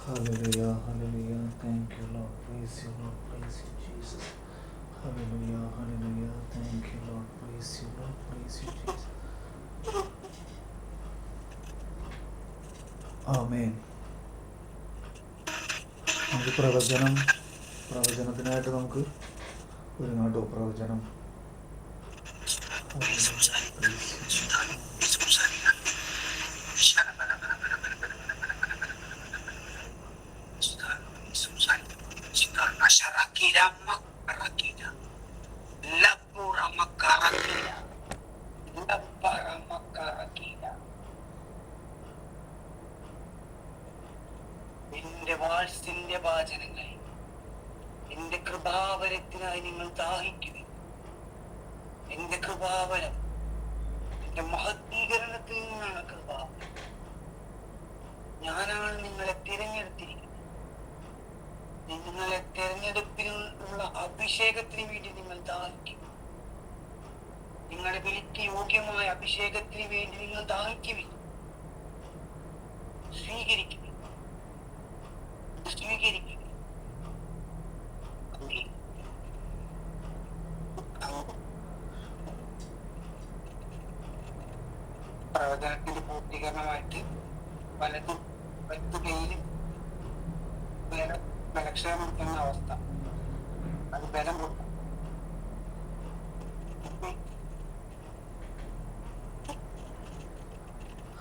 Hallelujah, hallelujah. Thank you, Lord. Praise you, Lord. Praise you, Jesus. Hallelujah, hallelujah. Thank you, Lord. Praise you, Lord. Praise you, Jesus. ആമേൻ. നമുക്ക് പ്രവചനത്തിനായിട്ട് നമുക്ക് ഒരുങ്ങാട്ടോ. പ്രവചനം എന്റെ വാത്സല്യ വാചനങ്ങൾ, എന്റെ കൃപാവരത്തിനായി നിങ്ങൾ ദാഹിക്കുക. എന്റെ കൃപാവരം, എന്റെ മഹത്വീകരണത്തിൽ നിന്നാണ് കൃപാവരം. ഞാനാണ് നിങ്ങളെ തിരഞ്ഞെടുത്തിരിക്കുന്നത്. നിങ്ങളെ തിരഞ്ഞെടുപ്പിനുള്ള അഭിഷേകത്തിന് വേണ്ടി നിങ്ങൾ ദാഹിക്കുക. നിങ്ങളുടെ വിളിക്ക് യോഗ്യമായ അഭിഷേകത്തിന് വേണ്ടി നിങ്ങൾ ദാഹിക്കുവിൻ. സ്വീകരിക്കുക. പ്രവചനത്തിന്റെ പൂർത്തീകരണമായിട്ട് വലത് കയ്യിൽ ബലക്ഷയം എന്ന അവസ്ഥ, അത് ബലം കൊടുക്കും.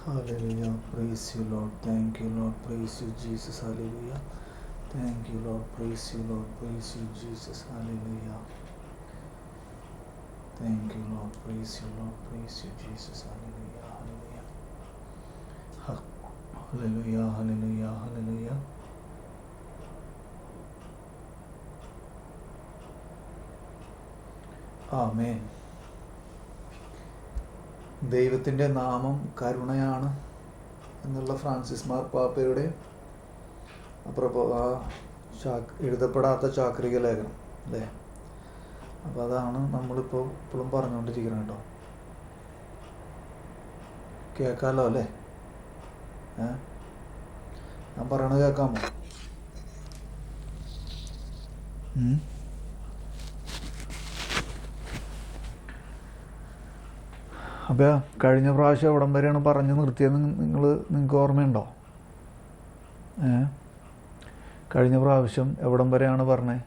Hallelujah. Praise you, Lord. Thank you, Lord. Praise you, Jesus. Hallelujah. Thank you, Lord. Praise you, Lord. Praise you, Jesus. Hallelujah. Thank you, Lord. Praise you, Lord. Praise you, Jesus. Hallelujah. Hallelujah. Hallelujah. Hallelujah. Hallelujah. ആമേൻ. ദൈവത്തിൻ്റെ നാമം കരുണയാണ് എന്നുള്ള Francis മാർപ്പാപ്പയുടെ എഴുതപ്പെടാത്ത ചാക്രിക ലേഖനം അല്ലേ. അപ്പോൾ അതാണ് നമ്മളിപ്പോൾ ഇപ്പോഴും പറഞ്ഞുകൊണ്ടിരിക്കുന്നത് കേട്ടോ. കേൾക്കാമല്ലോ അല്ലേ? ഞാൻ പറയണത് കേൾക്കാമോ? അപ്പോൾ കഴിഞ്ഞ പ്രാവശ്യം എവിടം വരെയാണ് പറഞ്ഞു നിർത്തിയത് നിങ്ങൾക്ക് ഓർമ്മയുണ്ടോ? കഴിഞ്ഞ പ്രാവശ്യം എവിടം വരെയാണ് പറഞ്ഞത്?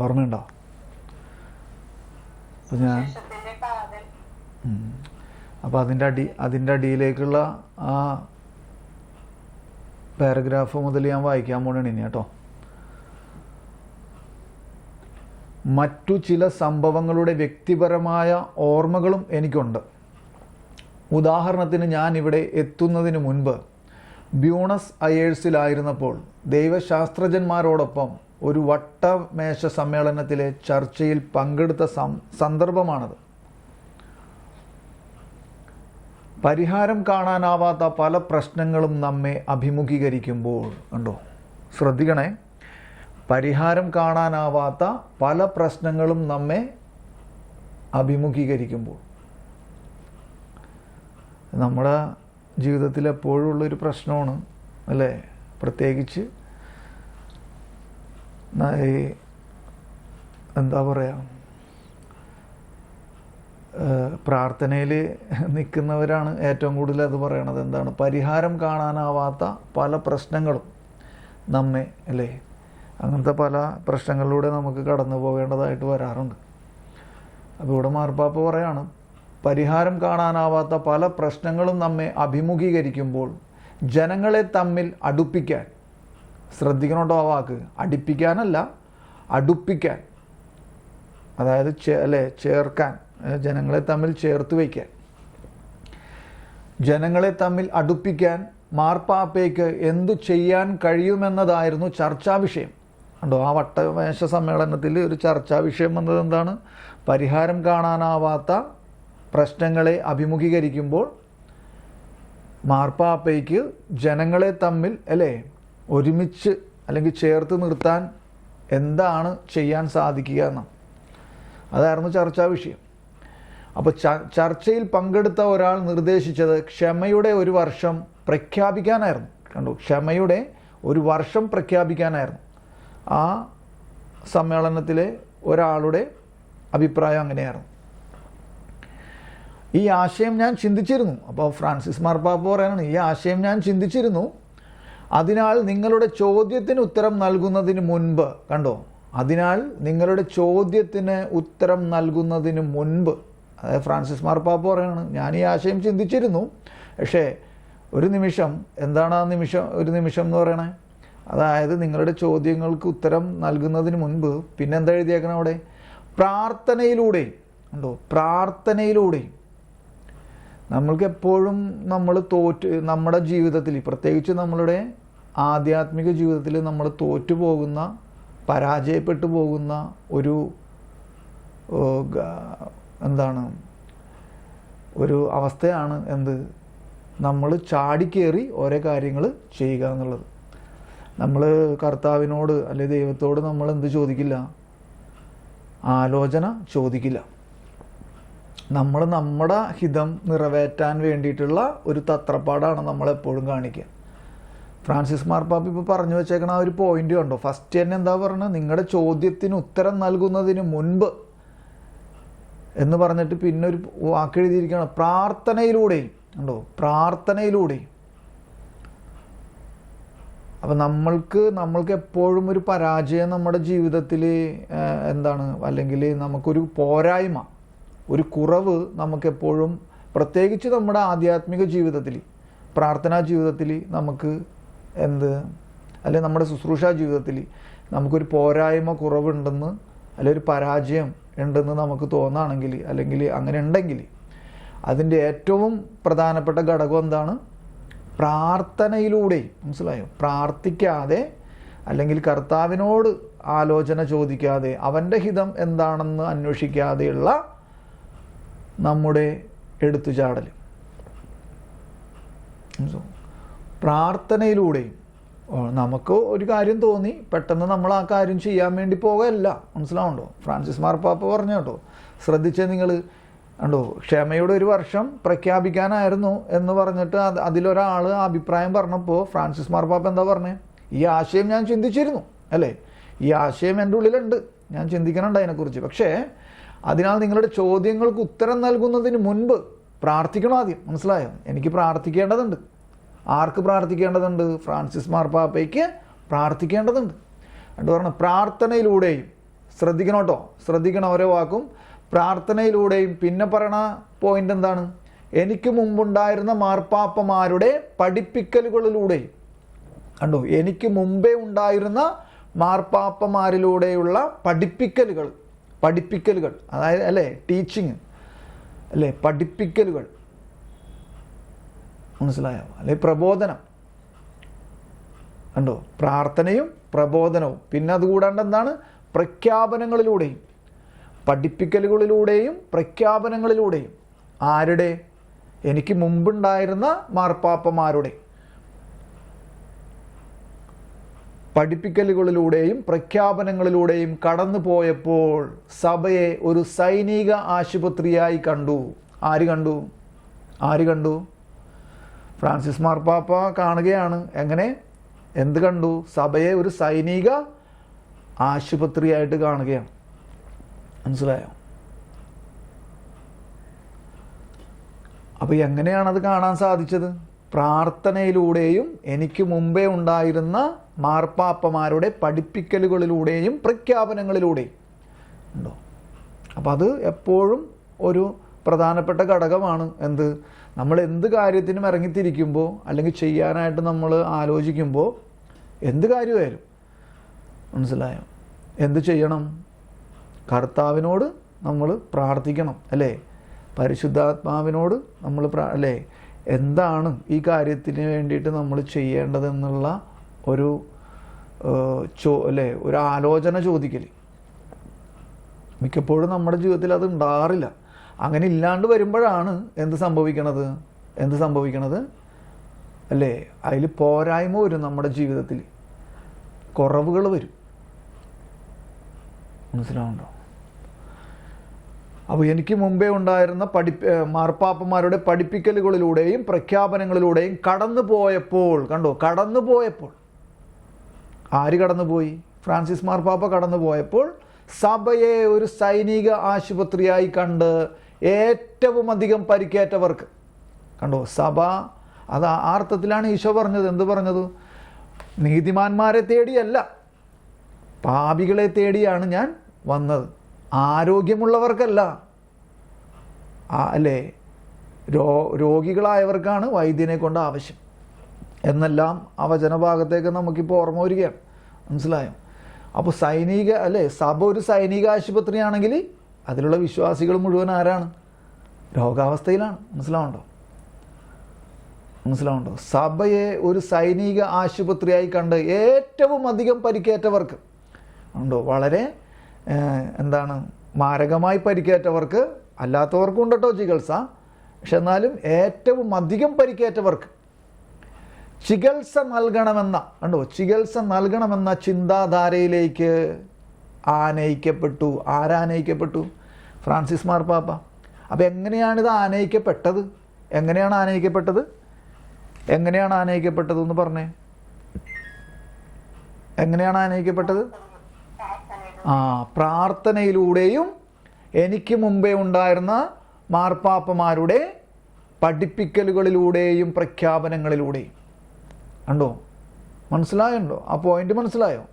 ഓർമ്മയുണ്ടോ? അപ്പം അപ്പം അതിൻ്റെ അടിയിലേക്കുള്ള ആ പാരഗ്രാഫ് മുതൽ ഞാൻ വായിക്കാൻ പോകണേ ഇനി കേട്ടോ. മറ്റു ചില സംഭവങ്ങളുടെ വ്യക്തിപരമായ ഓർമ്മകളും എനിക്കുണ്ട്. ഉദാഹരണത്തിന്, ഞാൻ ഇവിടെ എത്തുന്നതിന് മുൻപ് ബ്യൂണസ് അയേഴ്സിലായിരുന്നപ്പോൾ ദൈവശാസ്ത്രജ്ഞന്മാരോടൊപ്പം ഒരു വട്ടമേശ സമ്മേളനത്തിലെ ചർച്ചയിൽ പങ്കെടുത്ത സന്ദർഭമാണത്. പരിഹാരം കാണാനാവാത്ത പല പ്രശ്നങ്ങളും നമ്മെ അഭിമുഖീകരിക്കുമ്പോൾ, കണ്ടോ, ശ്രദ്ധിക്കണേ, പരിഹാരം കാണാനാവാത്ത പല പ്രശ്നങ്ങളും നമ്മെ അഭിമുഖീകരിക്കുമ്പോൾ. നമ്മുടെ ജീവിതത്തിൽ എപ്പോഴും ഉള്ളൊരു പ്രശ്നമാണ് അല്ലേ. പ്രത്യേകിച്ച് എന്താ പറയുക, പ്രാർത്ഥനയിൽ നിൽക്കുന്നവരാണ് ഏറ്റവും കൂടുതൽ അത് പറയണത്. എന്താണ്? പരിഹാരം കാണാനാവാത്ത പല പ്രശ്നങ്ങളും നമ്മെ അല്ലേ, അങ്ങനത്തെ പല പ്രശ്നങ്ങളിലൂടെ നമുക്ക് കടന്നു പോകേണ്ടതായിട്ട് വരാറുണ്ട്. അപ്പോൾ ഇവിടെ മാർപ്പാപ്പ പറയാണ്, പരിഹാരം കാണാനാവാത്ത പല പ്രശ്നങ്ങളും നമ്മെ അഭിമുഖീകരിക്കുമ്പോൾ ജനങ്ങളെ തമ്മിൽ അടുപ്പിക്കാൻ, ശ്രദ്ധിക്കണോട്ടോ ആ വാക്ക്, അടുപ്പിക്കാനല്ല, അടുപ്പിക്കാൻ, അതായത് ചേർക്കാൻ, ജനങ്ങളെ തമ്മിൽ ചേർത്ത് വയ്ക്കാൻ, ജനങ്ങളെ തമ്മിൽ അടുപ്പിക്കാൻ മാർപ്പാപ്പയ്ക്ക് എന്തു ചെയ്യാൻ കഴിയുമെന്നതായിരുന്നു ചർച്ചാ വിഷയം. കണ്ടോ, ആ വട്ടമേശ സമ്മേളനത്തിൽ ഒരു ചർച്ചാ വിഷയം വന്നത് എന്താണ്? പരിഹാരം കാണാനാവാത്ത പ്രശ്നങ്ങളെ അഭിമുഖീകരിക്കുമ്പോൾ മാർപ്പാപ്പയ്ക്ക് ജനങ്ങളെ തമ്മിൽ ഒരുമിച്ച് അല്ലെങ്കിൽ ചേർത്ത് നിർത്താൻ എന്താണ് ചെയ്യാൻ സാധിക്കുക എന്ന്. അതായിരുന്നു ചർച്ചാ വിഷയം. അപ്പോൾ ചർച്ചയിൽ പങ്കെടുത്ത ഒരാൾ നിർദ്ദേശിച്ചത് ക്ഷമയുടെ ഒരു വർഷം പ്രഖ്യാപിക്കാനായിരുന്നു. കണ്ടു, ക്ഷമയുടെ ഒരു വർഷം പ്രഖ്യാപിക്കാനായിരുന്നു ആ സമ്മേളനത്തിലെ ഒരാളുടെ അഭിപ്രായം. അങ്ങനെയായിരുന്നു. ഈ ആശയം ഞാൻ ചിന്തിച്ചിരുന്നു. അപ്പോൾ ഫ്രാൻസിസ് മാർപ്പാപ്പ പറയാനാണ്, ഈ ആശയം ഞാൻ ചിന്തിച്ചിരുന്നു. അതിനാൽ നിങ്ങളുടെ ചോദ്യത്തിന് ഉത്തരം നൽകുന്നതിന് മുൻപ്, കണ്ടോ, അതിനാൽ നിങ്ങളുടെ ചോദ്യത്തിന് ഉത്തരം നൽകുന്നതിന് മുൻപ്, അതായത് ഫ്രാൻസിസ് മാർപ്പാപ്പ പറയാണ്, ഞാൻ ഈ ആശയം ചിന്തിച്ചിരുന്നു, പക്ഷേ ഒരു നിമിഷം, എന്താണ് ആ നിമിഷം, ഒരു നിമിഷം എന്ന് പറയണേ, അതായത് നിങ്ങളുടെ ചോദ്യങ്ങൾക്ക് ഉത്തരം നൽകുന്നതിന് മുൻപ് പിന്നെന്താ എഴുതിയേക്കണം അവിടെ, പ്രാർത്ഥനയിലൂടെ, ഉണ്ടോ, പ്രാർത്ഥനയിലൂടെ. നമ്മൾക്ക് എപ്പോഴും നമ്മൾ നമ്മുടെ ജീവിതത്തിൽ, പ്രത്യേകിച്ച് നമ്മളുടെ ആധ്യാത്മിക ജീവിതത്തിൽ നമ്മൾ തോറ്റു പോകുന്ന, പരാജയപ്പെട്ടു പോകുന്ന ഒരു എന്താണ്, ഒരു അവസ്ഥയാണ് എന്ത്, നമ്മൾ ചാടിക്കേറി ഓരോ കാര്യങ്ങൾ ചെയ്യുക എന്നുള്ളത്. നമ്മൾ കർത്താവിനോട് അല്ലെ ദൈവത്തോട് നമ്മൾ എന്ത് ചോദിക്കില്ല, ആലോചന ചോദിക്കില്ല. നമ്മൾ നമ്മുടെ ഹിതം നിറവേറ്റാൻ വേണ്ടിയിട്ടുള്ള ഒരു തത്രപ്പാടാണ് നമ്മളെപ്പോഴും കാണിക്കുക. ഫ്രാൻസിസ് മാർപ്പാപ്പ ഇപ്പോൾ പറഞ്ഞു വെച്ചേക്കണ ആ ഒരു പോയിന്റ് കണ്ടോ, ഫസ്റ്റ് തന്നെ എന്താ പറയുന്നത്, നിങ്ങളുടെ ചോദ്യത്തിന് ഉത്തരം നൽകുന്നതിന് മുൻപ് എന്ന് പറഞ്ഞിട്ട് പിന്നെ ഒരു വാക്ക് എഴുതിയിരിക്കുകയാണ്, പ്രാർത്ഥനയിലൂടെയും, കണ്ടോ, പ്രാർത്ഥനയിലൂടെയും. അപ്പം നമ്മൾക്ക് എപ്പോഴും ഒരു പരാജയം നമ്മുടെ ജീവിതത്തിൽ എന്താണ്, അല്ലെങ്കിൽ നമുക്കൊരു പോരായ്മ, ഒരു കുറവ് നമുക്കെപ്പോഴും, പ്രത്യേകിച്ച് നമ്മുടെ ആധ്യാത്മിക ജീവിതത്തിൽ, പ്രാർത്ഥനാ ജീവിതത്തിൽ നമുക്ക് അല്ലെങ്കിൽ നമ്മുടെ ശുശ്രൂഷാ ജീവിതത്തിൽ നമുക്കൊരു പോരായ്മ, കുറവുണ്ടെന്ന്, അല്ലെങ്കിൽ ഒരു പരാജയം ഉണ്ടെന്ന് നമുക്ക് തോന്നുകയാണെങ്കിൽ, അല്ലെങ്കിൽ അങ്ങനെ ഉണ്ടെങ്കിൽ അതിൻ്റെ ഏറ്റവും പ്രധാനപ്പെട്ട ഘടകം എന്താണ്, പ്രാർത്ഥനയിലൂടെ. മനസ്സിലായോ? പ്രാർത്ഥിക്കാതെ അല്ലെങ്കിൽ കർത്താവിനോട് ആലോചന ചോദിക്കാതെ, അവൻ്റെ ഹിതം എന്താണെന്ന് അന്വേഷിക്കാതെയുള്ള നമ്മുടെ എടുത്തുചാടൽ. പ്രാർത്ഥനയിലൂടെയും നമുക്ക് ഒരു കാര്യം തോന്നി, പെട്ടെന്ന് നമ്മൾ ആ കാര്യം ചെയ്യാൻ വേണ്ടി പോകല്ല. മനസ്സിലാവുണ്ടോ? ഫ്രാൻസിസ് മാർപ്പാപ്പ പറഞ്ഞു കേട്ടോ, ശ്രദ്ധിച്ചേ നിങ്ങൾ, കണ്ടോ, ക്ഷമയുടെ ഒരു വർഷം പ്രഖ്യാപിക്കാനായിരുന്നു എന്ന് പറഞ്ഞിട്ട് അതിലൊരാൾ അഭിപ്രായം പറഞ്ഞപ്പോൾ ഫ്രാൻസിസ് മാർപ്പാപ്പ എന്താ പറഞ്ഞേ, ഈ ആശയം ഞാൻ ചിന്തിച്ചിരുന്നു, അല്ലേ, ഈ ആശയം എൻ്റെ ഉള്ളിലുണ്ട്, ഞാൻ ചിന്തിക്കണുണ്ട് അതിനെക്കുറിച്ച്, പക്ഷേ അതിനാൽ നിങ്ങളുടെ ചോദ്യങ്ങൾക്ക് ഉത്തരം നൽകുന്നതിന് മുൻപ് പ്രാർത്ഥിക്കണം ആദ്യം. മനസ്സിലായോ? എനിക്ക് പ്രാർത്ഥിക്കേണ്ടതുണ്ട്. ആർക്ക് പ്രാർത്ഥിക്കേണ്ടതുണ്ട്? ഫ്രാൻസിസ് മാർപ്പാപ്പയ്ക്ക് പ്രാർത്ഥിക്കേണ്ടതുണ്ട്. എന്നിട്ട് പറഞ്ഞു, പ്രാർത്ഥനയിലൂടെയും, ശ്രദ്ധിക്കണം കേട്ടോ, ശ്രദ്ധിക്കണം ഓരോ വാക്കും, പ്രാർത്ഥനയിലൂടെയും. പിന്നെ പറയണ പോയിന്റ് എന്താണ്, എനിക്ക് മുമ്പുണ്ടായിരുന്ന മാർപ്പാപ്പമാരുടെ പഠിപ്പിക്കലുകളിലൂടെയും. കണ്ടോ, എനിക്ക് മുമ്പേ ഉണ്ടായിരുന്ന മാർപ്പാപ്പമാരിലൂടെയുള്ള പഠിപ്പിക്കലുകൾ, അതായത് അല്ലേ, ടീച്ചിങ് അല്ലേ, പഠിപ്പിക്കലുകൾ. മനസ്സിലായോ? അല്ലെ, പ്രബോധനം. കണ്ടോ, പ്രാർത്ഥനയും പ്രബോധനവും. പിന്നെ അതുകൂടാണ്ട് എന്താണ്, പ്രഖ്യാപനങ്ങളിലൂടെയും, പഠിപ്പിക്കലുകളിലൂടെയും പ്രഖ്യാപനങ്ങളിലൂടെയും. ആരുടെ? എനിക്ക് മുമ്പുണ്ടായിരുന്ന മാർപ്പാപ്പമാരുടെ പഠിപ്പിക്കലുകളിലൂടെയും പ്രഖ്യാപനങ്ങളിലൂടെയും കടന്നു പോയപ്പോൾ സഭയെ ഒരു സൈനിക ആശുപത്രിയായി കണ്ടു. ആര് കണ്ടു? ഫ്രാൻസിസ് മാർപ്പാപ്പ കാണുകയാണ്. എങ്ങനെ? എന്ത് കണ്ടു? സഭയെ ഒരു സൈനിക ആശുപത്രിയായിട്ട് കാണുകയാണ്. മനസ്സിലായോ? അപ്പോൾ എങ്ങനെയാണത് കാണാൻ സാധിച്ചത്? പ്രാർത്ഥനയിലൂടെയും എനിക്ക് മുമ്പേ ഉണ്ടായിരുന്ന മാർപ്പാപ്പമാരുടെ പഠിപ്പിക്കലുകളിലൂടെയും പ്രഖ്യാപനങ്ങളിലൂടെയും. ഉണ്ടോ? അപ്പോൾ അത് എപ്പോഴും ഒരു പ്രധാനപ്പെട്ട ഘടകമാണ്. നമ്മൾ എന്ത് കാര്യത്തിനും ഇറങ്ങിത്തിരിക്കുമ്പോൾ അല്ലെങ്കിൽ ചെയ്യാനായിട്ട് നമ്മൾ ആലോചിക്കുമ്പോൾ, എന്ത് കാര്യമായാലും, മനസ്സിലായോ, എന്ത് ചെയ്യണം? കർത്താവിനോട് നമ്മൾ പ്രാർത്ഥിക്കണം, അല്ലേ? പരിശുദ്ധാത്മാവിനോട് നമ്മൾ അല്ലേ, എന്താണ് ഈ കാര്യത്തിന് വേണ്ടിയിട്ട് നമ്മൾ ചെയ്യേണ്ടതെന്നുള്ള ഒരു ഒരു ആലോചന ചോദിക്കൽ. മിക്കപ്പോഴും നമ്മുടെ ജീവിതത്തിൽ അത് ഉണ്ടാകാറില്ല. അങ്ങനെ ഇല്ലാണ്ട് വരുമ്പോഴാണ് എന്ത് സംഭവിക്കണത് അല്ലേ, അതിൽ പോരായ്മ വരും, നമ്മുടെ ജീവിതത്തിൽ കുറവുകൾ വരും. മനസ്സിലാവുന്നുണ്ടോ? അപ്പോൾ എനിക്ക് മുമ്പേ ഉണ്ടായിരുന്ന മാർപ്പാപ്പന്മാരുടെ പഠിപ്പിക്കലുകളിലൂടെയും പ്രഖ്യാപനങ്ങളിലൂടെയും കടന്നു പോയപ്പോൾ, കണ്ടോ, കടന്നു പോയപ്പോൾ ആര് കടന്നുപോയി? ഫ്രാൻസിസ് മാർപ്പാപ്പ കടന്നു പോയപ്പോൾ സഭയെ ഒരു സൈനിക ആശുപത്രിയായി കണ്ട് ഏറ്റവും അധികം പരിക്കേറ്റവർക്ക്, കണ്ടോ, സഭ, അത് ആ അർത്ഥത്തിലാണ് ഈശോ പറഞ്ഞത്. എന്ത് പറഞ്ഞത്? നീതിമാന്മാരെ തേടിയല്ല, പാപികളെ തേടിയാണ് ഞാൻ വന്നത്, ആരോഗ്യമുള്ളവർക്കല്ല, അല്ലേ, രോഗികളായവർക്കാണ് വൈദ്യനെ കൊണ്ട് ആവശ്യം എന്നെല്ലാം ആ വചനഭാഗത്തേക്ക് നമുക്കിപ്പോൾ ഓർമ്മ വരികയാണ്. മനസ്സിലായോ? അപ്പോൾ സഭ ഒരു സൈനിക ആശുപത്രിയാണെങ്കിൽ അതിലുള്ള വിശ്വാസികൾ മുഴുവൻ ആരാണ്? രോഗാവസ്ഥയിലാണ്. മനസ്സിലാവുണ്ടോ? സഭയെ ഒരു സൈനിക ആശുപത്രിയായി കണ്ട് ഏറ്റവും അധികം പരിക്കേറ്റവർക്ക് ഉണ്ടോ, വളരെ മാരകമായി പരിക്കേറ്റവർക്ക്, അല്ലാത്തവർക്കും ഉണ്ട് കേട്ടോ ചികിത്സ, പക്ഷെ എന്നാലും ഏറ്റവും അധികം പരിക്കേറ്റവർക്ക് ചികിത്സ നൽകണമെന്ന ചിന്താധാരയിലേക്ക് ആനയിക്കപ്പെട്ടു. ആരാനയിക്കപ്പെട്ടു? ഫ്രാൻസിസ് മാർപ്പാപ്പ. അപ്പം എങ്ങനെയാണിത് ആനയിക്കപ്പെട്ടത്? എങ്ങനെയാണ് ആനയിക്കപ്പെട്ടത് എന്ന് പറഞ്ഞേ. എങ്ങനെയാണ് ആനയിക്കപ്പെട്ടത്? പ്രാർത്ഥനയിലൂടെയും എനിക്ക് മുമ്പേ ഉണ്ടായിരുന്ന മാർപ്പാപ്പമാരുടെ പഠിപ്പിക്കലുകളിലൂടെയും പ്രഖ്യാപനങ്ങളിലൂടെയും. കണ്ടോ? മനസ്സിലായുണ്ടോ? ആ പോയിന്റ് മനസ്സിലായോ?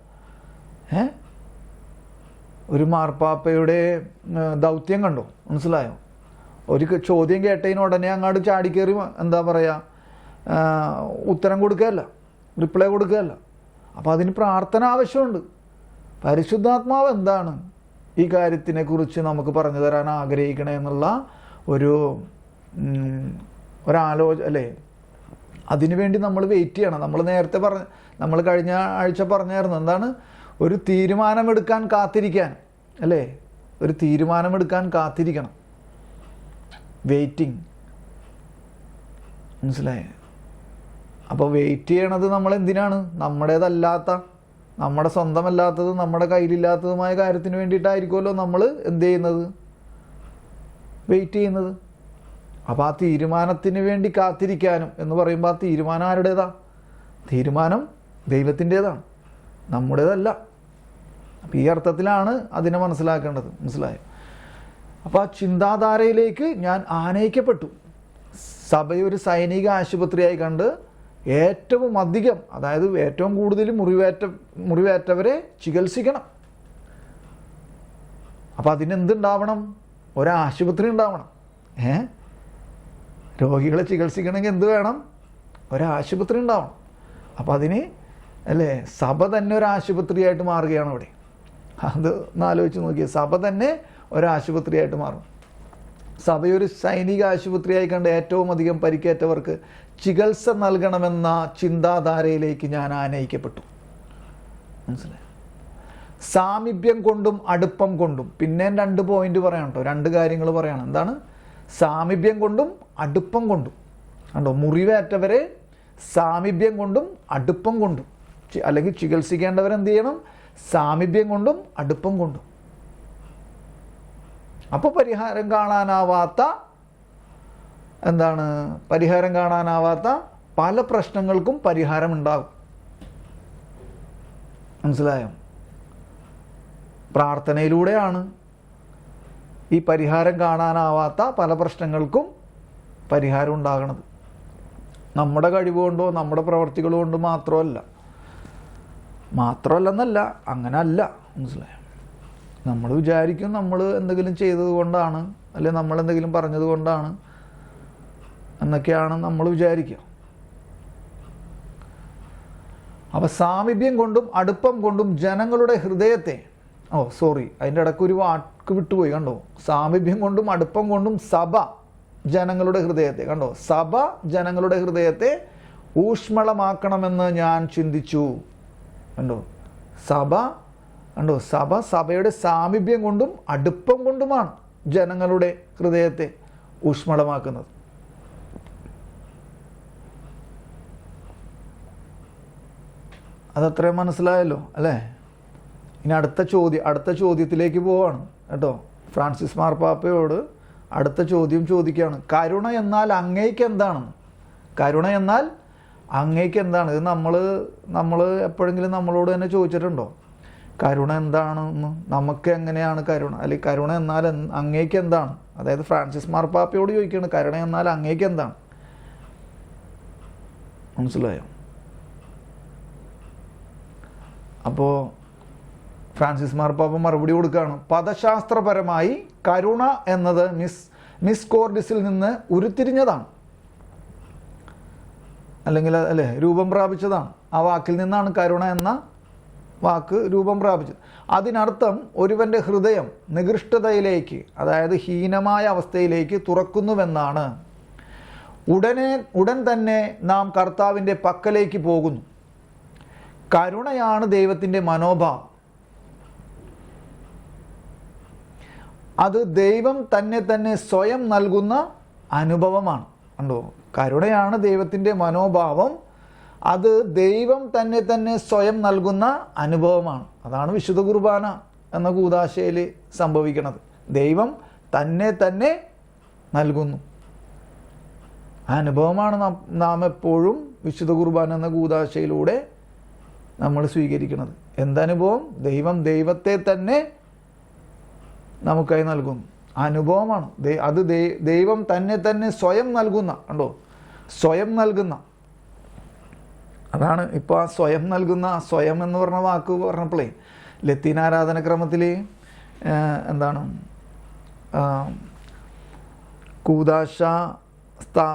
ഒരു മാർപ്പാപ്പയുടെ ദൗത്യം കണ്ടോ? മനസ്സിലായോ? ഒരു ചോദ്യം കേട്ടതിന് ഉടനെ അങ്ങോട്ട് ചാടിക്കേറി ഉത്തരം കൊടുക്കുകയല്ല, റിപ്ലൈ കൊടുക്കുകയല്ല. അപ്പോൾ അതിന് പ്രാർത്ഥന ആവശ്യമുണ്ട്. പരിശുദ്ധാത്മാവ് എന്താണ് ഈ കാര്യത്തിനെ കുറിച്ച് നമുക്ക് പറഞ്ഞു തരാൻ ആഗ്രഹിക്കണേ എന്നുള്ള അല്ലേ, അതിനുവേണ്ടി നമ്മൾ വെയിറ്റ് ചെയ്യണം. നമ്മൾ കഴിഞ്ഞ ആഴ്ച പറഞ്ഞായിരുന്നു, എന്താണ്, ഒരു തീരുമാനമെടുക്കാൻ കാത്തിരിക്കാൻ, അല്ലേ, ഒരു തീരുമാനമെടുക്കാൻ കാത്തിരിക്കണം. വെയിറ്റിംഗ്. മനസ്സിലായേ? അപ്പോൾ വെയിറ്റ് ചെയ്യണത് നമ്മൾ എന്തിനാണ്? നമ്മുടെ സ്വന്തമല്ലാത്തതും നമ്മുടെ കയ്യിലില്ലാത്തതുമായ കാര്യത്തിന് വേണ്ടിയിട്ടായിരിക്കുമല്ലോ നമ്മൾ എന്ത് ചെയ്യുന്നത്? വെയിറ്റ് ചെയ്യുന്നത്. അപ്പോൾ ആ തീരുമാനത്തിന് വേണ്ടി കാത്തിരിക്കാനും എന്ന് പറയുമ്പോൾ ആ തീരുമാനം ആരുടേതാ? തീരുമാനം ദൈവത്തിൻ്റേതാണ്, നമ്മുടേതല്ല. അപ്പം ഈ അർത്ഥത്തിലാണ് അതിനെ മനസ്സിലാക്കേണ്ടത്. മനസ്സിലായോ? അപ്പോൾ ആ ചിന്താധാരയിലേക്ക് ഞാൻ ആനയിക്കപ്പെട്ടു. സഭയൊരു സൈനിക ആശുപത്രിയായി കണ്ട് ഏറ്റവും അധികം, അതായത് ഏറ്റവും കൂടുതൽ മുറിവേറ്റവരെ ചികിത്സിക്കണം. അപ്പം അതിനെന്തുണ്ടാവണം? ഒരാശുപത്രി ഉണ്ടാവണം. രോഗികളെ ചികിത്സിക്കണമെങ്കിൽ എന്ത് വേണം? ഒരാശുപത്രി ഉണ്ടാവണം. അപ്പം അതിന്, അല്ലേ, സഭ തന്നെ ഒരു ആശുപത്രിയായിട്ട് മാറുകയാണ് അവിടെ. അത് ഒന്ന് ആലോചിച്ച് നോക്കിയേ. സഭ തന്നെ ഒരാശുപത്രിയായിട്ട് മാറും. സഭയൊരു സൈനിക ആശുപത്രിയായി കണ്ട് ഏറ്റവും അധികം പരിക്കേറ്റവർക്ക് ചികിത്സ നൽകണമെന്ന ചിന്താധാരയിലേക്ക് ഞാൻ ആനയിക്കപ്പെട്ടു. മനസ്സിലായി? സാമീപ്യം കൊണ്ടും അടുപ്പം കൊണ്ടും. പിന്നെയും 2 പോയിന്റ് പറയണം കേട്ടോ, 2 കാര്യങ്ങൾ പറയണം. എന്താണ്? സാമീപ്യം കൊണ്ടും അടുപ്പം കൊണ്ടും. കണ്ടോ? മുറിവേറ്റവരെ സാമീപ്യം കൊണ്ടും അടുപ്പം കൊണ്ടും, അല്ലെങ്കിൽ ചികിത്സിക്കേണ്ടവരെന്ത് ചെയ്യണം? സാമീപ്യം കൊണ്ടും അടുപ്പം കൊണ്ടും. അപ്പോൾ പരിഹാരം കാണാനാവാത്ത പല പ്രശ്നങ്ങൾക്കും പരിഹാരമുണ്ടാകും. മനസ്സിലായോ? പ്രാർത്ഥനയിലൂടെയാണ് ഈ പരിഹാരം കാണാനാവാത്ത പല പ്രശ്നങ്ങൾക്കും പരിഹാരം ഉണ്ടാകണത്. നമ്മുടെ കഴിവുകൊണ്ടോ നമ്മുടെ പ്രവർത്തികൾ കൊണ്ടോ മാത്രമല്ലെന്നല്ല, അങ്ങനെ അല്ല. മനസ്സിലായോ? നമ്മൾ വിചാരിക്കും നമ്മൾ എന്തെങ്കിലും ചെയ്തത് കൊണ്ടാണ്, അല്ലെങ്കിൽ നമ്മൾ എന്തെങ്കിലും പറഞ്ഞത് കൊണ്ടാണ് എന്നൊക്കെയാണ് നമ്മൾ വിചാരിക്കുക. അപ്പോൾ സാമീപ്യം കൊണ്ടും അടുപ്പം കൊണ്ടും ജനങ്ങളുടെ ഹൃദയത്തെ, അതിൻ്റെ ഇടയ്ക്ക് ഒരു വാക്ക് വിട്ടുപോയി. കണ്ടോ? സാമീപ്യം കൊണ്ടും അടുപ്പം കൊണ്ടും സഭ ജനങ്ങളുടെ ഹൃദയത്തെ, കണ്ടോ, സഭ ജനങ്ങളുടെ ഹൃദയത്തെ ഊഷ്മളമാക്കണമെന്ന് ഞാൻ ചിന്തിച്ചു. കണ്ടോ? സഭയുടെ സാമീപ്യം കൊണ്ടും അടുപ്പം കൊണ്ടുമാണ് ജനങ്ങളുടെ ഹൃദയത്തെ ഊഷ്മളമാക്കുന്നത്. അതത്രയും മനസ്സിലായല്ലോ, അല്ലേ? ഇനി അടുത്ത ചോദ്യത്തിലേക്ക് പോവാണ് കേട്ടോ. ഫ്രാൻസിസ് മാർപ്പാപ്പയോട് അടുത്ത ചോദ്യം ചോദിക്കുകയാണ്, കരുണ എന്നാൽ അങ്ങേക്ക് എന്താണെന്ന്. കരുണ എന്നാൽ അങ്ങേക്ക് എന്താണ്? ഇത് നമ്മൾ എപ്പോഴെങ്കിലും നമ്മളോട് തന്നെ ചോദിച്ചിട്ടുണ്ടോ കരുണ എന്താണെന്ന്? നമുക്ക് എങ്ങനെയാണ് കരുണ, അല്ലെങ്കിൽ കരുണ എന്നാൽ അങ്ങേക്ക് എന്താണ്? അതായത് ഫ്രാൻസിസ് മാർപ്പാപ്പയോട് ചോദിക്കുകയാണ്, കരുണ എന്നാൽ അങ്ങേക്ക് എന്താണ്? മനസ്സിലായോ? അപ്പോൾ ഫ്രാൻസിസ് മാർപ്പാപ്പ മറുപടി കൊടുക്കുകയാണ്, പദശാസ്ത്രപരമായി കരുണ എന്നത് മിസ്കോർഡിസിൽ നിന്ന് ഉരുത്തിരിഞ്ഞതാണ്, അല്ലെങ്കിൽ അല്ലേ രൂപം പ്രാപിച്ചതാണ്. ആ വാക്കിൽ നിന്നാണ് കരുണ എന്ന വാക്ക് രൂപം പ്രാപിച്ചത്. അതിനർത്ഥം ഒരുവൻ്റെ ഹൃദയം നികൃഷ്ടതയിലേക്ക്, അതായത് ഹീനമായ അവസ്ഥയിലേക്ക് തുറക്കുന്നുവെന്നാണ്. ഉടൻ തന്നെ നാം കർത്താവിൻ്റെ പക്കലേക്ക് പോകുന്നു. കരുണയാണ് ദൈവത്തിൻ്റെ മനോഭാവം. അത് ദൈവം തന്നെ സ്വയം നൽകുന്ന അനുഭവമാണ്. കണ്ടോ, കരുണയാണ് ദൈവത്തിൻ്റെ മനോഭാവം. അത് ദൈവം തന്നെ സ്വയം നൽകുന്ന അനുഭവമാണ്. അതാണ് വിശുദ്ധ കുർബാന എന്ന കൂദാശയിൽ സംഭവിക്കുന്നത്. ദൈവം തന്നെ നൽകുന്നു. ആ അനുഭവമാണ് നാം എപ്പോഴും വിശുദ്ധ കുർബാന എന്ന കൂദാശയിലൂടെ നമ്മൾ സ്വീകരിക്കുന്നത്. എന്തനുഭവം? ദൈവം ദൈവത്തെ തന്നെ നമുക്കായി നൽകുന്നു. അനുഭവമാണ് അത്. ദൈവം തന്നെ സ്വയം നൽകുന്ന, കണ്ടോ, സ്വയം നൽകുന്ന. അതാണ് ഇപ്പോൾ ആ സ്വയം നൽകുന്ന, സ്വയം എന്ന് പറഞ്ഞ വാക്ക് പറഞ്ഞപ്പോഴേ ലത്തീൻ ആരാധനക്രമത്തിൽ എന്താണ് കൂദാശ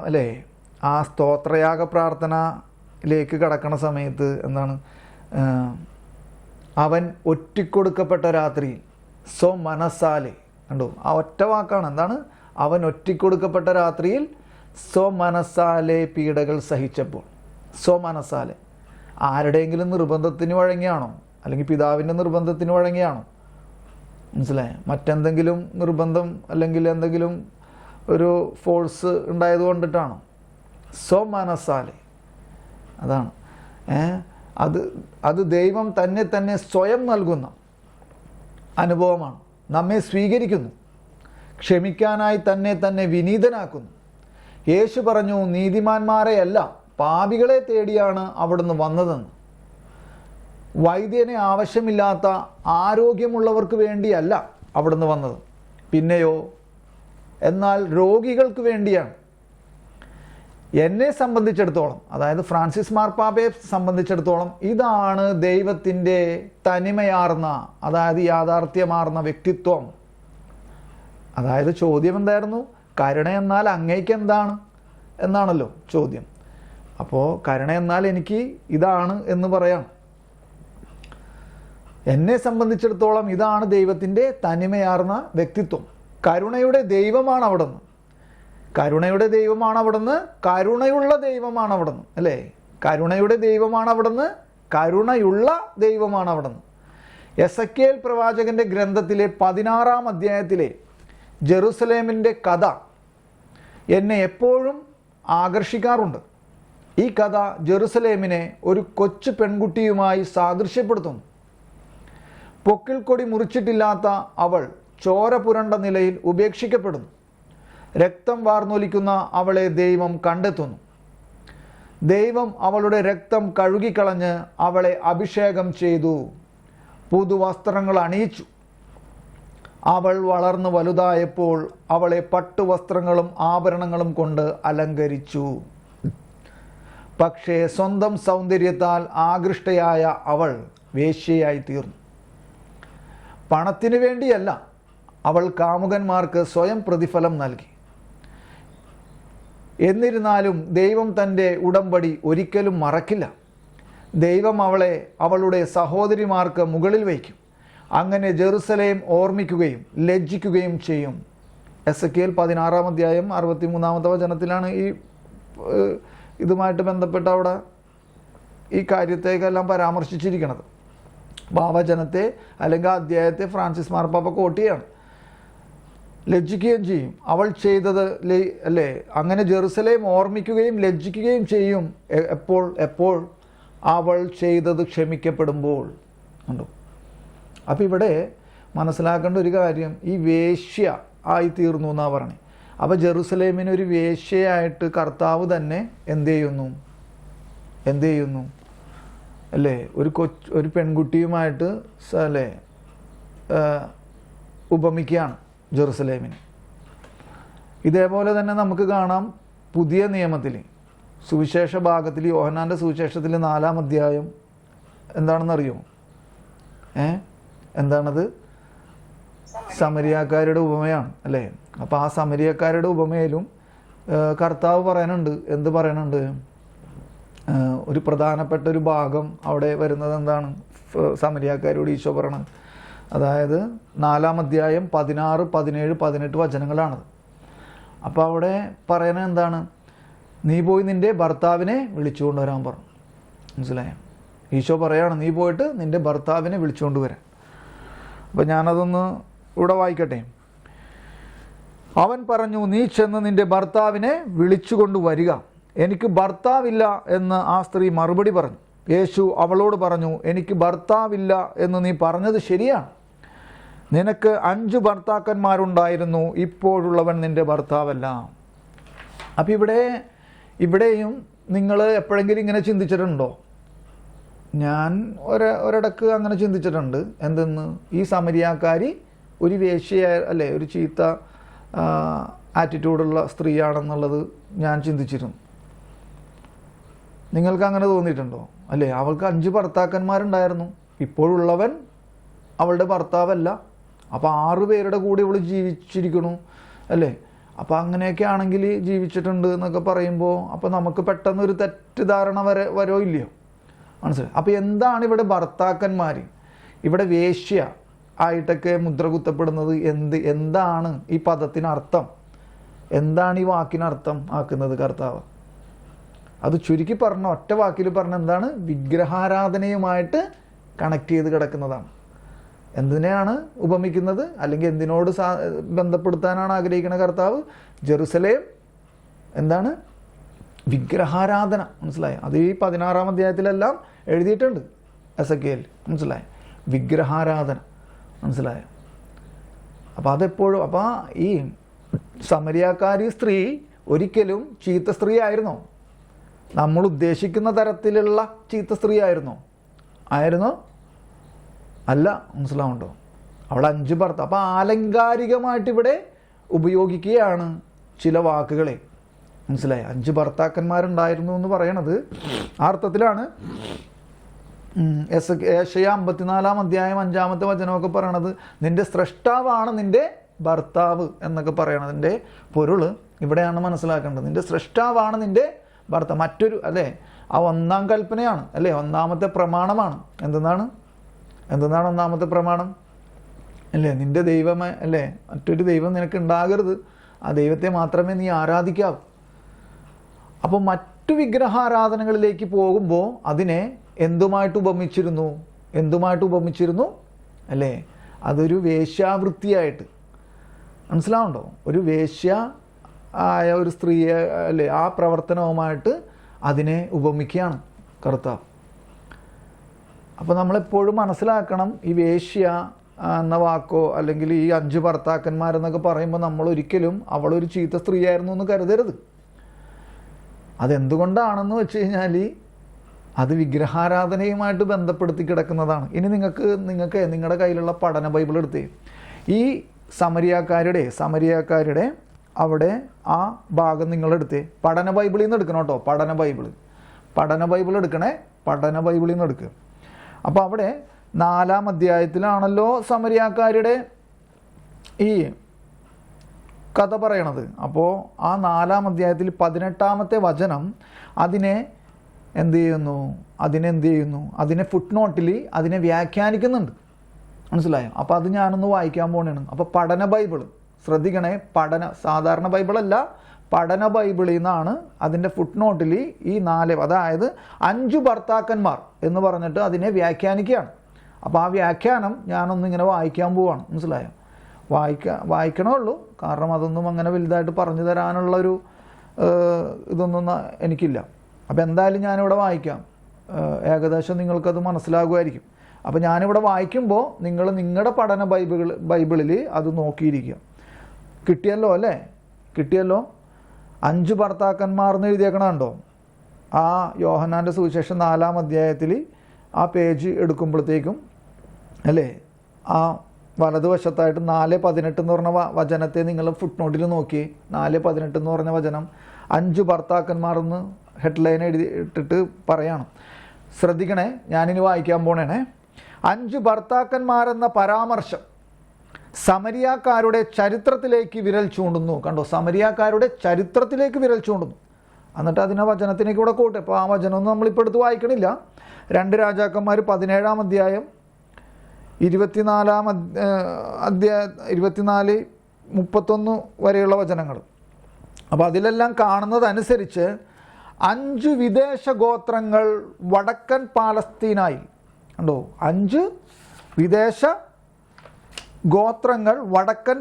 അല്ലേ, ആ സ്തോത്രയാഗ പ്രാർത്ഥനയിലേക്ക് കടക്കണ സമയത്ത് എന്താണ്, അവൻ ഒറ്റിക്കൊടുക്കപ്പെട്ട രാത്രിയിൽ മനസാലെ, കണ്ടോ, ആ ഒറ്റ വാക്കാണ്. എന്താണ്? അവൻ ഒറ്റിക്കൊടുക്കപ്പെട്ട രാത്രിയിൽ മനസാലെ പീഡകൾ സഹിച്ചപ്പോൾ. മനസാലെ ആരുടെയെങ്കിലും നിർബന്ധത്തിന് വഴങ്ങിയാണോ? അല്ലെങ്കിൽ പിതാവിൻ്റെ നിർബന്ധത്തിന് വഴങ്ങിയാണോ? മനസ്സിലായ? മറ്റെന്തെങ്കിലും നിർബന്ധം അല്ലെങ്കിൽ എന്തെങ്കിലും ഒരു ഫോഴ്സ് ഉണ്ടായത് കൊണ്ടിട്ടാണോ? മനസാലെ. അതാണ് അത് ദൈവം തന്നെ സ്വയം നൽകുന്ന അനുഭവമാണ്. നമ്മെ സ്വീകരിക്കുന്നു, ക്ഷമിക്കാനായി തന്നെ വിനീതനാക്കുന്നു. യേശു പറഞ്ഞു, നീതിമാന്മാരെയല്ല പാപികളെ തേടിയാണ് അവിടുന്ന് വന്നതെന്ന്. വൈദ്യനെ ആവശ്യമില്ലാത്ത ആരോഗ്യമുള്ളവർക്ക് വേണ്ടിയല്ല അവിടുന്ന് വന്നത്, പിന്നെയോ എന്നാൽ രോഗികൾക്ക് വേണ്ടിയാണ്. എന്നെ സംബന്ധിച്ചിടത്തോളം, അതായത് ഫ്രാൻസിസ് മാർപ്പാപ്പയെ സംബന്ധിച്ചിടത്തോളം, ഇതാണ് ദൈവത്തിൻ്റെ തനിമയാർന്ന, അതായത് യാഥാർത്ഥ്യമാർന്ന വ്യക്തിത്വം. അതായത് ചോദ്യം എന്തായിരുന്നു? കരുണ എന്നാൽ അങ്ങേക്ക് എന്താണ് എന്നാണല്ലോ ചോദ്യം. അപ്പോൾ കരുണ എന്നാൽ എനിക്ക് ഇതാണ് എന്ന് പറയാം. എന്നെ സംബന്ധിച്ചിടത്തോളം ഇതാണ് ദൈവത്തിൻ്റെ തനിമയാർന്ന വ്യക്തിത്വം. കരുണയുടെ ദൈവമാണ് അവിടുന്ന്. കരുണയുടെ ദൈവമാണ് അവിടുന്ന്. കരുണയുള്ള ദൈവമാണ് അവിടുന്ന്, അല്ലേ? കരുണയുടെ ദൈവമാണ് അവിടുന്ന്. കരുണയുള്ള ദൈവമാണ് അവിടുന്ന്. എസെക്കിയേൽ പ്രവാചകന്റെ ഗ്രന്ഥത്തിലെ 16-ാം അധ്യായത്തിലെ ജെറുസലേമിൻ്റെ കഥ എന്നെ എപ്പോഴും ആകർഷിക്കാറുണ്ട്. ഈ കഥ ജെറുസലേമിനെ ഒരു കൊച്ചു പെൺകുട്ടിയുമായി സാദൃശ്യപ്പെടുത്തുന്നു. പൊക്കിൾ കൊടി മുറിച്ചിട്ടില്ലാത്ത അവൾ ചോര പുരണ്ട നിലയിൽ ഉപേക്ഷിക്കപ്പെടുന്നു. രക്തം വാർന്നൊലിക്കുന്ന അവളെ ദൈവം കണ്ടെത്തുന്നു. ദൈവം അവളുടെ രക്തം കഴുകിക്കളഞ്ഞ് അവളെ അഭിഷേകം ചെയ്തു, പുതുവസ്ത്രങ്ങൾ അണിയിച്ചു. അവൾ വളർന്നു വലുതായപ്പോൾ അവളെ പട്ടുവസ്ത്രങ്ങളും ആഭരണങ്ങളും കൊണ്ട് അലങ്കരിച്ചു. പക്ഷേ സ്വന്തം സൗന്ദര്യത്താൽ ആകൃഷ്ടയായ അവൾ വേശ്യയായി തീർന്നു. പണത്തിനു വേണ്ടിയല്ല, അവൾ കാമുകന്മാർക്ക് സ്വയം പ്രതിഫലം നൽകി. എന്നിരുന്നാലും ദൈവം തൻ്റെ ഉടമ്പടി ഒരിക്കലും മറക്കില്ല. ദൈവം അവളെ അവളുടെ സഹോദരിമാർക്ക് മുകളിൽ വയ്ക്കും. അങ്ങനെ ജെറുസലേം ഓർമ്മിക്കുകയും ലജ്ജിക്കുകയും ചെയ്യും. എസെക്കിയേൽ 16-ാം അധ്യായം 63-ാമത്തെ വചനത്തിലാണ് ഇതുമായിട്ട് ബന്ധപ്പെട്ട് അവിടെ ഈ കാര്യത്തേക്കെല്ലാം പരാമർശിച്ചിരിക്കുന്നത്. ഭാവചനത്തെ അല്ലെങ്കിൽ ആ അധ്യായത്തെ ഫ്രാൻസിസ് മാർപ്പാപ്പ കോട്ടിയാണ്. ലജ്ജിക്കുകയും ചെയ്യും. അവൾ ചെയ്തത് അല്ലേ, അങ്ങനെ ജെറുസലേം ഓർമ്മിക്കുകയും ലജ്ജിക്കുകയും ചെയ്യും. എപ്പോൾ അവൾ ചെയ്തത് ക്ഷമിക്കപ്പെടുമ്പോൾ. ഉണ്ടോ? അപ്പം ഇവിടെ മനസ്സിലാക്കേണ്ട ഒരു കാര്യം, ഈ വേശ്യ ആയി തീർന്നു എന്നാണ് പറഞ്ഞത്. അപ്പോൾ ജെറുസലേമിന് ഒരു വേശ്യയായിട്ട് കർത്താവ് തന്നെ എന്ത് ചെയ്യുന്നു അല്ലേ, ഒരു പെൺകുട്ടിയുമായിട്ട് അല്ലേ ഉപമിക്കുകയാണ് ജെറുസലേമിന്. ഇതേപോലെ തന്നെ നമുക്ക് കാണാം പുതിയ നിയമത്തിൽ സുവിശേഷ ഭാഗത്തിൽ, യോഹന്നാൻ്റെ സുവിശേഷത്തിൽ 4-ാം അധ്യായം എന്താണെന്നറിയോ? എന്താണത്? സമരിയാക്കാരുടെ ഉപമയാണ് അല്ലേ. അപ്പോൾ ആ സമരിയാക്കാരുടെ ഉപമയിലും കർത്താവ് പറയുന്നുണ്ട്, എന്ത് പറയുന്നുണ്ട്? ഒരു പ്രധാനപ്പെട്ട ഒരു ഭാഗം അവിടെ വരുന്നത് എന്താണ്? സമരിയാക്കാരോട് ഈശോ പറയണത്, അതായത് 4-ാം അധ്യായം 16, 17, 18 വചനങ്ങളാണത്. അപ്പോൾ അവിടെ പറയുന്നത് എന്താണ്? നീ പോയി നിൻ്റെ ഭർത്താവിനെ വിളിച്ചുകൊണ്ട് വരാൻ പറഞ്ഞു. മനസ്സിലായോ? ഈശോ പറയാണ്, നീ പോയിട്ട് നിൻ്റെ ഭർത്താവിനെ വിളിച്ചുകൊണ്ട് വരാൻ. അപ്പോൾ ഞാനതൊന്ന് ഇവിടെ വായിക്കട്ടെ. അവൻ പറഞ്ഞു, നീ ചെന്ന് നിൻ്റെ ഭർത്താവിനെ വിളിച്ചുകൊണ്ട് വരിക. എനിക്ക് ഭർത്താവില്ല എന്ന് ആ സ്ത്രീ മറുപടി പറഞ്ഞു. യേശു അവളോട് പറഞ്ഞു, എനിക്ക് ഭർത്താവില്ല എന്ന് നീ പറഞ്ഞത് ശരിയാണ്. നിനക്ക് 5 ഭർത്താക്കന്മാരുണ്ടായിരുന്നു, ഇപ്പോഴുള്ളവൻ നിൻ്റെ ഭർത്താവല്ല. അപ്പം ഇവിടെയും നിങ്ങൾ എപ്പോഴെങ്കിലും ഇങ്ങനെ ചിന്തിച്ചിട്ടുണ്ടോ? ഞാൻ ഒരിടക്ക് അങ്ങനെ ചിന്തിച്ചിട്ടുണ്ട്. എന്തെന്ന്? ഈ സമരിയാക്കാരി ഒരു വേശ്യ അല്ലേ, ഒരു ചീത്ത ആറ്റിറ്റ്യൂഡുള്ള സ്ത്രീയാണെന്നുള്ളത് ഞാൻ ചിന്തിച്ചിരുന്നു. നിങ്ങൾക്ക് അങ്ങനെ തോന്നിയിട്ടുണ്ടോ? അല്ലേ, അവൾക്ക് 5 ഭർത്താക്കന്മാരുണ്ടായിരുന്നു, ഇപ്പോഴുള്ളവൻ അവളുടെ ഭർത്താവല്ല. അപ്പോൾ 6 പേരുടെ കൂടെ ഇവൾ ജീവിച്ചിരിക്കണു അല്ലേ. അപ്പോൾ അങ്ങനെയൊക്കെ ആണെങ്കിൽ ജീവിച്ചിട്ടുണ്ട് എന്നൊക്കെ പറയുമ്പോൾ അപ്പോൾ നമുക്ക് പെട്ടെന്നൊരു തെറ്റിദ്ധാരണ വരോ ഇല്ലയോ? മനസ്സിലായി? അപ്പോൾ എന്താണ് ഇവിടെ ഭർത്താക്കന്മാർ, ഇവിടെ വേശ്യ ആയിട്ടൊക്കെ മുദ്ര കുത്തപ്പെടുന്നത്? എന്താണ് ഈ പദത്തിനർത്ഥം? എന്താണ് ഈ വാക്കിനർത്ഥം ആക്കുന്നത് കർത്താവ്? അത് ചുരുക്കി പറഞ്ഞ ഒറ്റ വാക്കിൽ പറഞ്ഞ എന്താണ്? വിഗ്രഹാരാധനയുമായിട്ട് കണക്ട് ചെയ്ത് കിടക്കുന്നതാണ്. എന്തിനെയാണ് ഉപമിക്കുന്നത്, അല്ലെങ്കിൽ എന്തിനോട് ബന്ധപ്പെടുത്താനാണ് ആഗ്രഹിക്കുന്ന കർത്താവ്? ജെറുസലേം എന്താണ്? വിഗ്രഹാരാധന. മനസ്സിലായി? അത് ഈ 16-ാം അധ്യായത്തിലെല്ലാം എഴുതിയിട്ടുണ്ട്, എസെക്കിയേൽ. മനസ്സിലായി? വിഗ്രഹാരാധന. മനസ്സിലായ? അപ്പോൾ അതെപ്പോഴും, അപ്പോൾ ഈ സമരിയാക്കാരി സ്ത്രീ ഒരിക്കലും ചീത്ത സ്ത്രീ ആയിരുന്നോ? നമ്മൾ ഉദ്ദേശിക്കുന്ന തരത്തിലുള്ള ചീത്ത സ്ത്രീ ആയിരുന്നോ? അല്ല. മനസ്സിലാവുണ്ടോ? അവിടെ 5 ഭർത്താവ്. അപ്പോൾ ആലങ്കാരികമായിട്ട് ഇവിടെ ഉപയോഗിക്കുകയാണ് ചില വാക്കുകളെ. മനസ്സിലായി? 5 ഭർത്താക്കന്മാരുണ്ടായിരുന്നു എന്ന് പറയണത് ആ അർത്ഥത്തിലാണ്. ഏശയ്യ 54-ാം അധ്യായം 5-ാമത്തെ വചനമൊക്കെ പറയണത് നിന്റെ സ്രഷ്ടാവാണ് നിന്റെ ഭർത്താവ് എന്നൊക്കെ പറയണതിൻ്റെ പൊരുൾ ഇവിടെയാണ് മനസ്സിലാക്കേണ്ടത്. നിന്റെ സ്രഷ്ടാവാണ് നിന്റെ ഭർത്താവ്. മറ്റൊരു അല്ലേ, ആ 1-ാം കൽപ്പനയാണ് അല്ലേ, 1-ാമത്തെ പ്രമാണമാണ്. എന്തെന്നാണ് 1-ാമത്തെ പ്രമാണം? അല്ലേ, നിന്റെ ദൈവമേ അല്ലേ, മറ്റൊരു ദൈവം നിനക്ക് ഉണ്ടാകരുത്, ആ ദൈവത്തെ മാത്രമേ നീ ആരാധിക്കാവൂ. അപ്പോൾ മറ്റു വിഗ്രഹാരാധനകളിലേക്ക് പോകുമ്പോൾ അതിനെ എന്തുമായിട്ട് ഉപമിച്ചിരുന്നു അല്ലേ? അതൊരു വേശ്യാവൃത്തിയായിട്ട്. മനസ്സിലാവുണ്ടോ? ഒരു വേശ്യ ആയ ഒരു സ്ത്രീയെ അല്ലേ, ആ പ്രവർത്തനവുമായിട്ട് അതിനെ ഉപമിക്കുകയാണ് കർത്താവ്. അപ്പോൾ നമ്മളെപ്പോഴും മനസ്സിലാക്കണം, ഈ വേശ്യ എന്ന വാക്കോ അല്ലെങ്കിൽ ഈ 5 ഭർത്താക്കന്മാരെന്നൊക്കെ പറയുമ്പോൾ നമ്മൾ ഒരിക്കലും അവളൊരു ചീത്ത സ്ത്രീയായിരുന്നു എന്ന് കരുതരുത്. അതെന്തുകൊണ്ടാണെന്ന് വെച്ച് കഴിഞ്ഞാൽ അത് വിഗ്രഹാരാധനയുമായിട്ട് ബന്ധപ്പെടുത്തി കിടക്കുന്നതാണ്. ഇനി നിങ്ങൾക്ക് നിങ്ങളുടെ കയ്യിലുള്ള പഠന ബൈബിൾ എടുത്തേ, ഈ സമരിയാക്കാരുടെ അവിടെ ആ ഭാഗം നിങ്ങളെടുത്തേ. പഠന ബൈബിളിൽ നിന്ന് എടുക്കണം കേട്ടോ. പഠന ബൈബിൾ എടുക്കണേ. പഠന ബൈബിളിൽ നിന്ന് എടുക്കുക. അപ്പോൾ അവിടെ 4-ാം അധ്യായത്തിലാണല്ലോ സമരിയാക്കാരുടെ ഈ കഥ പറയണത്. അപ്പോൾ ആ 4-ാം അധ്യായത്തിൽ 18-ാമത്തെ വചനം അതിനെ എന്ത് ചെയ്യുന്നു? അതിനെ ഫുട് നോട്ടിൽ അതിനെ വ്യാഖ്യാനിക്കുന്നുണ്ട്. മനസ്സിലായോ? അപ്പോൾ അത് ഞാനൊന്ന് വായിക്കാൻ പോകണേണ്. അപ്പോൾ പഠന ബൈബിൾ ശ്രദ്ധിക്കണേ. സാധാരണ ബൈബിളല്ല, പഠന ബൈബിളിൽ നിന്നാണ് അതിൻ്റെ ഫുട് നോട്ടിൽ ഈ 4, അതായത് 5 ഭർത്താക്കന്മാർ എന്ന് പറഞ്ഞിട്ട് അതിനെ വ്യാഖ്യാനിക്കുകയാണ്. അപ്പോൾ ആ വ്യാഖ്യാനം ഞാനൊന്നിങ്ങനെ വായിക്കാൻ പോവാണ്. മനസ്സിലായോ? വായിക്കണേ ഉള്ളൂ, കാരണം അതൊന്നും അങ്ങനെ വലുതായിട്ട് പറഞ്ഞു തരാനുള്ളൊരു ഇതൊന്നും എനിക്കില്ല. അപ്പോൾ എന്തായാലും ഞാനിവിടെ വായിക്കാം, ഏകദേശം നിങ്ങൾക്കത് മനസ്സിലാകുമായിരിക്കും. അപ്പോൾ ഞാനിവിടെ വായിക്കുമ്പോൾ നിങ്ങൾ നിങ്ങളുടെ പഠന ബൈബിളിൽ അത് നോക്കിയിരിക്കുക. കിട്ടിയല്ലോ അല്ലേ? കിട്ടിയല്ലോ. 5 ഭർത്താക്കന്മാർ എന്ന് എഴുതിയേക്കണുണ്ടോ? ആ യോഹന്നാൻ്റെ സുവിശേഷം 4-ാം അധ്യായത്തിൽ ആ പേജ് എടുക്കുമ്പോഴത്തേക്കും അല്ലേ, ആ വലതുവശത്തായിട്ട് 4:18 എന്ന് പറഞ്ഞ വചനത്തെ നിങ്ങൾ ഫുട് നോട്ടിൽ നോക്കി. 4:18 എന്ന് പറഞ്ഞ വചനം 5 ഭർത്താക്കന്മാർ എന്ന് ഹെഡ്ലൈൻ എഴുതി ഇട്ടിട്ട് പറയാണ്. ശ്രദ്ധിക്കണേ, ഞാനിനി വായിക്കാൻ പോണേണേ. 5 ഭർത്താക്കന്മാരെന്ന പരാമർശം സമരിയാക്കാരുടെ ചരിത്രത്തിലേക്ക് വിരൽ ചൂണ്ടുന്നു. കണ്ടോ, സമരിയാക്കാരുടെ ചരിത്രത്തിലേക്ക് വിരൽ ചൂണ്ടുന്നു. എന്നിട്ട് അതിനെ വചനത്തിലേക്ക് കൂടെ കൂട്ടെ. അപ്പോൾ ആ വചനമൊന്നും നമ്മളിപ്പോൾ എടുത്ത് വായിക്കണില്ല. 2 രാജാക്കന്മാർ 17-ാം അധ്യായം 24-ാം അധ്യായം 24-31 വരെയുള്ള വചനങ്ങൾ. അപ്പോൾ അതിലെല്ലാം കാണുന്നതനുസരിച്ച് 5 വിദേശ ഗോത്രങ്ങൾ വടക്കൻ പാലസ്തീനായി, കണ്ടോ, 5 വിദേശ ഗോത്രങ്ങൾ വടക്കൻ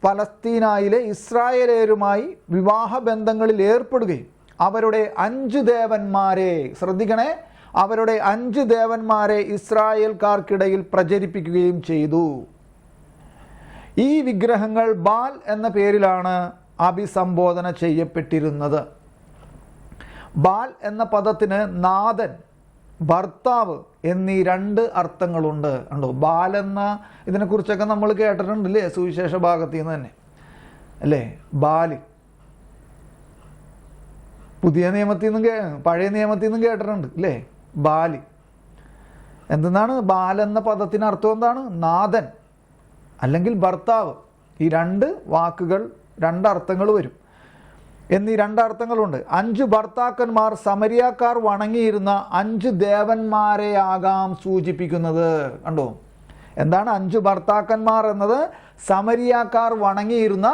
പലസ്തീനായിലെ ഇസ്രായേലേരുമായി വിവാഹബന്ധങ്ങളിൽ ഏർപ്പെടുകയും അവരുടെ 5 ദേവന്മാരെ, ശ്രദ്ധിക്കണേ, അവരുടെ 5 ദേവന്മാരെ ഇസ്രായേൽക്കാർക്കിടയിൽ പ്രചരിപ്പിക്കുകയും ചെയ്തു. ഈ വിഗ്രഹങ്ങൾ ബാൽ എന്ന പേരിലാണ് അഭിസംബോധന ചെയ്യപ്പെട്ടിരുന്നത്. ബാൽ എന്ന പദത്തിന് നാഥൻ, ഭർത്താവ് എന്നീ 2 അർത്ഥങ്ങളുണ്ട്. കണ്ടോ, ബാൽ എന്ന ഇതിനെക്കുറിച്ചൊക്കെ നമ്മൾ കേട്ടിട്ടുണ്ടല്ലേ സുവിശേഷ ഭാഗത്തിൽ നിന്ന് തന്നെ അല്ലേ. ബാല് പുതിയ നിയമത്തിൽ നിന്നും പഴയ നിയമത്തിൽ നിന്നും കേട്ടിട്ടുണ്ട് അല്ലേ. ബാല് എന്താണ്? ബാൽ എന്ന പദത്തിന് അർത്ഥം എന്താണ്? നാഥൻ അല്ലെങ്കിൽ ഭർത്താവ്. ഈ 2 വാക്കുകൾ 2 അർത്ഥങ്ങൾ വരും. എന്നീ 2 അർത്ഥങ്ങളുണ്ട്. 5 ഭർത്താക്കന്മാർ സമരിയാക്കാർ വണങ്ങിയിരുന്ന 5 ദേവന്മാരെയാകാം സൂചിപ്പിക്കുന്നത്. കണ്ടോ, എന്താണ് 5 ഭർത്താക്കന്മാർ എന്നത്? സമരിയാക്കാർ വണങ്ങിയിരുന്ന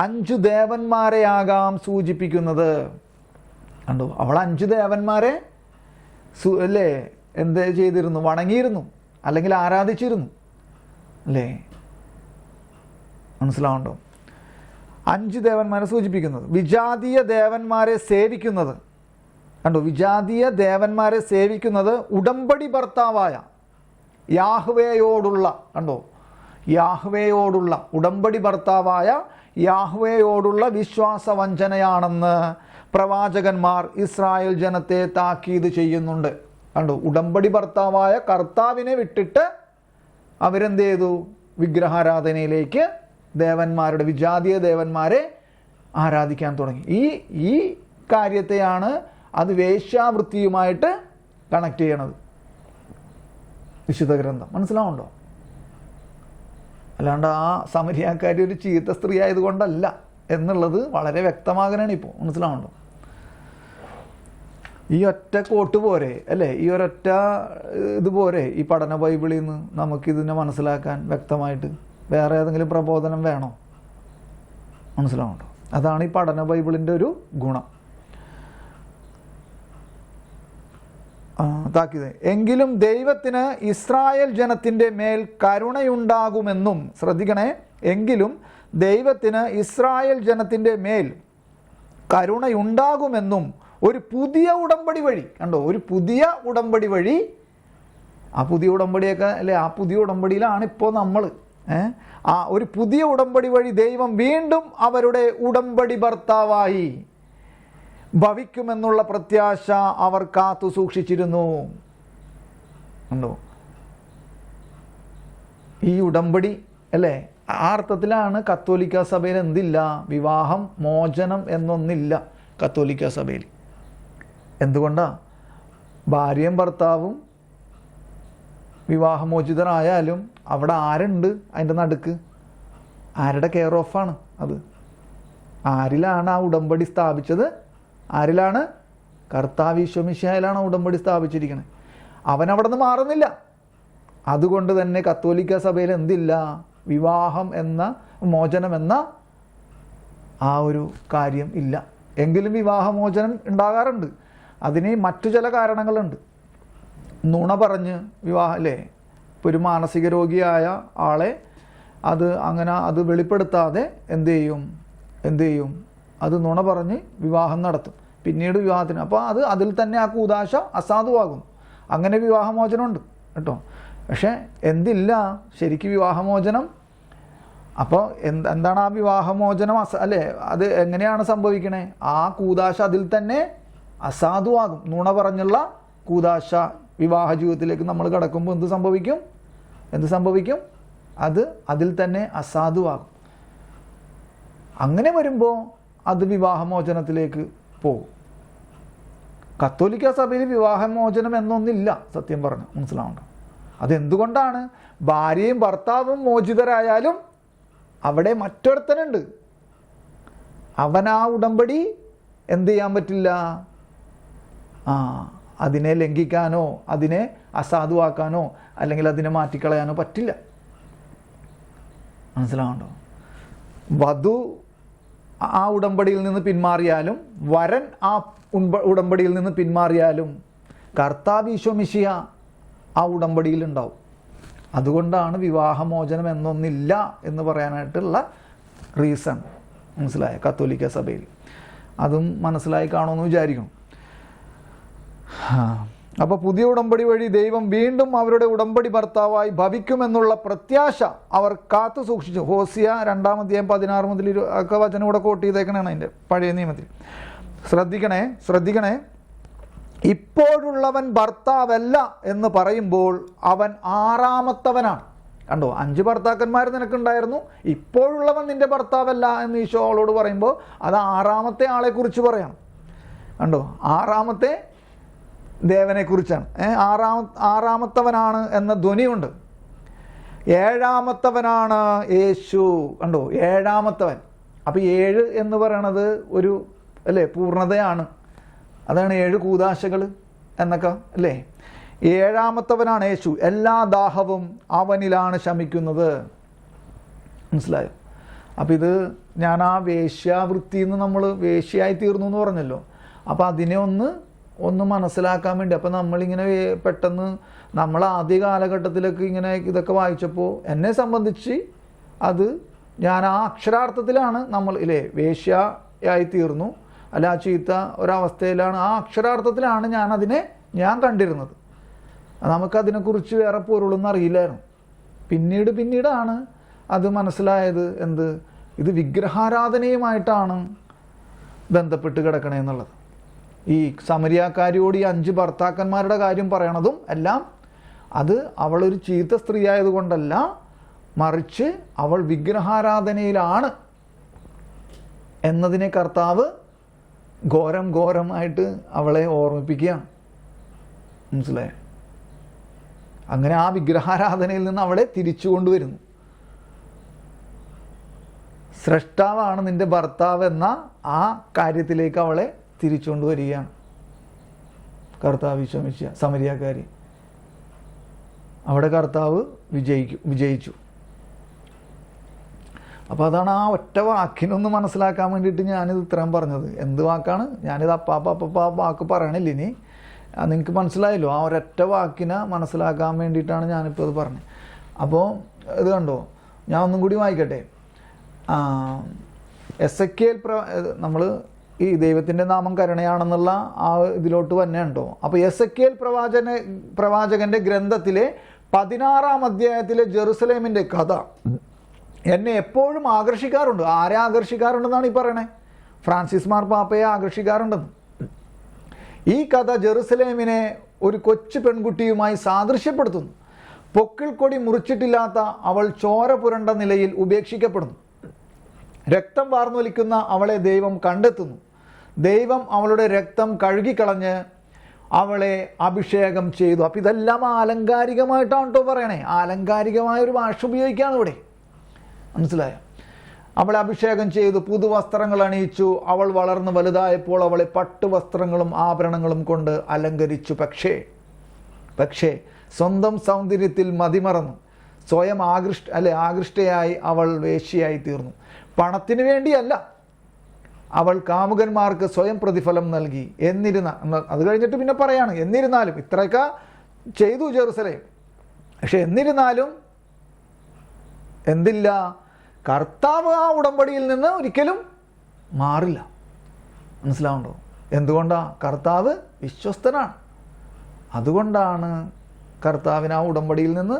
5 ദേവന്മാരെയാകാം സൂചിപ്പിക്കുന്നത്. കണ്ടോ, അവൾ 5 ദേവന്മാരെ അല്ലേ എന്ത് ചെയ്തിരുന്നു? വണങ്ങിയിരുന്നു, അല്ലെങ്കിൽ ആരാധിച്ചിരുന്നു അല്ലേ. മനസ്സിലാവുണ്ടോ? 5 ദേവന്മാരെ സൂചിപ്പിക്കുന്നത്. വിജാതീയ ദേവന്മാരെ സേവിക്കുന്നത്, കണ്ടോ, വിജാതീയ ദേവന്മാരെ സേവിക്കുന്നത് ഉടമ്പടി ഭർത്താവായ യാഹ്വേയോടുള്ള, കണ്ടോ, യാഹ്വേയോടുള്ള ഉടമ്പടി ഭർത്താവായ യാഹ്വേയോടുള്ള വിശ്വാസവഞ്ചനയാണെന്ന് പ്രവാചകന്മാർ ഇസ്രായേൽ ജനത്തെ താക്കീത് ചെയ്യുന്നുണ്ട്. കണ്ടോ, ഉടമ്പടി ഭർത്താവായ കർത്താവിനെ വിട്ടിട്ട് അവരെന്ത് ചെയ്തു? വിഗ്രഹാരാധനയിലേക്ക് ദേവന്മാരുടെ, വിജാതീയ ദേവന്മാരെ ആരാധിക്കാൻ തുടങ്ങി. ഈ കാര്യത്തെയാണ് അത് വേശ്യാവൃത്തിയുമായിട്ട് കണക്ട് ചെയ്യണത് വിശുദ്ധ ഗ്രന്ഥം. മനസ്സിലാവുണ്ടോ? അല്ലാണ്ട് ആ സമരിയാക്കാരി ഒരു ചീത്ത സ്ത്രീ ആയതുകൊണ്ടല്ല എന്നുള്ളത് വളരെ വ്യക്തമാകാനാണ് ഇപ്പോൾ. മനസ്സിലാവുണ്ടോ? ഈ ഒറ്റ കോട്ട് പോരെ അല്ലേ, ഈ ഒരൊറ്റ ഇതുപോരെ ഈ പഠന ബൈബിളിൽ നിന്ന് നമുക്കിതിനെ മനസ്സിലാക്കാൻ വ്യക്തമായിട്ട്? വേറെ ഏതെങ്കിലും പ്രബോധനം വേണോ? മനസ്സിലാവുണ്ടോ? അതാണ് ഈ പഠന ബൈബിളിൻ്റെ ഒരു ഗുണം. താക്കീത്. എങ്കിലും ദൈവത്തിന് ഇസ്രായേൽ ജനത്തിൻ്റെ മേൽ കരുണയുണ്ടാകുമെന്നും, ശ്രദ്ധിക്കണേ, എങ്കിലും ദൈവത്തിന് ഇസ്രായേൽ ജനത്തിൻ്റെ മേൽ കരുണയുണ്ടാകുമെന്നും ഒരു പുതിയ ഉടമ്പടി വഴി, കണ്ടോ, ഒരു പുതിയ ഉടമ്പടി വഴി, ആ പുതിയ ഉടമ്പടിയൊക്കെ അല്ലേ, ആ പുതിയ ഉടമ്പടിയിലാണ് ഇപ്പോൾ നമ്മൾ. ആ ഒരു പുതിയ ഉടമ്പടി വഴി ദൈവം വീണ്ടും അവരുടെ ഉടമ്പടി ഭർത്താവായി ഭവിക്കുമെന്നുള്ള പ്രത്യാശ അവർ കാത്തു സൂക്ഷിച്ചിരുന്നു. കണ്ടോ, ഈ ഉടമ്പടി അല്ലേ, ആ അർത്ഥത്തിലാണ് കത്തോലിക്ക സഭയിൽ എന്തില്ല? വിവാഹം, മോചനം എന്നൊന്നില്ല കത്തോലിക്ക സഭയിൽ. എന്തുകൊണ്ടാണ്? ഭാര്യയും ഭർത്താവും വിവാഹമോചിതരായാലും അവിടെ ആരുണ്ട്? അതിൻ്റെ നടുക്ക് ആരുടെ കെയർ ഓഫാണ് അത്? ആരിലാണ് ആ ഉടമ്പടി സ്ഥാപിച്ചത്? ആരിലാണ്? കർത്താവ് ഈശോ മിശിഹായിലാണ് ആ ഉടമ്പടി സ്ഥാപിച്ചിരിക്കുന്നത്. അവൻ അവിടെ നിന്ന് മാറുന്നില്ല. അതുകൊണ്ട് തന്നെ കത്തോലിക്ക സഭയിൽ എന്തില്ല? വിവാഹം എന്ന, മോചനം എന്ന ആ ഒരു കാര്യം ഇല്ല. എങ്കിലും വിവാഹമോചനം ഉണ്ടാകാറുണ്ട്. അതിന് മറ്റു ചില കാരണങ്ങളുണ്ട്. നുണ പറഞ്ഞ് വിവാഹം അല്ലേ, ഇപ്പോൾ ഒരു മാനസിക രോഗിയായ ആളെ അത് വെളിപ്പെടുത്താതെ എന്ത് ചെയ്യും? അത് നുണ പറഞ്ഞ് വിവാഹം നടത്തും. പിന്നീട് വിവാഹത്തിന് അപ്പോൾ അതിൽ തന്നെ ആ കൂദാശ അസാധുവാകും. അങ്ങനെ വിവാഹമോചനമുണ്ട്. കേട്ടോ. പക്ഷേ എന്തില്ല ശരിക്കും വിവാഹമോചനം. അപ്പോൾ എന്താണ് ആ വിവാഹമോചനം? അല്ലേ, അത് എങ്ങനെയാണ് സംഭവിക്കണേ? ആ കൂദാശ അതിൽ തന്നെ അസാധുവാകും. നുണ പറഞ്ഞുള്ള കൂദാശ വിവാഹ ജീവിതത്തിലേക്ക് നമ്മൾ കടക്കുമ്പോൾ എന്ത് സംഭവിക്കും? അത് അതിൽ തന്നെ അസാധുവാകും. അങ്ങനെ വരുമ്പോൾ അത് വിവാഹമോചനത്തിലേക്ക് പോകും. കത്തോലിക്ക സഭയിൽ വിവാഹമോചനം എന്നൊന്നില്ല, സത്യം പറഞ്ഞു മനസ്സിലാവണ്ട. അതെന്തുകൊണ്ടാണ്? ഭാര്യയും ഭർത്താവും മോചിതരായാലും അവിടെ മറ്റൊരുത്തനുണ്ട്. അവൻ ആ ഉടമ്പടി എന്ത് ചെയ്യാൻ പറ്റില്ല? അതിനെ ലംഘിക്കാനോ അതിനെ അസാധുവാക്കാനോ അല്ലെങ്കിൽ അതിനെ മാറ്റിക്കളയാനോ പറ്റില്ല. മനസ്സിലാവണ്ടോ? വധു ആ ഉടമ്പടിയിൽ നിന്ന് പിന്മാറിയാലും വരൻ ആ ഉടമ്പടിയിൽ നിന്ന് പിന്മാറിയാലും കർത്താവ് ഈശോ മിശിഹ ആ ഉടമ്പടിയിൽ ഉണ്ടാവും. അതുകൊണ്ടാണ് വിവാഹമോചനം എന്നൊന്നില്ല എന്ന് പറയാനായിട്ടുള്ള റീസൺ. മനസ്സിലായ? കത്തോലിക്ക സഭയിൽ അതും മനസ്സിലായി കാണുമെന്ന് വിചാരിക്കണം. അപ്പോൾ പുതിയ ഉടമ്പടി വഴി ദൈവം വീണ്ടും അവരുടെ ഉടമ്പടി ഭർത്താവായി ഭവിക്കുമെന്നുള്ള പ്രത്യാശ അവർ കാത്തു സൂക്ഷിച്ചു. ഹോസിയ 2-ാം അധ്യായം 16 മുതൽ ഒക്കെ വചനം ഇവിടെ കോട്ട് ചെയ്തേക്കണേണ് അതിൻ്റെ പഴയ നിയമത്തിൽ. ശ്രദ്ധിക്കണേ. ഇപ്പോഴുള്ളവൻ ഭർത്താവല്ല എന്ന് പറയുമ്പോൾ അവൻ 6ാമത്തവനാണ്. കണ്ടോ, 5 ഭർത്താക്കന്മാർ നിനക്കുണ്ടായിരുന്നു, ഇപ്പോഴുള്ളവൻ നിന്റെ ഭർത്താവല്ല എന്ന് ഈശോ അവളോട് പറയുമ്പോൾ അത് 6ാമത്തെ ആളെ കുറിച്ച് പറയണം. കണ്ടോ, 6ാമത്തെ ദേവനെക്കുറിച്ചാണ്. ആറാമത്തവനാണ് എന്ന ധ്വനിയുണ്ട്. 7ാമത്തവനാണ് യേശു. കണ്ടോ, 7ാമത്തവൻ. അപ്പോൾ 7 എന്ന് പറയണത് ഒരു പൂർണ്ണതയാണ്. അതാണ് 7 കൂദാശകൾ എന്നൊക്കെ അല്ലേ. 7ാമത്തവനാണ് യേശു. എല്ലാ ദാഹവും അവനിലാണ് ശമിക്കുന്നത്. മനസ്സിലായോ? അപ്പം ഇത് ഞാൻ ആ വേശ്യാവൃത്തിയിൽ നിന്ന് നമ്മൾ വേശ്യയായി തീർന്നു എന്ന് പറഞ്ഞല്ലോ. അപ്പം അതിനെ ഒന്ന് മനസ്സിലാക്കാൻ വേണ്ടി, അപ്പം നമ്മളിങ്ങനെ പെട്ടെന്ന് നമ്മൾ ആദ്യ കാലഘട്ടത്തിലൊക്കെ ഇങ്ങനെ ഇതൊക്കെ വായിച്ചപ്പോൾ എന്നെ സംബന്ധിച്ച് അത് ഞാൻ ആ അക്ഷരാർത്ഥത്തിലാണ് നമ്മൾ വേശ്യയായി തീർന്നു, അല്ല ആ ചീത്ത ഒരവസ്ഥയിലാണ്, ആ അക്ഷരാർത്ഥത്തിലാണ് ഞാൻ കണ്ടിരുന്നത്. നമുക്കതിനെക്കുറിച്ച് വേറെ പൊരുളൊന്നും അറിയില്ലായിരുന്നു. പിന്നീടാണ് അത് മനസ്സിലായത്. ഇത് വിഗ്രഹാരാധനയുമായിട്ടാണ് ബന്ധപ്പെട്ട് കിടക്കണേ എന്നുള്ളത്. ഈ സമരിയാക്കാരിയോട് ഈ 5 ഭർത്താക്കന്മാരുടെ കാര്യം പറയണതും എല്ലാം അത് അവളൊരു ചീത്ത സ്ത്രീ ആയതുകൊണ്ടല്ല, മറിച്ച് അവൾ വിഗ്രഹാരാധനയിലാണ് എന്നതിനെ കർത്താവ് ഘോരമായിട്ട് അവളെ ഓർമ്മിപ്പിക്കുകയാണ്. മനസ്സിലായോ? അങ്ങനെ ആ വിഗ്രഹാരാധനയിൽ നിന്ന് അവളെ തിരിച്ചു കൊണ്ടുവരുന്നു. സ്രഷ്ടാവാണ് നിന്റെ ഭർത്താവ് എന്ന ആ കാര്യത്തിലേക്ക് അവളെ തിരിച്ചുകൊണ്ട് വരികയാണ് കർത്താവ് വിശ്വസിച്ച സമരിയാക്കാരി. അവിടെ കർത്താവ് വിജയിച്ചു. അപ്പോൾ അതാണ് ആ ഒറ്റ വാക്കിനൊന്ന് മനസ്സിലാക്കാൻ വേണ്ടിയിട്ട് ഞാനിത് ഇത്രയും പറഞ്ഞത്. എന്ത് വാക്കാണ്? ഞാനിത് അപ്പാ വാക്ക് പറയണില്ല ഇനി. നിങ്ങൾക്ക് മനസ്സിലായല്ലോ. ആ ഒരൊറ്റ വാക്കിനെ മനസ്സിലാക്കാൻ വേണ്ടിയിട്ടാണ് ഞാനിപ്പോൾ ഇത് പറഞ്ഞത്. അപ്പോൾ ഇത് കണ്ടോ, ഞാൻ ഒന്നും കൂടി വായിക്കട്ടെ. എസെക്കിയേൽ നമ്മൾ ഈ ദൈവത്തിൻ്റെ നാമം കരുണയാണെന്നുള്ള ആ ഇതിലോട്ട് തന്നെ ഉണ്ടോ. അപ്പോൾ എസെക്കിയേൽ പ്രവാചകൻ്റെ ഗ്രന്ഥത്തിലെ 16-ാം അധ്യായത്തിലെ ജെറുസലേമിൻ്റെ കഥ എന്നെ എപ്പോഴും ആകർഷിക്കാറുണ്ട്. ആരെ ആകർഷിക്കാറുണ്ടെന്നാണ് ഈ പറയണേ? ഫ്രാൻസിസ് മാർപ്പാപ്പയെ ആകർഷിക്കാറുണ്ടെന്ന്. ഈ കഥ ജെറുസലേമിനെ ഒരു കൊച്ചു പെൺകുട്ടിയുമായി സാദൃശ്യപ്പെടുത്തുന്നു. പൊക്കിൾ കൊടി മുറിച്ചിട്ടില്ലാത്ത അവൾ ചോര പുരണ്ട നിലയിൽ ഉപേക്ഷിക്കപ്പെടുന്നു. രക്തം വാർന്നൊലിക്കുന്ന അവളെ ദൈവം കണ്ടെത്തുന്നു. ദൈവം അവളുടെ രക്തം കഴുകിക്കളഞ്ഞ് അവളെ അഭിഷേകം ചെയ്തു. അപ്പം ഇതെല്ലാം ആലങ്കാരികമായിട്ടാണ് കേട്ടോ പറയണേ. ആലങ്കാരികമായ ഒരു ഭാഷ ഉപയോഗിക്കുകയാണ് ഇവിടെ. മനസ്സിലായോ? അവളെ അഭിഷേകം ചെയ്തു, പുതുവസ്ത്രങ്ങൾ അണിയിച്ചു. അവൾ വളർന്ന് വലുതായപ്പോൾ അവളെ പട്ടുവസ്ത്രങ്ങളും ആഭരണങ്ങളും കൊണ്ട് അലങ്കരിച്ചു. പക്ഷേ സ്വന്തം സൗന്ദര്യത്തിൽ മതിമറന്നു. സ്വയം ആകൃഷ്ടയായി അവൾ വേശ്യയായി തീർന്നു. പണത്തിന് വേണ്ടിയല്ല, അവൾ കാമുകന്മാർക്ക് സ്വയം പ്രതിഫലം നൽകി. അത് കഴിഞ്ഞിട്ട് പിന്നെ പറയാണ്, എന്നിരുന്നാലും ഇത്രയൊക്കെ ചെയ്തു ജെറുസലേം, പക്ഷെ എന്നിരുന്നാലും എന്തില്ല? കർത്താവ് ആ ഉടമ്പടിയിൽ നിന്ന് ഒരിക്കലും മാറില്ല. മനസ്സിലാവുണ്ടോ? എന്തുകൊണ്ടാണ്? കർത്താവ് വിശ്വസ്തനാണ്. അതുകൊണ്ടാണ് കർത്താവിന് ആ ഉടമ്പടിയിൽ നിന്ന്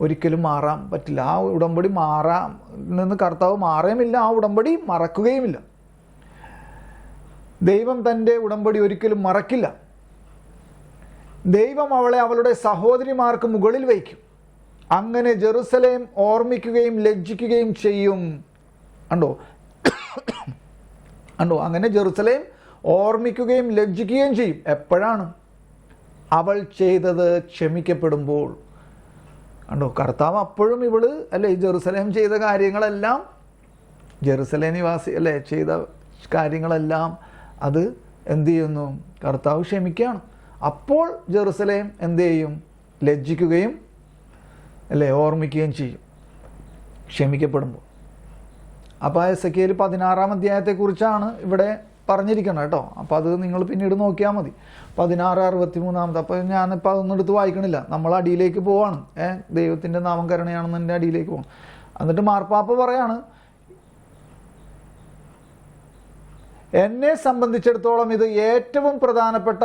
ഒരിക്കലും മാറാൻ പറ്റില്ല. ആ ഉടമ്പടി മാറാൻ നിന്ന് കർത്താവ് മാറുകയുമില്ല, ആ ഉടമ്പടി മറക്കുകയുമില്ല. ദൈവം തൻ്റെ ഉടമ്പടി ഒരിക്കലും മറക്കില്ല. ദൈവം അവളെ അവളുടെ സഹോദരിമാർക്ക് മുകളിൽ വയ്ക്കും. അങ്ങനെ ജെറുസലേം ഓർമ്മിക്കുകയും ലജ്ജിക്കുകയും ചെയ്യും. കണ്ടോ അങ്ങനെ ജെറുസലേം ഓർമ്മിക്കുകയും ലജ്ജിക്കുകയും ചെയ്യും. എപ്പോഴാണ്? അവൾ ചെയ്തത് ക്ഷമിക്കപ്പെടുമ്പോൾ. കണ്ടോ, കർത്താവ് അപ്പോഴും ഇവള് അല്ലേ ജെറുസലേം ചെയ്ത കാര്യങ്ങളെല്ലാം, ജെറുസലേം നിവാസി അല്ലേ ചെയ്ത കാര്യങ്ങളെല്ലാം അത് എന്ത് ചെയ്യുന്നു? കർത്താവ് ക്ഷമിക്കുകയാണ്. അപ്പോൾ ജെറുസലേം എന്ത് ചെയ്യും? ലജ്ജിക്കുകയും അല്ലേ ഓർമ്മിക്കുകയും ചെയ്യും ക്ഷമിക്കപ്പെടുമ്പോൾ. അപ്പോൾ എസെക്കിയേൽ 16-ാം അധ്യായത്തെക്കുറിച്ചാണ് ഇവിടെ പറഞ്ഞിരിക്കണം കേട്ടോ. അപ്പോൾ അത് നിങ്ങൾ പിന്നീട് നോക്കിയാൽ മതി. 16:63. അപ്പോൾ ഞാനിപ്പോൾ അതൊന്നും എടുത്ത് വായിക്കണില്ല, നമ്മൾ അടിയിലേക്ക് പോവാണ്. ദൈവത്തിൻ്റെ നാമം കരുണയാണെന്ന് എൻ്റെ അടിയിലേക്ക് പോകണം. എന്നിട്ട് മാർപ്പാപ്പ പറയാണ്, എന്നെ സംബന്ധിച്ചിടത്തോളം ഇത് ഏറ്റവും പ്രധാനപ്പെട്ട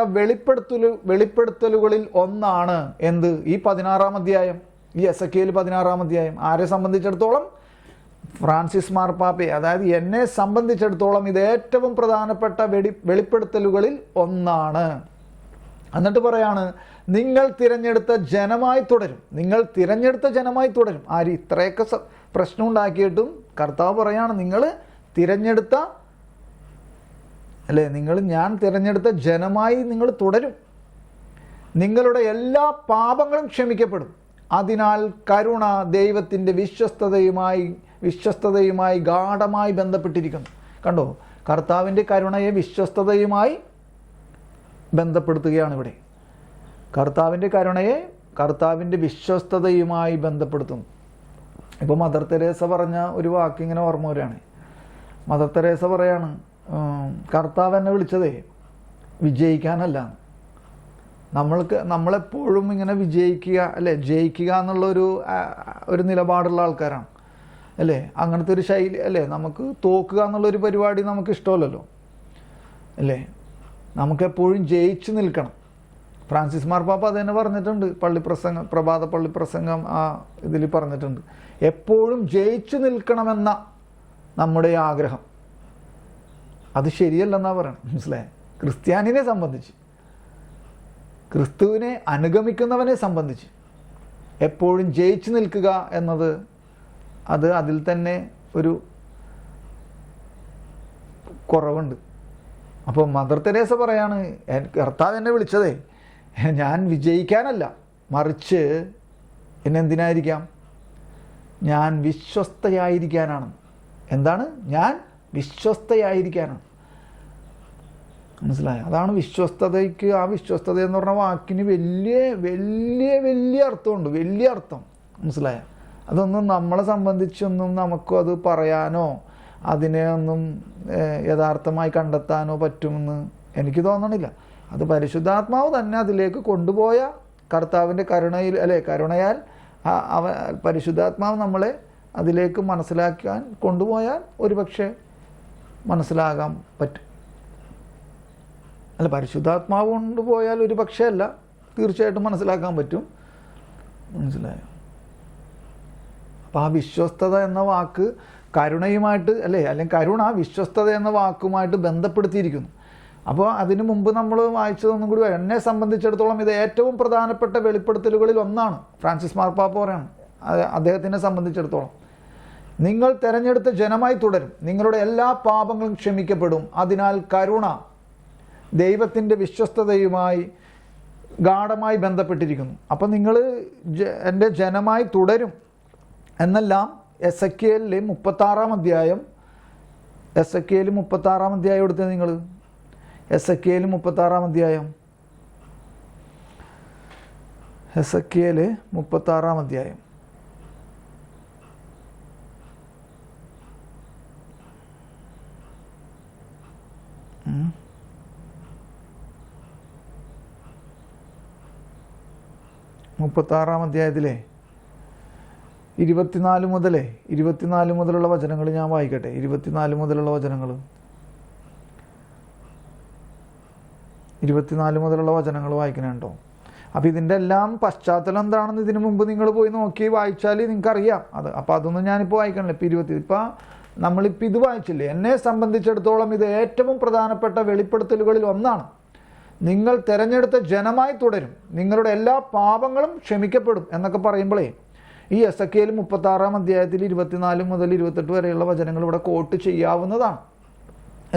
വെളിപ്പെടുത്തലുകളിൽ ഒന്നാണ്. എന്ത്? ഈ 16-ാം അധ്യായം, ഈ എസെക്കിയേൽ 16-ാം അധ്യായം. ആരെ സംബന്ധിച്ചിടത്തോളം? ഫ്രാൻസിസ് മാർപ്പാപ്പയെ. അതായത് എന്നെ സംബന്ധിച്ചിടത്തോളം ഇത് ഏറ്റവും പ്രധാനപ്പെട്ട വെളിപ്പെടുത്തലുകളിൽ ഒന്നാണ്. എന്നിട്ട് പറയാണ്, നിങ്ങൾ തിരഞ്ഞെടുത്ത ജനമായി തുടരും. നിങ്ങൾ തിരഞ്ഞെടുത്ത ജനമായി തുടരും. ആര്? ഇത്രയൊക്കെ പ്രശ്നം ഉണ്ടാക്കിയിട്ടും കർത്താവ് പറയാണ്, നിങ്ങൾ തിരഞ്ഞെടുത്ത അല്ലേ, ഞാൻ തിരഞ്ഞെടുത്ത ജനമായി നിങ്ങൾ തുടരും. നിങ്ങളുടെ എല്ലാ പാപങ്ങളും ക്ഷമിക്കപ്പെടും. അതിനാൽ കരുണ ദൈവത്തിൻ്റെ വിശ്വസ്തതയുമായി ഗാഢമായി ബന്ധപ്പെട്ടിരിക്കുന്നു. കണ്ടോ, കർത്താവിൻ്റെ കരുണയെ വിശ്വസ്തതയുമായി ബന്ധപ്പെടുത്തുകയാണ് ഇവിടെ. കർത്താവിൻ്റെ കരുണയെ കർത്താവിൻ്റെ വിശ്വസ്തതയുമായി ബന്ധപ്പെടുത്തുന്നു. ഇപ്പോൾ മദർ തെരേസ പറഞ്ഞ ഒരു വാക്കിങ്ങനെ ഓർമ്മ വരികയാണ്. മദർ തെരേസ പറയാണ്, കർത്താവ് എന്നെ വിളിച്ചതേ വിജയിക്കാനല്ല. നമ്മളെപ്പോഴും ഇങ്ങനെ വിജയിക്കുക അല്ലേ, ജയിക്കുക എന്നുള്ള ഒരു നിലപാടുള്ള ആൾക്കാരാണ് അല്ലേ. അങ്ങനത്തെ ഒരു ശൈലി അല്ലേ. നമുക്ക് തോക്കുക എന്നുള്ളൊരു പരിപാടി നമുക്ക് ഇഷ്ടമല്ലല്ലോ അല്ലേ. നമുക്കെപ്പോഴും ജയിച്ചു നിൽക്കണം. ഫ്രാൻസിസ് മാർപ്പാപ്പ അത് തന്നെ പറഞ്ഞിട്ടുണ്ട്. പ്രഭാത പള്ളിപ്രസംഗം ആ ഇതിൽ പറഞ്ഞിട്ടുണ്ട്. എപ്പോഴും ജയിച്ചു നിൽക്കണമെന്ന നമ്മുടെ ആഗ്രഹം അത് ശരിയല്ലെന്നാണ് പറയുന്നത്. മനസ്സിലായേ? ക്രിസ്ത്യാനിനെ സംബന്ധിച്ച്, ക്രിസ്തുവിനെ അനുഗമിക്കുന്നവനെ സംബന്ധിച്ച് എപ്പോഴും ജയിച്ചു നിൽക്കുക എന്നത് അത് അതിൽ തന്നെ ഒരു കുറവുണ്ട്. അപ്പോൾ മദർ തെരേസ പറയാണ്, കർത്താവ് എന്നെ വിളിച്ചതേ ഞാൻ വിജയിക്കാനല്ല, മറിച്ച് എന്നെന്തിനായിരിക്കാം? ഞാൻ വിശ്വസ്തയായിരിക്കാനാണ്. എന്താണ്? ഞാൻ വിശ്വസ്തയായിരിക്കാനാണ്. മനസ്സിലായോ? അതാണ് വിശ്വസ്തതയ്ക്ക്. ആ വിശ്വസ്തത എന്ന് പറഞ്ഞ വാക്കിന് വലിയ വലിയ വലിയ അർത്ഥമുണ്ട്, വലിയ അർത്ഥം. മനസ്സിലായോ? അതൊന്നും നമ്മളെ സംബന്ധിച്ചൊന്നും നമുക്കും അത് പറയാനോ അതിനെ ഒന്നും യഥാർത്ഥമായി കണ്ടെത്താനോ പറ്റുമെന്ന് എനിക്ക് തോന്നണില്ല. അത് പരിശുദ്ധാത്മാവ് തന്നെ അതിലേക്ക് കൊണ്ടുപോയ കർത്താവിൻ്റെ കരുണയിൽ അല്ലേ, കരുണയാൽ പരിശുദ്ധാത്മാവ് നമ്മളെ അതിലേക്ക് മനസ്സിലാക്കാൻ കൊണ്ടുപോയാൽ ഒരുപക്ഷെ മനസ്സിലാകാൻ പറ്റും. അല്ല, പരിശുദ്ധാത്മാവ് കൊണ്ടുപോയാൽ ഒരു പക്ഷേ അല്ല, തീർച്ചയായിട്ടും മനസ്സിലാക്കാൻ പറ്റും. മനസ്സിലായോ? അപ്പം ആ വിശ്വസ്തത എന്ന വാക്ക് കരുണയുമായിട്ട് അല്ലെങ്കിൽ കരുണ വിശ്വസ്തത എന്ന വാക്കുമായിട്ട് ബന്ധപ്പെടുത്തിയിരിക്കുന്നു. അപ്പോൾ അതിനു മുമ്പ് നമ്മൾ വായിച്ചതൊന്നും കൂടി, എന്നെ സംബന്ധിച്ചിടത്തോളം ഇത് ഏറ്റവും പ്രധാനപ്പെട്ട വെളിപ്പെടുത്തലുകളിൽ ഒന്നാണ്. ഫ്രാൻസിസ് മാർപ്പാപ്പ പറയാണ് അദ്ദേഹത്തിനെ സംബന്ധിച്ചിടത്തോളം, നിങ്ങൾ തിരഞ്ഞെടുത്ത ജനമായി തുടരും. നിങ്ങളുടെ എല്ലാ പാപങ്ങളും ക്ഷമിക്കപ്പെടും. അതിനാൽ കരുണ ദൈവത്തിൻ്റെ വിശ്വസ്തതയുമായി ഗാഢമായി ബന്ധപ്പെട്ടിരിക്കുന്നു. അപ്പം നിങ്ങൾ എൻ്റെ ജനമായി തുടരും എന്നെല്ലാം എസെക്കിയേലിലെ 36-ാം അധ്യായം, എസെക്കിയേൽ 36-ാം അധ്യായം എടുത്ത് നിങ്ങൾ, എസെക്കിയേൽ 36-ാം അധ്യായം, എസെക്കിയേൽ 36-ാം അധ്യായം. മുപ്പത്താറാം അധ്യായത്തിലെ 24 മുതലുള്ള വചനങ്ങൾ ഞാൻ വായിക്കട്ടെ. 24 മുതലുള്ള വചനങ്ങൾ, 24 മുതലുള്ള വചനങ്ങൾ വായിക്കണുണ്ടോ? അപ്പോൾ ഇതിൻ്റെ എല്ലാം പശ്ചാത്തലം എന്താണെന്ന് ഇതിനു മുമ്പ് നിങ്ങൾ പോയി നോക്കി വായിച്ചാൽ നിങ്ങൾക്കറിയാം അത്. അപ്പോൾ അതൊന്നും ഞാനിപ്പോൾ വായിക്കണില്ല. ഇപ്പോൾ നമ്മളിപ്പോൾ ഇത് വായിച്ചില്ലേ, എന്നെ സംബന്ധിച്ചിടത്തോളം ഇത് ഏറ്റവും പ്രധാനപ്പെട്ട വെളിപ്പെടുത്തലുകളിൽ ഒന്നാണ്. നിങ്ങൾ തിരഞ്ഞെടുത്ത ജനമായി തുടരും, നിങ്ങളുടെ എല്ലാ പാപങ്ങളും ക്ഷമിക്കപ്പെടും എന്നൊക്കെ പറയുമ്പോഴേ ഈ എസെക്കിയേൽ 36-ാം അധ്യായത്തിൽ 24 മുതൽ 28 വരെയുള്ള വചനങ്ങൾ ഇവിടെ കോട്ട് ചെയ്യാവുന്നതാണ്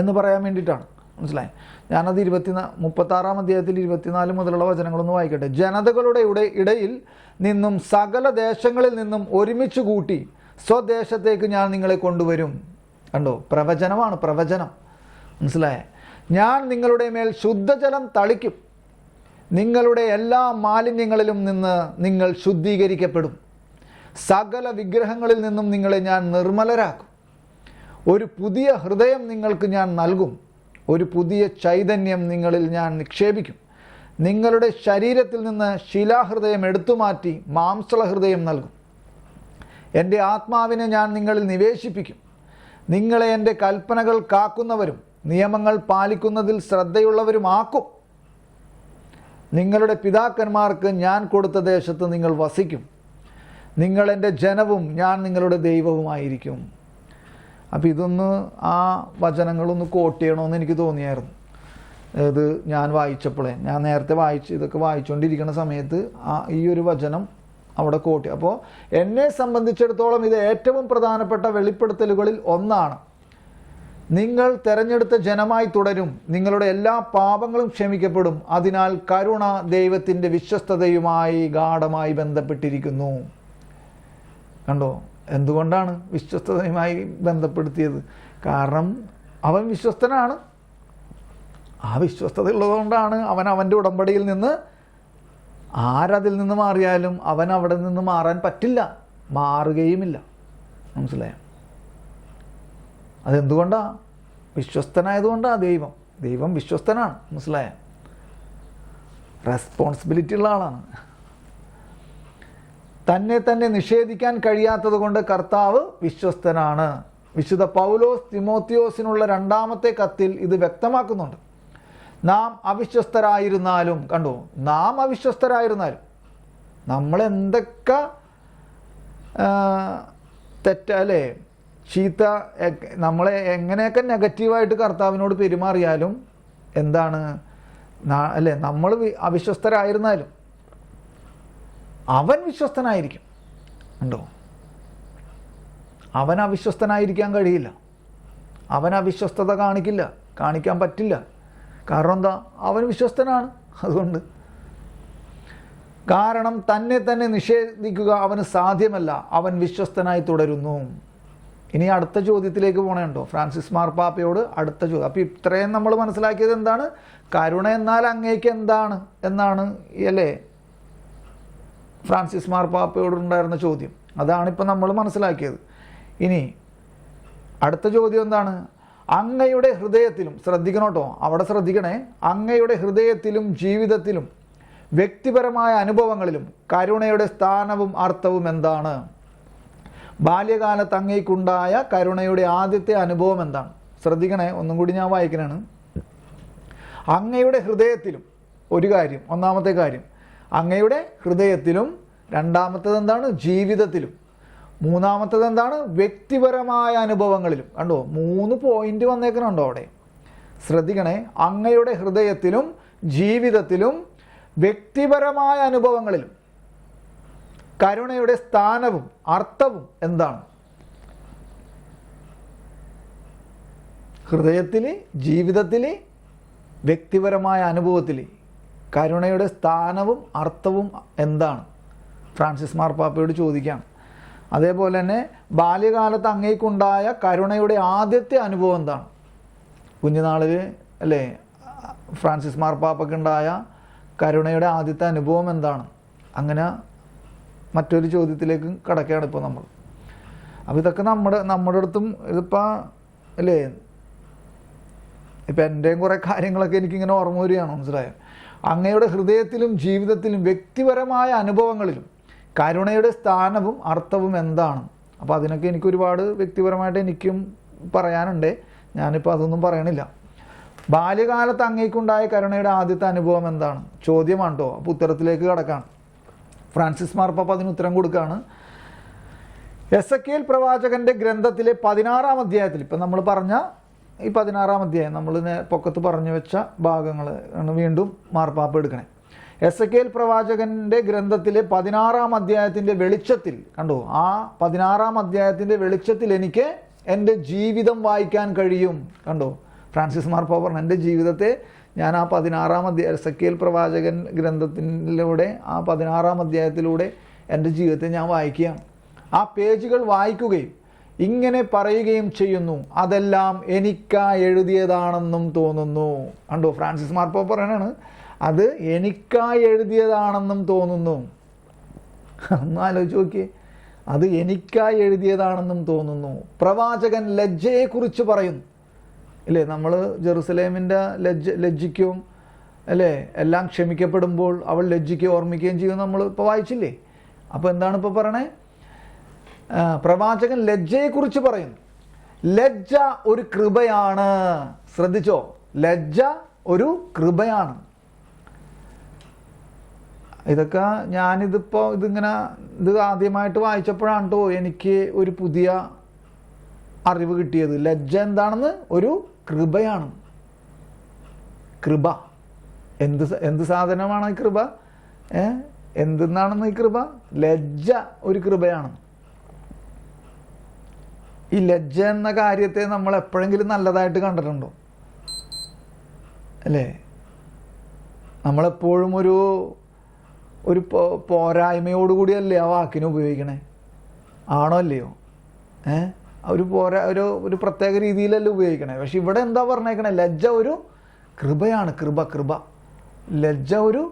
എന്ന് പറയാൻ വേണ്ടിയിട്ടാണ്. മനസ്സിലായി? ഞാനത് 36-ാം അധ്യായത്തിൽ 24 മുതലുള്ള വചനങ്ങളൊന്ന് വായിക്കട്ടെ. ജനതകളുടെ ഇടയിൽ നിന്നും സകല ദേശങ്ങളിൽ നിന്നും ഒരുമിച്ച് കൂട്ടി സ്വദേശത്തേക്ക് ഞാൻ നിങ്ങളെ കൊണ്ടുവരും. കണ്ടോ, പ്രവചനമാണ്, പ്രവചനം. മനസ്സിലായേ? ഞാൻ നിങ്ങളുടെ മേൽ ശുദ്ധജലം തളിക്കും, നിങ്ങളുടെ എല്ലാ മാലിന്യങ്ങളിലും നിന്ന് നിങ്ങൾ ശുദ്ധീകരിക്കപ്പെടും, സകല വിഗ്രഹങ്ങളിൽ നിന്നും നിങ്ങളെ ഞാൻ നിർമ്മലരാക്കും, ഒരു പുതിയ ഹൃദയം നിങ്ങൾക്ക് ഞാൻ നൽകും, ഒരു പുതിയ ചൈതന്യം നിങ്ങളിൽ ഞാൻ നിക്ഷേപിക്കും, നിങ്ങളുടെ ശരീരത്തിൽ നിന്ന് ശിലാഹൃദയം എടുത്തുമാറ്റി മാംസള ഹൃദയം നൽകും, എൻ്റെ ആത്മാവിനെ ഞാൻ നിങ്ങളിൽ നിവേശിപ്പിക്കും, നിങ്ങളെ എൻ്റെ കൽപ്പനകൾ കാക്കുന്നവരും നിയമങ്ങൾ പാലിക്കുന്നതിൽ ശ്രദ്ധയുള്ളവരുമാക്കും, നിങ്ങളുടെ പിതാക്കന്മാർക്ക് ഞാൻ കൊടുത്ത ദേശത്ത് നിങ്ങൾ വസിക്കും, നിങ്ങൾ എൻ്റെ ജനവും ഞാൻ നിങ്ങളുടെ ദൈവവുമായിരിക്കും. അപ്പോൾ ഇതൊന്ന് ആ വചനങ്ങളൊന്ന് കോട്ട് ചെയ്യണമെന്ന് എനിക്ക് തോന്നിയായിരുന്നു. ഇത് ഞാൻ വായിച്ചപ്പോഴേ, ഞാൻ നേരത്തെ ഇതൊക്കെ വായിച്ചുകൊണ്ടിരിക്കുന്ന സമയത്ത് ഈ ഒരു വചനം അവിടെ കോട്ട്. അപ്പോൾ എന്നെ സംബന്ധിച്ചിടത്തോളം ഇത് ഏറ്റവും പ്രധാനപ്പെട്ട വെളിപ്പെടുത്തലുകളിൽ ഒന്നാണ്. നിങ്ങൾ തിരഞ്ഞെടുത്ത ജനമായി തുടരും, നിങ്ങളുടെ എല്ലാ പാപങ്ങളും ക്ഷമിക്കപ്പെടും, അതിനാൽ കരുണ ദൈവത്തിൻ്റെ വിശ്വസ്തതയുമായി ഗാഢമായി ബന്ധപ്പെട്ടിരിക്കുന്നു. കണ്ടോ, എന്തുകൊണ്ടാണ് വിശ്വസ്തതയുമായി ബന്ധപ്പെടുത്തിയത്? കാരണം അവൻ വിശ്വസ്തനാണ്. ആ വിശ്വസ്തത ഉള്ളതുകൊണ്ടാണ് അവൻ്റെ ഉടമ്പടിയിൽ നിന്ന് ആരതിൽ നിന്ന് മാറിയാലും അവൻ അവിടെ നിന്ന് മാറാൻ പറ്റില്ല, മാറുകയുമില്ല. മനസ്സിലായോ? അതെന്തുകൊണ്ടാണ്? വിശ്വസ്തനായതുകൊണ്ടാണ്. ദൈവം വിശ്വസ്തനാണ്. മനസ്സിലായോ? റെസ്പോൺസിബിലിറ്റി ഉള്ള ആളാണ്. തന്നെ നിഷേധിക്കാൻ കഴിയാത്തത് കൊണ്ട് കർത്താവ് വിശ്വസ്തനാണ്. വിശുദ്ധ പൗലോസ് തിമോത്തിയോസിനുള്ള 2-ാമത്തെ കത്തിൽ ഇത് വ്യക്തമാക്കുന്നുണ്ട്. നാം അവിശ്വസ്തരായിരുന്നാലും, കണ്ടോ, നാം അവിശ്വസ്തരായിരുന്നാലും നമ്മളെന്തൊക്കെ തെറ്റല്ലേ, ചീത്ത, നമ്മളെ എങ്ങനെയൊക്കെ നെഗറ്റീവായിട്ട് കർത്താവിനോട് പെരുമാറിയാലും എന്താണ് അല്ലേ, നമ്മൾ അവിശ്വസ്തരായിരുന്നാലും അവൻ വിശ്വസ്തനായിരിക്കും. ഉണ്ടോ? അവൻ അവിശ്വസ്തനായിരിക്കാൻ കഴിയില്ല. അവൻ അവിശ്വസ്തത കാണിക്കാൻ പറ്റില്ല. കാരണം എന്താ? അവൻ വിശ്വസ്തനാണ്. അതുകൊണ്ട് കാരണം തന്നെ നിഷേധിക്കുക അവന് സാധ്യമല്ല, അവൻ വിശ്വസ്തനായി തുടരുന്നു. ഇനി അടുത്ത ചോദ്യത്തിലേക്ക് പോകണുണ്ടോ? ഫ്രാൻസിസ് മാർപ്പാപ്പയോട് അടുത്ത ചോദ്യം. അപ്പോൾ ഇത്രയും നമ്മൾ മനസ്സിലാക്കിയത് എന്താണ്? കരുണ എന്നാൽ അങ്ങേക്ക് എന്താണ് എന്നാണ് അല്ലേ ഫ്രാൻസിസ് മാർപ്പാപ്പയോടുണ്ടായിരുന്ന ചോദ്യം. അതാണിപ്പോൾ നമ്മൾ മനസ്സിലാക്കിയത്. ഇനി അടുത്ത ചോദ്യം എന്താണ്? അങ്ങയുടെ ഹൃദയത്തിലും, ശ്രദ്ധിക്കണം കേട്ടോ, അവിടെ ശ്രദ്ധിക്കണേ, അങ്ങയുടെ ഹൃദയത്തിലും ജീവിതത്തിലും വ്യക്തിപരമായ അനുഭവങ്ങളിലും കരുണയുടെ സ്ഥാനവും അർത്ഥവും എന്താണ്? ബാല്യകാലത്ത് അങ്ങേക്കുണ്ടായ കരുണയുടെ ആദ്യത്തെ അനുഭവം എന്താണ്? ശ്രദ്ധിക്കണേ, ഒന്നും കൂടി ഞാൻ വായിക്കണാണ്. അങ്ങയുടെ ഹൃദയത്തിലും ഒരു കാര്യം, ഒന്നാമത്തെ കാര്യം അങ്ങയുടെ ഹൃദയത്തിലും, രണ്ടാമത്തേത് എന്താണ്? ജീവിതത്തിലും, മൂന്നാമത്തേത് എന്താണ്? വ്യക്തിപരമായ അനുഭവങ്ങളിലും. കണ്ടോ, 3 പോയിന്റ് വന്നേക്കണുണ്ടോ അവിടെ? ശ്രദ്ധിക്കണേ, അങ്ങയുടെ ഹൃദയത്തിലും ജീവിതത്തിലും വ്യക്തിപരമായ അനുഭവങ്ങളിലും കരുണയുടെ സ്ഥാനവും അർത്ഥവും എന്താണ്? ഹൃദയത്തിൽ, ജീവിതത്തിൽ, വ്യക്തിപരമായ അനുഭവത്തിൽ കരുണയുടെ സ്ഥാനവും അർത്ഥവും എന്താണ്? ഫ്രാൻസിസ് മാർപ്പാപ്പയോട് ചോദിക്കാം. അതേപോലെ തന്നെ ബാല്യകാലത്ത് അങ്ങേക്കുണ്ടായ കരുണയുടെ ആദ്യത്തെ അനുഭവം എന്താണ്? കുഞ്ഞുനാളിൽ അല്ലേ ഫ്രാൻസിസ് മാർപ്പാപ്പയ്ക്കുണ്ടായ കരുണയുടെ ആദ്യത്തെ അനുഭവം എന്താണ്? അങ്ങനെ മറ്റൊരു ചോദ്യത്തിലേക്ക് കടക്കുകയാണ് ഇപ്പോൾ നമ്മൾ. അപ്പോൾ ഇതൊക്കെ നമ്മുടെ അടുത്തും ഇതിപ്പോൾ അല്ലേ, ഇപ്പം എൻ്റെയും കുറേ കാര്യങ്ങളൊക്കെ എനിക്കിങ്ങനെ ഓർമ്മ വരികയാണ്. മനസ്സിലായോ? അങ്ങയുടെ ഹൃദയത്തിലും ജീവിതത്തിലും വ്യക്തിപരമായ അനുഭവങ്ങളിലും കരുണയുടെ സ്ഥാനവും അർത്ഥവും എന്താണ്? അപ്പോൾ അതിനൊക്കെ എനിക്ക് ഒരുപാട് വ്യക്തിപരമായിട്ട് എനിക്കും പറയാനുണ്ട്. ഞാനിപ്പോൾ അതൊന്നും പറയണില്ല. ബാല്യകാലത്ത് അങ്ങേക്കുണ്ടായ കരുണയുടെ ആദ്യത്തെ അനുഭവം എന്താണ്? ചോദ്യമാണ് കേട്ടോ. അപ്പോൾ ഉത്തരത്തിലേക്ക് കടക്കാം. ഫ്രാൻസിസ് മാർപ്പാപ്പ അതിന് ഉത്തരം കൊടുക്കുകയാണ്. എസെക്കിയേൽ പ്രവാചകന്റെ ഗ്രന്ഥത്തിലെ 16-ാം അധ്യായത്തിൽ, ഇപ്പം നമ്മൾ പറഞ്ഞ ഈ 16-ാം അധ്യായം നമ്മൾ പൊക്കത്ത് പറഞ്ഞു വെച്ച ഭാഗങ്ങൾ ആണ് വീണ്ടും മാർപ്പാപ്പ എടുക്കണേ. എസെക്കിയേൽ പ്രവാചകന്റെ ഗ്രന്ഥത്തിലെ 16-ാം അധ്യായത്തിൻ്റെ വെളിച്ചത്തിൽ കണ്ടോ, ആ 16-ാം അധ്യായത്തിൻ്റെ വെളിച്ചത്തിൽ എനിക്ക് എൻ്റെ ജീവിതം വായിക്കാൻ കഴിയും. കണ്ടോ, ഫ്രാൻസിസ് മാർപ്പാപ്പ പറഞ്ഞു, എൻ്റെ ജീവിതത്തെ ഞാൻ ആ 16-ാം അധ്യായം എസെക്കിയേൽ പ്രവാചകൻ ഗ്രന്ഥത്തിലൂടെ ആ 16-ാം അധ്യായത്തിലൂടെ എൻ്റെ ജീവിതത്തെ ഞാൻ വായിക്കുകയാണ്. ആ പേജുകൾ വായിക്കുകയും ഇങ്ങനെ പറയുകയും ചെയ്യുന്നു, അതെല്ലാം എനിക്കായി എഴുതിയതാണെന്നും തോന്നുന്നു. കണ്ടോ, ഫ്രാൻസിസ് മാർപ്പാപ്പ പറയണാണ്, അത് എനിക്കായി എഴുതിയതാണെന്നും തോന്നുന്നു. ഒന്ന് ആലോചിച്ച് നോക്കിയേ, അത് എനിക്കായി എഴുതിയതാണെന്നും തോന്നുന്നു. പ്രവാചകൻ ലജ്ജയെക്കുറിച്ച് പറയുന്നു അല്ലേ? നമ്മൾ ജെറുസലേമിൻ്റെ ലജ്ജിക്കും അല്ലേ, എല്ലാം ക്ഷമിക്കപ്പെടുമ്പോൾ അവൾ ലജ്ജിക്കുകയും ഓർമ്മിക്കുകയും ചെയ്യും, നമ്മൾ ഇപ്പോൾ വായിച്ചില്ലേ? അപ്പോൾ എന്താണ് ഇപ്പോൾ പറയണേ? പ്രവാചകൻ ലജ്ജയെക്കുറിച്ച് പറയുന്നു. ലജ്ജ ഒരു കൃപയാണ്. ശ്രദ്ധിച്ചോ, ലജ്ജ ഒരു കൃപയാണ്. ഇതൊക്കെ ഞാനിതിപ്പോൾ ഇത് ആദ്യമായിട്ട് വായിച്ചപ്പോഴാണ് കേട്ടോ എനിക്ക് ഒരു പുതിയ അറിവ് കിട്ടിയത്. ലജ്ജ എന്താണെന്ന്? ഒരു കൃപയാണ്. കൃപ എന്ത് സാധനമാണ് ഈ കൃപ? എന്തെന്നാണെന്ന് ഈ കൃപ? ലജ്ജ ഒരു കൃപയാണ്. ഈ ലജ്ജ എന്ന കാര്യത്തെ നമ്മൾ എപ്പോഴെങ്കിലും നല്ലതായിട്ട് കണ്ടിട്ടുണ്ടോ? അല്ലേ? നമ്മളെപ്പോഴും ഒരു പോരായ്മയോടുകൂടിയല്ലേ ആ വാക്കിനെ ഉപയോഗിക്കണേ? ആണോ അല്ലയോ? ഒരു പ്രത്യേക രീതിയിലല്ലേ ഉപയോഗിക്കണേ? പക്ഷെ ഇവിടെ എന്താ പറഞ്ഞേക്കണേ? ലജ്ജ ഒരു കൃപയാണ്. കൃപ ലജ്ജ ഒരു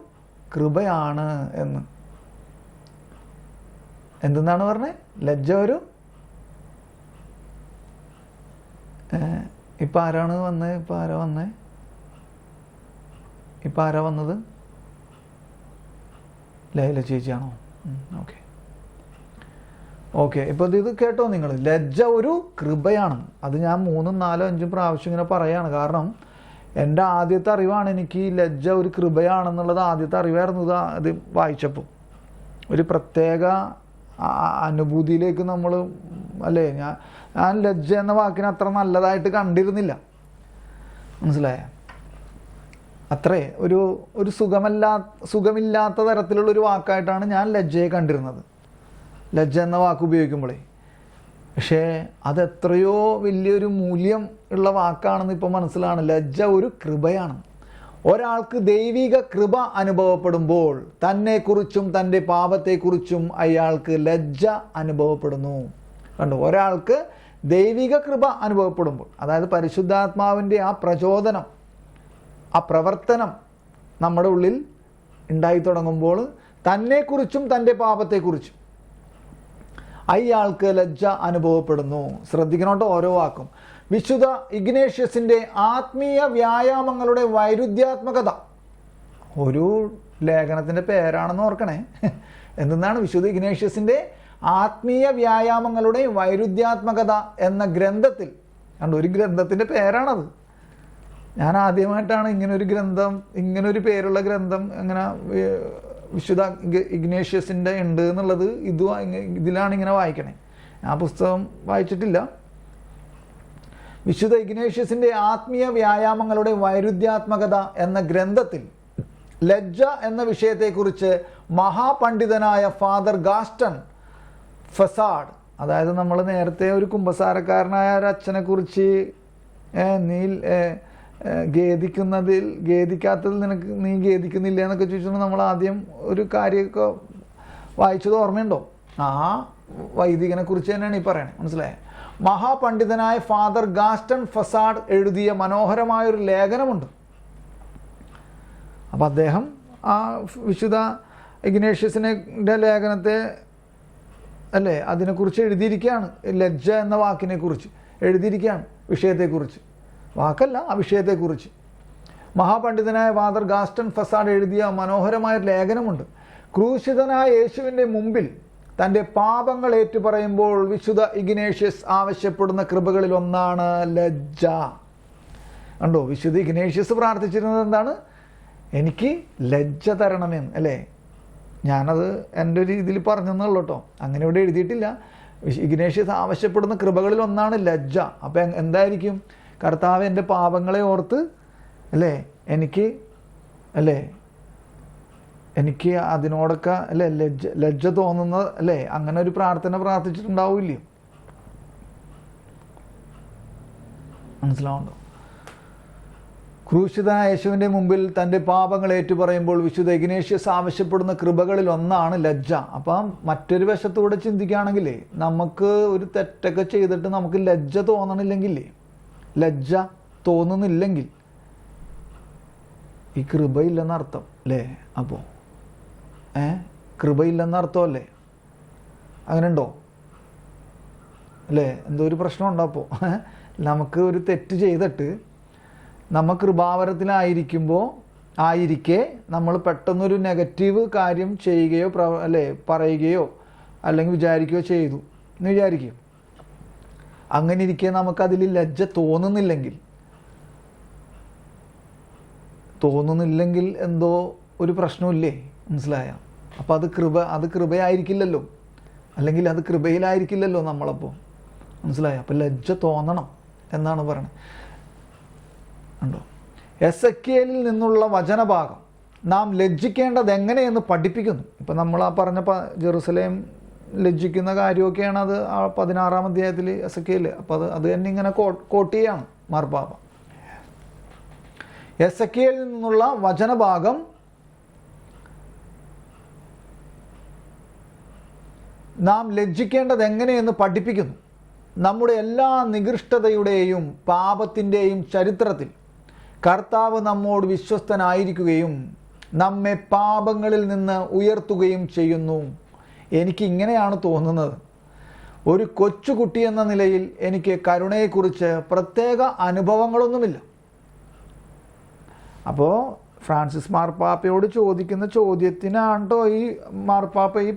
കൃപയാണ് എന്ന്. എന്തെന്നാണ് പറഞ്ഞേ? ലജ്ജ ഒരു ഇപ്പം ആരാണ് വന്നത്? ഇപ്പം ആരാ വന്നത്? ലൈല ചേച്ചിയാണോ? ഓക്കെ. ഇപ്പോൾ ഇത് കേട്ടോ നിങ്ങൾ, ലജ്ജ ഒരു കൃപയാണ്. അത് ഞാൻ 3, 4, 5 പ്രാവശ്യം ഇങ്ങനെ പറയാണ്. കാരണം എൻ്റെ ആദ്യത്തെ അറിവാണ് എനിക്ക് ഈ ലജ്ജ ഒരു കൃപയാണെന്നുള്ളത്. ആദ്യത്തെ അറിവായിരുന്നു അത് വായിച്ചപ്പോൾ. ഒരു പ്രത്യേക അനുഭൂതിയിലേക്ക് നമ്മൾ അല്ലേ, ഞാൻ ലജ്ജ എന്ന വാക്കിനെ അത്ര നല്ലതായിട്ട് കണ്ടിരുന്നില്ല. മനസ്സിലായ? അത്രേ ഒരു സുഖമില്ലാത്ത തരത്തിലുള്ളൊരു വാക്കായിട്ടാണ് ഞാൻ ലജ്ജയെ കണ്ടിരുന്നത്, ലജ്ജ എന്ന വാക്ക് ഉപയോഗിക്കുമ്പോഴേ. പക്ഷേ അതെത്രയോ വലിയൊരു മൂല്യം ഉള്ള വാക്കാണെന്ന് ഇപ്പോൾ മനസ്സിലാണ്. ലജ്ജ ഒരു കൃപയാണ്. ഒരാൾക്ക് ദൈവിക കൃപ അനുഭവപ്പെടുമ്പോൾ തന്നെക്കുറിച്ചും തൻ്റെ പാപത്തെക്കുറിച്ചും അയാൾക്ക് ലജ്ജ അനുഭവപ്പെടുന്നു. കണ്ടു, ഒരാൾക്ക് ദൈവിക കൃപ അനുഭവപ്പെടുമ്പോൾ, അതായത് പരിശുദ്ധാത്മാവിൻ്റെ ആ പ്രചോദനം, ആ പ്രവർത്തനം നമ്മുടെ ഉള്ളിൽ ഉണ്ടായി തുടങ്ങുമ്പോൾ തന്നെക്കുറിച്ചും തൻ്റെ പാപത്തെക്കുറിച്ചും അയാൾക്ക് ലജ്ജ അനുഭവപ്പെടുന്നു. ശ്രദ്ധിക്കണോട്ടോ ഓരോ വാക്കും. വിശുദ്ധ ഇഗ്നേഷ്യസിൻ്റെ ആത്മീയ വ്യായാമങ്ങളുടെ വൈരുദ്ധ്യാത്മകത ഒരു ലേഖനത്തിൻ്റെ പേരാണെന്ന് ഓർക്കണേ. എന്തെന്നാണ്? വിശുദ്ധ ഇഗ്നേഷ്യസിൻ്റെ ആത്മീയ വ്യായാമങ്ങളുടെ വൈരുദ്ധ്യാത്മകത എന്ന ഗ്രന്ഥത്തിൽ. കണ്ടു, ഒരു ഗ്രന്ഥത്തിൻ്റെ പേരാണത്. ഞാൻ ആദ്യമായിട്ടാണ് ഇങ്ങനൊരു പേരുള്ള ഗ്രന്ഥം അങ്ങനെ വിശുദ്ധ ഇഗ്നേഷ്യസിൻ്റെ ഉണ്ട് എന്നുള്ളത്. ഇതിലാണ് ഇങ്ങനെ വായിക്കണേ. ആ പുസ്തകം വായിച്ചിട്ടില്ല. വിശുദ്ധ ഇഗ്നേഷ്യസിൻ്റെ ആത്മീയ വ്യായാമങ്ങളുടെ വൈരുദ്ധ്യാത്മകത എന്ന ഗ്രന്ഥത്തിൽ ലജ്ജ എന്ന വിഷയത്തെക്കുറിച്ച് മഹാപണ്ഡിതനായ ഫാദർ ഗാസ്റ്റൺ ഫസാഡ്, അതായത് നമ്മൾ നേരത്തെ ഒരു കുമ്പസാരക്കാരനായ ഒരു അച്ഛനെക്കുറിച്ച് ഖേദിക്കാത്തതിൽ നീ ഖേദിക്കുന്നില്ല എന്നൊക്കെ ചോദിച്ചിട്ട് നമ്മൾ ആദ്യം ഒരു കാര്യമൊക്കെ വായിച്ചത് ഓർമ്മയുണ്ടോ? ആ വൈദികനെ കുറിച്ച് തന്നെയാണ് ഈ പറയണത്. മനസ്സിലായേ? മഹാപണ്ഡിതനായ ഫാദർ ഗാസ്റ്റൺ ഫസാഡ് എഴുതിയ മനോഹരമായൊരു ലേഖനമുണ്ട്. അപ്പം അദ്ദേഹം ആ വിശുദ്ധ ഇഗ്നേഷ്യസിൻ്റെ ലേഖനത്തെ അല്ലേ അതിനെക്കുറിച്ച് എഴുതിയിരിക്കുകയാണ്. ലജ്ജ എന്ന വാക്കിനെക്കുറിച്ച് എഴുതിയിരിക്കുകയാണ്, വിഷയത്തെക്കുറിച്ച്. വാക്കല്ല, ആ വിഷയത്തെക്കുറിച്ച്. മഹാപണ്ഡിതനായ ഫാദർ ഗാസ്റ്റൺ ഫസാഡ് എഴുതിയ മനോഹരമായ ലേഖനമുണ്ട്. ക്രൂശിതനായ യേശുവിൻ്റെ മുമ്പിൽ തൻ്റെ പാപങ്ങൾ ഏറ്റുപറയുമ്പോൾ വിശുദ്ധ ഇഗ്നേഷ്യസ് ആവശ്യപ്പെടുന്ന കൃപകളിൽ ഒന്നാണ് ലജ്ജ. കണ്ടോ, വിശുദ്ധ ഇഗ്നേഷ്യസ് പ്രാർത്ഥിച്ചിരുന്നത് എന്താണ്? എനിക്ക് ലജ്ജ തരണമെന്ന്, അല്ലേ? ഞാനത് എൻ്റെ ഒരു രീതിയിൽ പറഞ്ഞെന്നുള്ളൂ കേട്ടോ, അങ്ങനെ ഇവിടെ എഴുതിയിട്ടില്ല. ഇഗ്നേഷ്യസ് ആവശ്യപ്പെടുന്ന കൃപകളിൽ ഒന്നാണ് ലജ്ജ. അപ്പം എന്തായിരിക്കും? കർത്താവ് എൻ്റെ പാപങ്ങളെ ഓർത്ത്, അല്ലേ, എനിക്ക് അതിനോടൊക്കെ, അല്ലേ, ലജ്ജ തോന്നുന്ന, അല്ലേ, അങ്ങനെ ഒരു പ്രാർത്ഥന പ്രാർത്ഥിച്ചിട്ടുണ്ടാവില്ലേ? മനസ്സിലാവുണ്ടോ? ക്രൂശിതനായ യേശുവിൻ്റെ മുമ്പിൽ തൻ്റെ പാപങ്ങൾ ഏറ്റുപറയുമ്പോൾ വിശുദ്ധ ഇഗ്നേഷ്യസ് ആവശ്യപ്പെടുന്ന കൃപകളിൽ ഒന്നാണ് ലജ്ജ. അപ്പം മറ്റൊരു വശത്തൂടെ ചിന്തിക്കുകയാണെങ്കിലേ, നമുക്ക് ഒരു തെറ്റൊക്കെ ചെയ്തിട്ട് നമുക്ക് ലജ്ജ തോന്നണില്ലെങ്കിലേ, ലജ്ജ തോന്നുന്നില്ലെങ്കിൽ ഈ കൃപയില്ലെന്നർത്ഥം, അല്ലേ? അപ്പോൾ കൃപയില്ലെന്നർത്ഥമല്ലേ? അങ്ങനെ ഉണ്ടോ? അല്ലേ? എന്തോ ഒരു പ്രശ്നമുണ്ടോ? അപ്പോൾ നമുക്ക് ഒരു തെറ്റ് ചെയ്തിട്ട് നമ്മൾ കൃപാവരത്തിലായിരിക്കെ നമ്മൾ പെട്ടെന്നൊരു നെഗറ്റീവ് കാര്യം ചെയ്യുകയോ പറയുകയോ അല്ലെങ്കിൽ വിചാരിക്കുകയോ ചെയ്തു എന്ന് വിചാരിക്കും. അങ്ങനെ ഇരിക്കെ നമുക്കതിൽ ലജ്ജ തോന്നുന്നില്ലെങ്കിൽ എന്തോ ഒരു പ്രശ്നമില്ലേ? മനസ്സിലായോ? അപ്പോൾ അത് കൃപയായിരിക്കില്ലല്ലോ, അല്ലെങ്കിൽ അത് കൃപയിലായിരിക്കില്ലല്ലോ നമ്മളപ്പോൾ. മനസ്സിലായോ? അപ്പോൾ ലജ്ജ തോന്നണം എന്നാണ് പറയുന്നത്. ഉണ്ടോ? എസെക്കിയേലിൽ നിന്നുള്ള വചനഭാഗം നാം ലജ്ജിക്കേണ്ടത് എങ്ങനെയെന്ന് പഠിപ്പിക്കുന്നു. ഇപ്പം നമ്മൾ ആ പറഞ്ഞ ജെറുസലേം ലജ്ജിക്കുന്ന കാര്യമൊക്കെയാണ് അത് ആ 16-ാം അധ്യായത്തിൽ എസെക്കിയേൽ. അപ്പോൾ അത് തന്നെ ഇങ്ങനെ കോട്ട് ചെയ്യാണ് മാർപ്പാപ്പ. എസെക്കിയേലിൽ നിന്നുള്ള വചനഭാഗം നാം ലജ്ജിക്കേണ്ടത് എങ്ങനെയെന്ന് പഠിപ്പിക്കുന്നു. നമ്മുടെ എല്ലാ നികൃഷ്ടതയുടെയും പാപത്തിൻ്റെയും ചരിത്രത്തിൽ കർത്താവ് നമ്മോട് വിശ്വസ്തനായിരിക്കുകയും നമ്മെ പാപങ്ങളിൽ നിന്ന് ഉയർത്തുകയും ചെയ്യുന്നു. എനിക്കിങ്ങനെയാണ് തോന്നുന്നത്. ഒരു കൊച്ചുകുട്ടി എന്ന നിലയിൽ എനിക്ക് കരുണയെക്കുറിച്ച് പ്രത്യേക അനുഭവങ്ങളൊന്നുമില്ല. അപ്പോൾ ഫ്രാൻസിസ് മാർപ്പാപ്പയോട് ചോദിക്കുന്ന ചോദ്യത്തിനാണ് കേട്ടോ ഈ മാർപ്പാപ്പ ഈ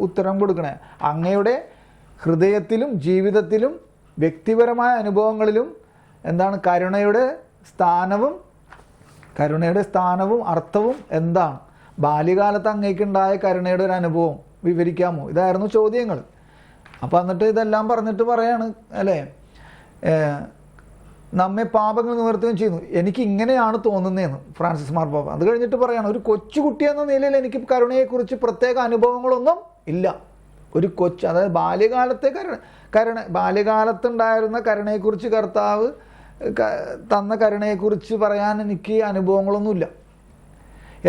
ഉത്തരം കൊടുക്കണേ. അങ്ങയുടെ ഹൃദയത്തിലും ജീവിതത്തിലും വ്യക്തിപരമായ അനുഭവങ്ങളിലും എന്താണ് കരുണയുടെ സ്ഥാനവും അർത്ഥവും എന്താണ്? ബാല്യകാലത്ത് അങ്ങേക്കുണ്ടായ കരുണയുടെ ഒരു അനുഭവം വിവരിക്കാമോ? ഇതായിരുന്നു ചോദ്യങ്ങൾ. അപ്പോൾ എന്നിട്ട് ഇതെല്ലാം പറഞ്ഞിട്ട് പറയാണ്, അല്ലേ, നമ്മെ പാപങ്ങൾ നിവർത്തുകയും ചെയ്യുന്നു. എനിക്ക് ഇങ്ങനെയാണ് തോന്നുന്നതെന്ന് ഫ്രാൻസിസ് മാർപ്പാപ്പ. അത് കഴിഞ്ഞിട്ട് പറയാണ്, ഒരു കൊച്ചുകുട്ടി എന്ന നിലയിൽ എനിക്ക് കരുണയെക്കുറിച്ച് പ്രത്യേക അനുഭവങ്ങളൊന്നും ഇല്ല. ഒരു അതായത് ബാല്യകാലത്തുണ്ടായിരുന്ന കരുണയെക്കുറിച്ച്, കർത്താവ് തന്ന കരുണയെക്കുറിച്ച് പറയാൻ എനിക്ക് അനുഭവങ്ങളൊന്നുമില്ല.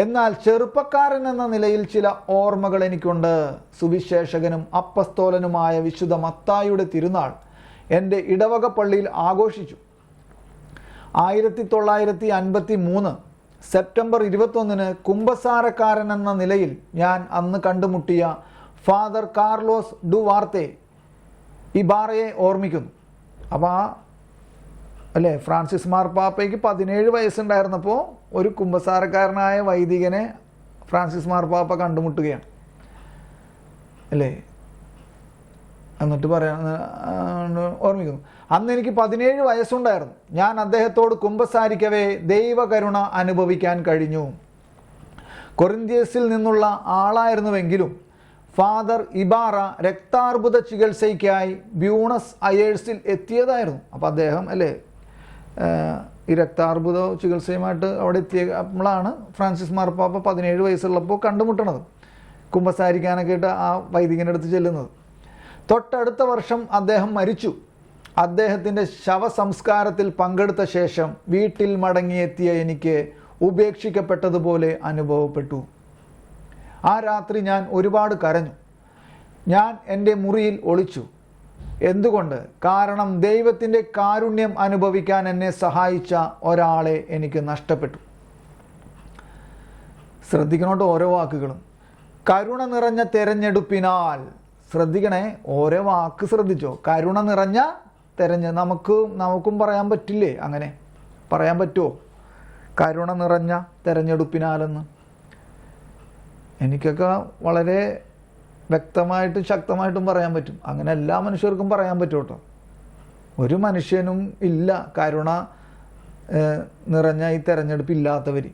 എന്നാൽ ചെറുപ്പക്കാരൻ എന്ന നിലയിൽ ചില ഓർമ്മകൾ എനിക്കുണ്ട്. സുവിശേഷകനും അപ്പസ്തോലനുമായ വിശുദ്ധ മത്തായിയുടെ തിരുനാൾ എൻ്റെ ഇടവക പള്ളിയിൽ ആഘോഷിച്ചു. 1953 സെപ്റ്റംബർ 21 കുമ്പസാരക്കാരൻ എന്ന നിലയിൽ ഞാൻ അന്ന് കണ്ടുമുട്ടിയ ഫാദർ കാർലോസ് ഡുവാർത്തെ ഇബാറയെ ഓർമ്മിക്കുന്നു. അപ്പോൾ അല്ലേ, ഫ്രാൻസിസ് മാർപ്പാപ്പയ്ക്ക് 17 വയസ്സുണ്ടായിരുന്നപ്പോൾ ഒരു കുമ്പസാരക്കാരനായ വൈദികനെ ഫ്രാൻസിസ് മാർപ്പാപ്പ കണ്ടുമുട്ടുകയാണ്, അല്ലേ? എന്നിട്ട് ഓർമ്മിക്കുന്നു, അന്ന് എനിക്ക് 17 വയസ്സുണ്ടായിരുന്നു. ഞാൻ അദ്ദേഹത്തോട് കുമ്പസാരിക്കവേ ദൈവകരുണ അനുഭവിക്കാൻ കഴിഞ്ഞു. കൊറിന്ത്യസിൽ നിന്നുള്ള ആളായിരുന്നുവെങ്കിലും ഫാദർ ഇബാറ രക്താർബുദ ചികിത്സയ്ക്കായി ബ്യൂണസ് അയേഴ്സിൽ എത്തിയതായിരുന്നു. അപ്പോൾ അദ്ദേഹം, അല്ലേ, ഈ രക്താർബുദ ചികിത്സയുമായിട്ട് അവിടെ എത്തിയപ്പോഴാണ് ഫ്രാൻസിസ് മാർപ്പാപ്പ 17 വയസ്സുള്ളപ്പോൾ കണ്ടുമുട്ടണത്, കുമ്പസാരിക്കാനൊക്കെ ആയിട്ട് ആ വൈദികൻ്റെ അടുത്ത് ചെല്ലുന്നത്. തൊട്ടടുത്ത വർഷം അദ്ദേഹം മരിച്ചു. അദ്ദേഹത്തിൻ്റെ ശവസംസ്കാരത്തിൽ പങ്കെടുത്ത ശേഷം വീട്ടിൽ മടങ്ങിയെത്തിയ എനിക്ക് ഉപേക്ഷിക്കപ്പെട്ടതുപോലെ അനുഭവപ്പെട്ടു. ആ രാത്രി ഞാൻ ഒരുപാട് കരഞ്ഞു. ഞാൻ എൻ്റെ മുറിയിൽ ഒളിച്ചു. എന്തുകൊണ്ട്? കാരണം ദൈവത്തിൻ്റെ കാരുണ്യം അനുഭവിക്കാൻ എന്നെ സഹായിച്ച ഒരാളെ എനിക്ക് നഷ്ടപ്പെട്ടു. ശ്രദ്ധിക്കണോട്ടോ ഓരോ വാക്കുകളും. കരുണ നിറഞ്ഞ തെരഞ്ഞെടുപ്പിനാൽ, ശ്രദ്ധിക്കണേ, ഓരോ വാക്ക് ശ്രദ്ധിച്ചോ. കരുണ നിറഞ്ഞ നമുക്കും പറയാൻ പറ്റില്ലേ? അങ്ങനെ പറയാൻ പറ്റുമോ? കരുണ നിറഞ്ഞ തെരഞ്ഞെടുപ്പിനാലെന്ന് എനിക്കൊക്കെ വളരെ വ്യക്തമായിട്ടും ശക്തമായിട്ടും പറയാൻ പറ്റും. അങ്ങനെ എല്ലാ മനുഷ്യർക്കും പറയാൻ പറ്റും കേട്ടോ. ഒരു മനുഷ്യനും ഇല്ല കരുണ നിറഞ്ഞ ഈ തെരഞ്ഞെടുപ്പ് ഇല്ലാത്തവർ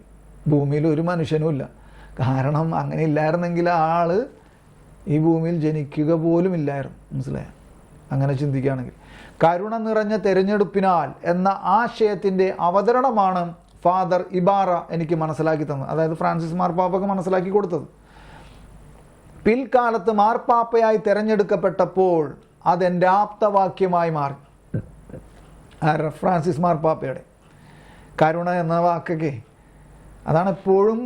ഭൂമിയിൽ ഒരു മനുഷ്യനുമില്ല. കാരണം അങ്ങനെ ഇല്ലായിരുന്നെങ്കിൽ ആൾ ഈ ഭൂമിയിൽ ജനിക്കുക പോലും ഇല്ലായിരുന്നു. മനസ്സിലായോ? അങ്ങനെ ചിന്തിക്കുകയാണെങ്കിൽ കരുണ നിറഞ്ഞ തെരഞ്ഞെടുപ്പിനാൽ എന്ന ആശയത്തിൻ്റെ അവതരണമാണ് ഫാദർ ഇബാറ എനിക്ക് മനസ്സിലാക്കി തന്നത്, അതായത് ഫ്രാൻസിസ് മാർപ്പാപ്പക്ക് മനസ്സിലാക്കി കൊടുത്തത്. പിൽക്കാലത്ത് മാർപ്പാപ്പയായി തിരഞ്ഞെടുക്കപ്പെട്ടപ്പോൾ അതെൻ്റെ ആപ്തവാക്യമായി മാറി. ഫ്രാൻസിസ് മാർപ്പാപ്പയുടെ കരുണ എന്ന വാക്കൊക്കെ അതാണ് എപ്പോഴും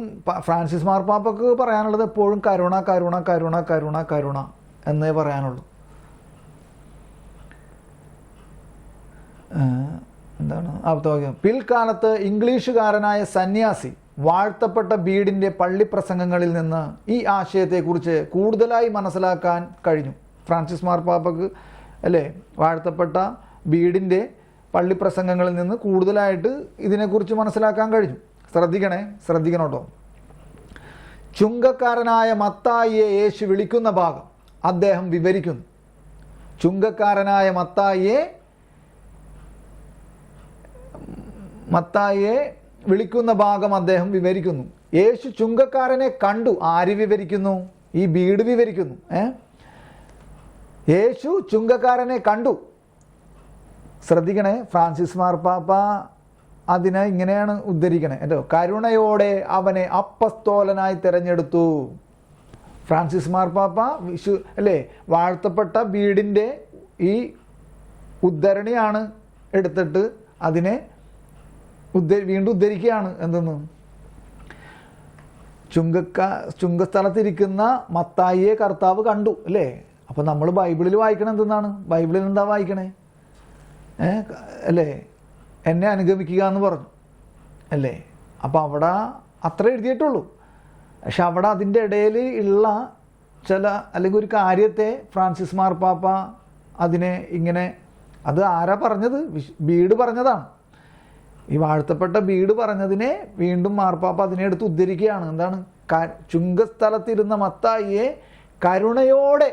ഫ്രാൻസിസ് മാർപ്പാപ്പക്ക് പറയാനുള്ളത്. എപ്പോഴും കരുണ കരുണ കരുണ കരുണ കരുണ എന്നേ പറയാനുള്ളൂ. എന്താണ് ആപ്തവാക്യം? പിൽക്കാലത്ത് ഇംഗ്ലീഷുകാരനായ സന്യാസി വാഴ്ത്തപ്പെട്ട ബീഡിൻ്റെ പള്ളിപ്രസംഗങ്ങളിൽ നിന്ന് ഈ ആശയത്തെക്കുറിച്ച് കൂടുതലായി മനസ്സിലാക്കാൻ കഴിഞ്ഞു. ഫ്രാൻസിസ് മാർപ്പാപ്പക്ക് അല്ലേ വാഴ്ത്തപ്പെട്ട ബീഡിൻ്റെ പള്ളിപ്രസംഗങ്ങളിൽ നിന്ന് കൂടുതലായിട്ട് ഇതിനെക്കുറിച്ച് മനസ്സിലാക്കാൻ കഴിഞ്ഞു. ശ്രദ്ധിക്കണം കേട്ടോ. ചുങ്കക്കാരനായ മത്തായിയെ യേശു വിളിക്കുന്ന ഭാഗം അദ്ദേഹം വിവരിക്കുന്നു. ചുങ്കക്കാരനായ മത്തായിയെ വിളിക്കുന്ന ഭാഗം അദ്ദേഹം വിവരിക്കുന്നു. യേശു ചുങ്കക്കാരനെ കണ്ടു. ആര് വിവരിക്കുന്നു? ഈ ബീഡ് വിവരിക്കുന്നു. യേശു ചുങ്കക്കാരനെ കണ്ടു. ശ്രദ്ധിക്കണേ, ഫ്രാൻസിസ് മാർപ്പാപ്പ അതിനെ ഇങ്ങനെയാണ് ഉദ്ധരിക്കണേ കേട്ടോ. കരുണയോടെ അവനെ അപ്പസ്തോലനായി തിരഞ്ഞെടുത്തു. ഫ്രാൻസിസ് മാർപ്പാപ്പ അല്ലേ വാഴ്ത്തപ്പെട്ട ബീഡിൻ്റെ ഈ ഉദ്ധരണിയാണ് എടുത്തിട്ട് അതിനെ വീണ്ടും ഉദ്ധരിക്കുകയാണ്. എന്തെന്ന്? ചുങ്കസ്ഥലത്തിരിക്കുന്ന മത്തായിയെ കർത്താവ് കണ്ടു അല്ലേ. അപ്പോൾ നമ്മൾ ബൈബിളിൽ വായിക്കണം എന്തെന്നാണ്? ബൈബിളിൽ എന്താ വായിക്കണേ? അല്ലേ, എന്നെ അനുഗമിക്കുക എന്ന് പറഞ്ഞു അല്ലേ. അപ്പോൾ അവിടെ അത്ര എഴുതിയിട്ടുള്ളൂ. പക്ഷെ അവിടെ അതിൻ്റെ ഇടയിൽ ഉള്ള ചില അല്ലെങ്കിൽ ഒരു കാര്യത്തെ ഫ്രാൻസിസ് മാർപ്പാപ്പ അതിനെ ഇങ്ങനെ, അത് ആരാ പറഞ്ഞത്? ബീഡ് പറഞ്ഞതാണ്. ഈ വാഴ്ത്തപ്പെട്ട ബീഡ് പറഞ്ഞതിനെ വീണ്ടും മാർപ്പാപ്പ അതിനെ എടുത്ത് ഉദ്ധരിക്കുകയാണ്. എന്താണ്? ചുങ്കസ്ഥലത്തിരുന്ന മത്തായിയെ കരുണയോടെ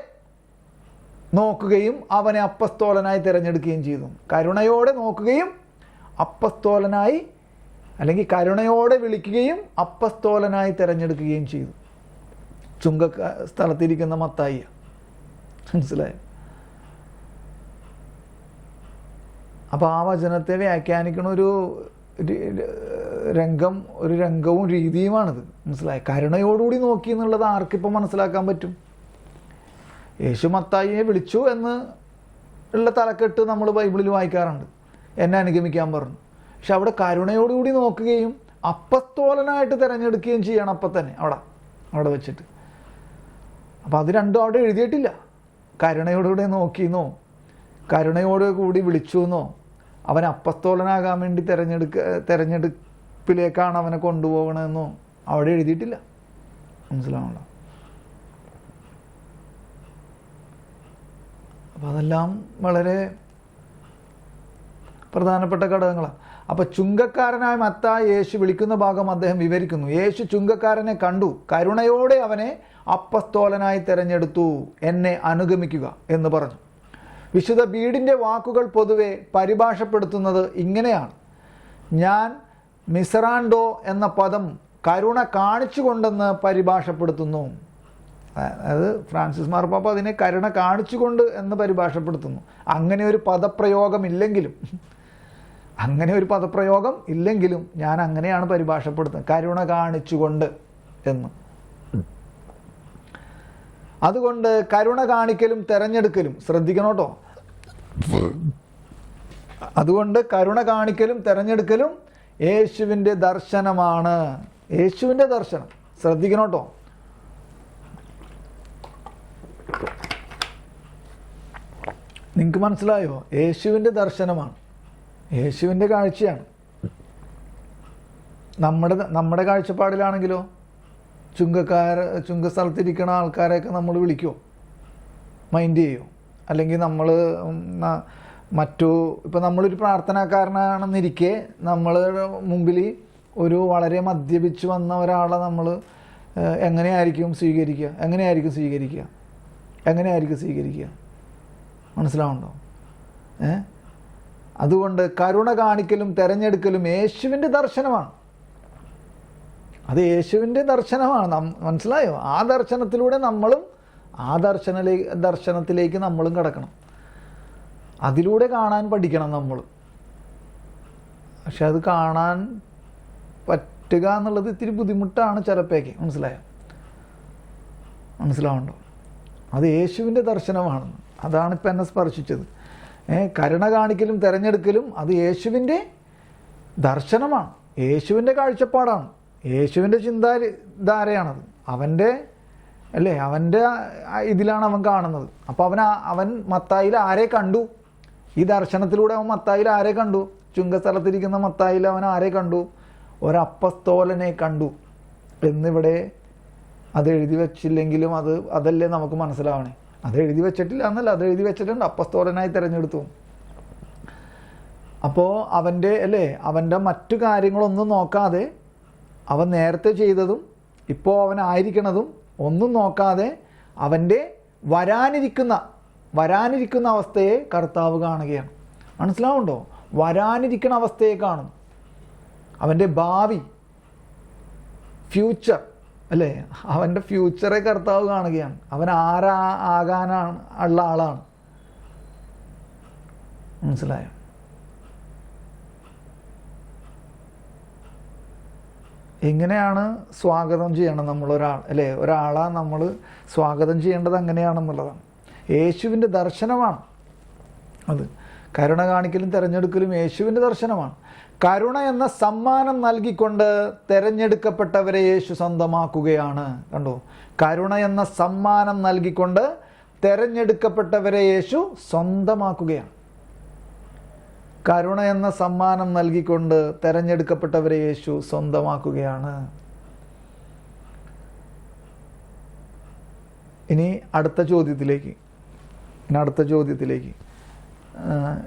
നോക്കുകയും അവനെ അപ്പസ്തോലനായി തിരഞ്ഞെടുക്കുകയും ചെയ്തു. കരുണയോടെ നോക്കുകയും അപ്പസ്തോലനായി അല്ലെങ്കിൽ കരുണയോടെ വിളിക്കുകയും അപ്പസ്തോലനായി തിരഞ്ഞെടുക്കുകയും ചെയ്തു സ്ഥലത്തിരിക്കുന്ന മത്തായിയെ. മനസ്സിലായോ? അപ്പോൾ ആ വചനത്തെ വ്യാഖ്യാനിക്കുന്ന ഒരു രംഗവും രീതിയുമാണിത്. മനസ്സിലായി? കരുണയോടുകൂടി നോക്കി എന്നുള്ളത് ആർക്കിപ്പോൾ മനസ്സിലാക്കാൻ പറ്റും? യേശു മത്തായിയെ വിളിച്ചു എന്ന് ഉള്ള തലക്കെട്ട് നമ്മൾ ബൈബിളിൽ വായിക്കാറുണ്ട്. എന്നെ അനുഗമിക്കാൻ പറഞ്ഞു. പക്ഷെ അവിടെ കരുണയോടുകൂടി നോക്കുകയും അപ്പസ്തോലനായിട്ട് തിരഞ്ഞെടുക്കുകയും ചെയ്യണം അപ്പം തന്നെ അവിടെ വെച്ചിട്ട്. അപ്പം അത് രണ്ടും അവിടെ എഴുതിയിട്ടില്ല. കരുണയോടുകൂടി നോക്കിയെന്നോ കരുണയോട് കൂടി വിളിച്ചു എന്നോ അവൻ അപ്പസ്തോലനാകാൻ വേണ്ടി തെരഞ്ഞെടുപ്പിലേക്കാണ് അവനെ കൊണ്ടുപോകണമെന്നോ അവിടെ എഴുതിയിട്ടില്ല. മനസ്സിലാവണല്ലോ? അപ്പോൾ അതെല്ലാം വളരെ പ്രധാനപ്പെട്ട ഘടകങ്ങളാണ്. അപ്പോൾ ചുങ്കക്കാരനായ മത്തായി യേശു വിളിക്കുന്ന ഭാഗം അദ്ദേഹം വിവരിക്കുന്നു. യേശു ചുങ്കക്കാരനെ കണ്ടു, കരുണയോടെ അവനെ അപ്പസ്തോലനായി തിരഞ്ഞെടുത്തു, എന്നെ അനുഗമിക്കുക എന്ന് പറഞ്ഞു. വിശുദ്ധ ബീഡിൻ്റെ വാക്കുകൾ പൊതുവെ പരിഭാഷപ്പെടുത്തുന്നത് ഇങ്ങനെയാണ്. ഞാൻ മിസറാൻഡോ എന്ന പദം കരുണ കാണിച്ചുകൊണ്ടെന്ന് പരിഭാഷപ്പെടുത്തുന്നു. അതായത് ഫ്രാൻസിസ് മാർപ്പാപ്പ അതിനെ കരുണ കാണിച്ചുകൊണ്ട് എന്ന് പരിഭാഷപ്പെടുത്തുന്നു. അങ്ങനെ ഒരു പദപ്രയോഗം ഇല്ലെങ്കിലും ഞാൻ അങ്ങനെയാണ് പരിഭാഷപ്പെടുത്തുന്നത്, കരുണ കാണിച്ചുകൊണ്ട് എന്ന്. അതുകൊണ്ട് കരുണ കാണിക്കലും തെരഞ്ഞെടുക്കലും ശ്രദ്ധിക്കണം കേട്ടോ. അതുകൊണ്ട് കരുണ കാണിക്കലും തെരഞ്ഞെടുക്കലും യേശുവിൻ്റെ ദർശനമാണ്. യേശുവിൻ്റെ ദർശനം ശ്രദ്ധിക്കണം കേട്ടോ. നിങ്ങൾക്ക് മനസ്സിലായോ? യേശുവിൻ്റെ ദർശനമാണ്, യേശുവിൻ്റെ കാഴ്ചയാണ്. നമ്മുടെ കാഴ്ചപ്പാടിലാണെങ്കിലോ ചുങ്കസ്ഥലത്തിരിക്കുന്ന ആൾക്കാരെയൊക്കെ നമ്മൾ വിളിക്കുമോ, മൈൻഡ് ചെയ്യുമോ? അല്ലെങ്കിൽ നമ്മൾ ഇപ്പം നമ്മളൊരു പ്രാർത്ഥനാക്കാരനാണെന്നിരിക്കെ നമ്മളുടെ മുമ്പിൽ ഒരു വളരെ മദ്യപിച്ച് വന്ന ഒരാളെ നമ്മൾ എങ്ങനെയായിരിക്കും സ്വീകരിക്കുക? മനസ്സിലാവുന്നുണ്ടോ? അതുകൊണ്ട് കരുണ കാണിക്കലും തിരഞ്ഞെടുക്കലും യേശുവിൻ്റെ ദർശനമാണ്. അത് യേശുവിൻ്റെ ദർശനമാണ്. മനസ്സിലായോ? ആ ദർശനത്തിലൂടെ നമ്മളും ആ ദർശനത്തിലേക്ക് നമ്മളും കടക്കണം. അതിലൂടെ കാണാൻ പഠിക്കണം നമ്മൾ. പക്ഷെ അത് കാണാൻ പറ്റുക എന്നുള്ളത് ഇത്തിരി ബുദ്ധിമുട്ടാണ് ചിലപ്പോഴേക്ക്. മനസ്സിലാവുണ്ടോ? അത് യേശുവിൻ്റെ ദർശനമാണെന്ന്. അതാണ് ഇപ്പം എന്നെ സ്പർശിച്ചത്. കരുണ കാണിക്കലും തിരഞ്ഞെടുക്കലും അത് യേശുവിൻ്റെ ദർശനമാണ്, യേശുവിൻ്റെ കാഴ്ചപ്പാടാണ്, യേശുവിൻ്റെ ചിന്താധാരയാണത്. അവൻ്റെ ഇതിലാണ് അവൻ കാണുന്നത്. അപ്പോൾ അവൻ മത്തായിയിൽ ആരെ കണ്ടു? ഈ ദർശനത്തിലൂടെ അവൻ മത്തായിയിൽ ആരെ കണ്ടു? ചുങ്കസ്ഥലത്തിരിക്കുന്ന മത്തായിയിൽ അവൻ ആരെ കണ്ടു? ഒരപ്പസ്തോലനെ കണ്ടു എന്നിവിടെ അത് എഴുതി വെച്ചില്ലെങ്കിലും അതല്ലേ നമുക്ക് മനസ്സിലാവണേ. അത് എഴുതി വെച്ചിട്ടില്ല എന്നല്ല, അത് എഴുതി വെച്ചിട്ടുണ്ട്. അപ്പസ്തോലനായി തിരഞ്ഞെടുത്തു. അപ്പോൾ അവൻ്റെ മറ്റു കാര്യങ്ങളൊന്നും നോക്കാതെ, അവൻ നേരത്തെ ചെയ്തതും ഇപ്പോൾ അവനായിരിക്കണതും ഒന്നും നോക്കാതെ അവൻ്റെ വരാനിരിക്കുന്ന അവസ്ഥയെ കർത്താവ് കാണുകയാണ്. മനസ്സിലാവുണ്ടോ? വരാനിരിക്കുന്ന അവസ്ഥയെ കാണും. അവൻ്റെ ഭാവി, ഫ്യൂച്ചർ, അവൻ്റെ ഫ്യൂച്ചറെ കർത്താവ് കാണുകയാണ്. അവൻ ആകാനാണ് ഉള്ള ആളാണ്. മനസ്സിലായോ? എങ്ങനെയാണ് സ്വാഗതം ചെയ്യണം നമ്മൾ ഒരാളെ നമ്മൾ സ്വാഗതം ചെയ്യേണ്ടത് അങ്ങനെയാണെന്നുള്ളതാണ്. യേശുവിൻ്റെ ദർശനമാണ് അത്. കരുണ കാണിക്കലും തിരഞ്ഞെടുക്കലും യേശുവിൻ്റെ ദർശനമാണ്. കരുണ എന്ന സമ്മാനം നൽകിക്കൊണ്ട് തിരഞ്ഞെടുക്കപ്പെട്ടവരെ യേശു സ്വന്തമാക്കുകയാണ്. കണ്ടോ? കരുണ എന്ന സമ്മാനം നൽകിക്കൊണ്ട് തിരഞ്ഞെടുക്കപ്പെട്ടവരെ യേശു സ്വന്തമാക്കുകയാണ്. കരുണ എന്ന സമ്മാനം നൽകിക്കൊണ്ട് തിരഞ്ഞെടുക്കപ്പെട്ടവരെ യേശു സ്വന്തമാക്കുകയാണ്. ഇനി അടുത്ത ചോദ്യത്തിലേക്ക്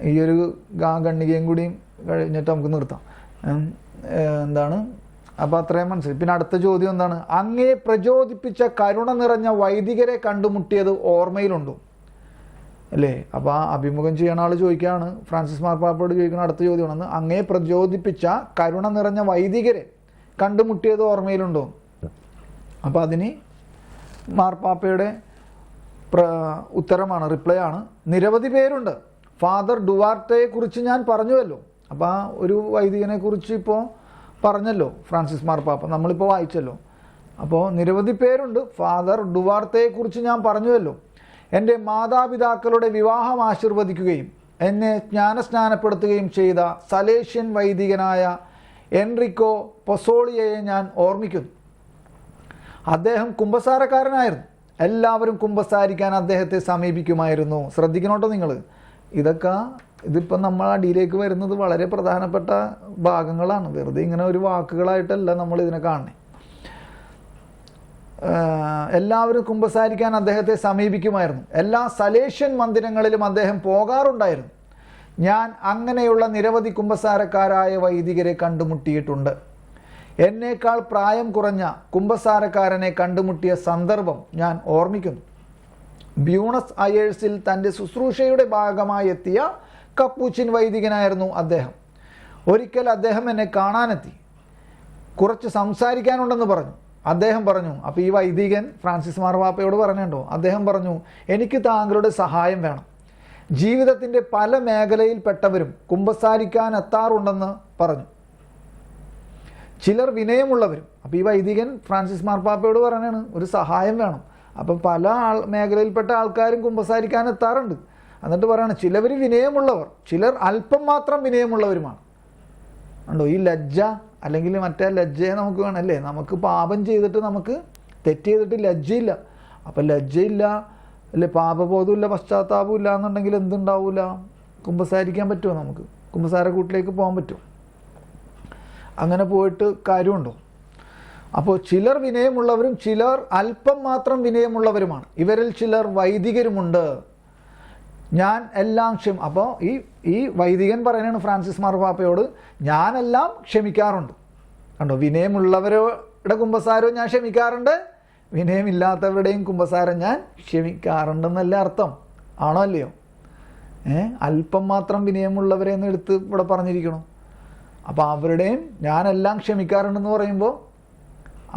ഈ ഒരു ഗണ്ണികയും കൂടിയും കഴിഞ്ഞിട്ട് നമുക്ക് നിർത്താം. എന്താണ്? അപ്പോൾ അത്രയും മനസ്സിലായി. പിന്നെ അടുത്ത ചോദ്യം എന്താണ്? അങ്ങയെ പ്രചോദിപ്പിച്ച കരുണ നിറഞ്ഞ വൈദികരെ കണ്ടുമുട്ടിയത് ഓർമ്മയിലുണ്ടോ? അപ്പോൾ ആ അഭിമുഖം ചെയ്യണ ആൾ ചോദിക്കുകയാണ്, ഫ്രാൻസിസ് മാർപ്പാപ്പയോട് ചോദിക്കുന്ന അടുത്ത ചോദ്യമാണെന്ന്, അങ്ങയെ പ്രചോദിപ്പിച്ച കരുണ നിറഞ്ഞ വൈദികരെ കണ്ടുമുട്ടിയത് ഓർമ്മയിലുണ്ടോ? അപ്പോൾ അതിന് മാർപ്പാപ്പയുടെ ഉത്തരമാണ്, റിപ്ലൈ ആണ്, നിരവധി പേരുണ്ട്. ഫാദർ ഡുവാർട്ടയെ കുറിച്ച് ഞാൻ പറഞ്ഞുവല്ലോ. അപ്പോൾ ആ ഒരു വൈദികനെ കുറിച്ച് ഇപ്പോൾ പറഞ്ഞല്ലോ ഫ്രാൻസിസ് മാർപ്പാപ്പ, നമ്മളിപ്പോൾ വായിച്ചല്ലോ. അപ്പോൾ നിരവധി പേരുണ്ട്. ഫാദർ ഡുവാർട്ടയെ കുറിച്ച് ഞാൻ പറഞ്ഞുവല്ലോ. എൻ്റെ മാതാപിതാക്കളുടെ വിവാഹം ആശീർവദിക്കുകയും എന്നെ ജ്ഞാനസ്നാനപ്പെടുത്തുകയും ചെയ്ത സലേഷ്യൻ വൈദികനായ എൻറിക്കോ പൊസോളിയയെ ഞാൻ ഓർമ്മിക്കുന്നു. അദ്ദേഹം കുമ്പസാരക്കാരനായിരുന്നു. എല്ലാവരും കുമ്പസാരിക്കാൻ അദ്ദേഹത്തെ സമീപിക്കുമായിരുന്നു. ശ്രദ്ധിക്കണോട്ടോ നിങ്ങൾ. ഇതിപ്പം നമ്മൾ അടിയിലേക്ക് വരുന്നത് വളരെ പ്രധാനപ്പെട്ട ഭാഗങ്ങളാണ്. വെറുതെ ഇങ്ങനെ ഒരു വാക്കുകളായിട്ടല്ല നമ്മൾ ഇതിനെ കാണണേ. എല്ലാവരും കുമ്പസാരിക്കാൻ അദ്ദേഹത്തെ സമീപിക്കുമായിരുന്നു. എല്ലാ സലേഷ്യൻ മന്ദിരങ്ങളിലും അദ്ദേഹം പോകാറുണ്ടായിരുന്നു. ഞാൻ അങ്ങനെയുള്ള നിരവധി കുമ്പസാരക്കാരായ വൈദികരെ കണ്ടുമുട്ടിയിട്ടുണ്ട്. എന്നേക്കാൾ പ്രായം കുറഞ്ഞ കുമ്പസാരക്കാരനെ കണ്ടുമുട്ടിയ സന്ദർഭം ഞാൻ ഓർമ്മിക്കുന്നു. ബ്യൂണസ് അയേഴ്സിൽ തൻ്റെ ശുശ്രൂഷയുടെ ഭാഗമായി എത്തിയ കപ്പൂച്ചിൻ വൈദികനായിരുന്നു അദ്ദേഹം. ഒരിക്കൽ അദ്ദേഹം എന്നെ കാണാനെത്തി. കുറച്ച് സംസാരിക്കാനുണ്ടെന്ന് പറഞ്ഞു. അദ്ദേഹം പറഞ്ഞു, അപ്പോൾ ഈ വൈദികൻ ഫ്രാൻസിസ് മാർപ്പാപ്പയോട് പറഞ്ഞുണ്ടോ, അദ്ദേഹം പറഞ്ഞു, എനിക്ക് താങ്കളുടെ സഹായം വേണം. ജീവിതത്തിൻ്റെ പല മേഖലയിൽപ്പെട്ടവരും കുമ്പസാരിക്കാൻ എത്താറുണ്ടെന്ന് പറഞ്ഞു. ചിലർ വിനയമുള്ളവരും. അപ്പോൾ ഈ വൈദികൻ ഫ്രാൻസിസ് മാർപ്പാപ്പയോട് പറഞ്ഞാണ് ഒരു സഹായം വേണം. അപ്പം പല മേഖലയിൽപ്പെട്ട ആൾക്കാരും കുമ്പസാരിക്കാൻ എത്താറുണ്ട്. എന്നിട്ട് പറയാണ് ചിലവർ വിനയമുള്ളവർ, ചിലർ അല്പം മാത്രം വിനയമുള്ളവരുമാണ്. ഉണ്ടോ? ഈ ലജ്ജ അല്ലെങ്കിൽ മറ്റേ ലജ്ജയെ നമുക്ക് വേണമല്ലേ, നമുക്ക് പാപം ചെയ്തിട്ട് നമുക്ക് തെറ്റ് ചെയ്തിട്ട് ലജ്ജയില്ല. അപ്പം ലജ്ജയില്ല, പാപബോധമില്ല, പശ്ചാത്താപം ഇല്ല എന്നുണ്ടെങ്കിൽ എന്തുണ്ടാവില്ല? കുമ്പസാരിക്കാൻ പറ്റുമോ? നമുക്ക് കുമ്പസാരക്കൂട്ടിലേക്ക് പോകാൻ പറ്റുമോ? അങ്ങനെ പോയിട്ട് കാര്യമുണ്ടോ? അപ്പോൾ ചിലർ വിനയമുള്ളവരും ചിലർ അല്പം മാത്രം വിനയമുള്ളവരുമാണ്. ഇവരിൽ ചിലർ വൈദികരുമുണ്ട്. ഞാൻ എല്ലാം അപ്പോൾ ഈ വൈദികൻ പറയുന്നതാണ് ഫ്രാൻസിസ് മാർപ്പാപ്പയോട്, ഞാനെല്ലാം ക്ഷമിക്കാറുണ്ട്. കണ്ടോ? വിനയമുള്ളവരുടെ കുമ്പസാരവും ഞാൻ ക്ഷമിക്കാറുണ്ട്, വിനയമില്ലാത്തവരുടെയും കുമ്പസാരം ഞാൻ ക്ഷമിക്കാറുണ്ടെന്നല്ല അർത്ഥം. ആണോ അല്ലയോ? അല്പം മാത്രം വിനയമുള്ളവരെ എന്ന് എടുത്ത് ഇവിടെ പറഞ്ഞിരിക്കണം. അപ്പോൾ അവരുടെയും ഞാനെല്ലാം ക്ഷമിക്കാറുണ്ടെന്ന് പറയുമ്പോൾ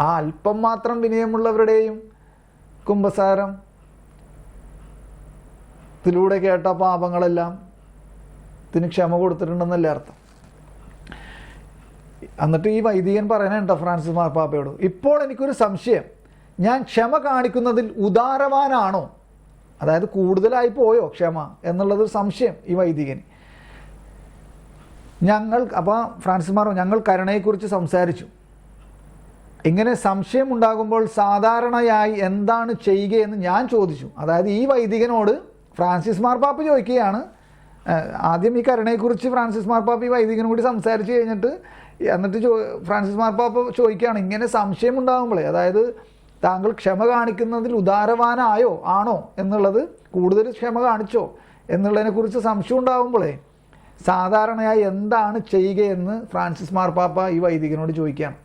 ആ അല്പം മാത്രം വിനയമുള്ളവരുടെയും കുമ്പസാരത്തിലൂടെ കേട്ട പാപങ്ങളെല്ലാം ഇതിന് ക്ഷമ കൊടുത്തിട്ടുണ്ടെന്നല്ലേ അർത്ഥം. എന്നിട്ട് ഈ വൈദികൻ പറയുന്നുണ്ടോ ഫ്രാൻസിസ് മാർപ്പാപ്പയോട്, ഇപ്പോൾ എനിക്കൊരു സംശയം, ഞാൻ ക്ഷമ കാണിക്കുന്നതിൽ ഉദാരവാനാണോ, അതായത് കൂടുതലായി പോയോ ക്ഷമ എന്നുള്ളതൊരു സംശയം ഈ വൈദികന്. അപ്പോൾ ഫ്രാൻസിസ് മാർ ഞങ്ങൾ കരുണയെക്കുറിച്ച് സംസാരിച്ചു. ഇങ്ങനെ സംശയം ഉണ്ടാകുമ്പോൾ സാധാരണയായി എന്താണ് ചെയ്യുകയെന്ന് ഞാൻ ചോദിച്ചു. അതായത് ഈ വൈദികനോട് ഫ്രാൻസിസ് മാർപ്പാപ്പ ചോദിക്കുകയാണ്. ആദ്യം ഈ കരുണയെക്കുറിച്ച് ഫ്രാൻസിസ് മാർപ്പാപ്പ ഈ വൈദികനും കൂടി സംസാരിച്ച് കഴിഞ്ഞിട്ട് എന്നിട്ട് ഫ്രാൻസിസ് മാർപ്പാപ്പ ചോദിക്കുകയാണ്, ഇങ്ങനെ സംശയം ഉണ്ടാകുമ്പോഴേ, അതായത് താങ്കൾ ക്ഷമ കാണിക്കുന്നതിൽ ഉദാരവാനായോ ആണോ എന്നുള്ളത്, കൂടുതൽ ക്ഷമ കാണിച്ചോ എന്നുള്ളതിനെക്കുറിച്ച് സംശയം ഉണ്ടാകുമ്പോഴേ സാധാരണയായി എന്താണ് ചെയ്യുകയെന്ന് ഫ്രാൻസിസ് മാർപ്പാപ്പ ഈ വൈദികനോട് ചോദിക്കുകയാണ്.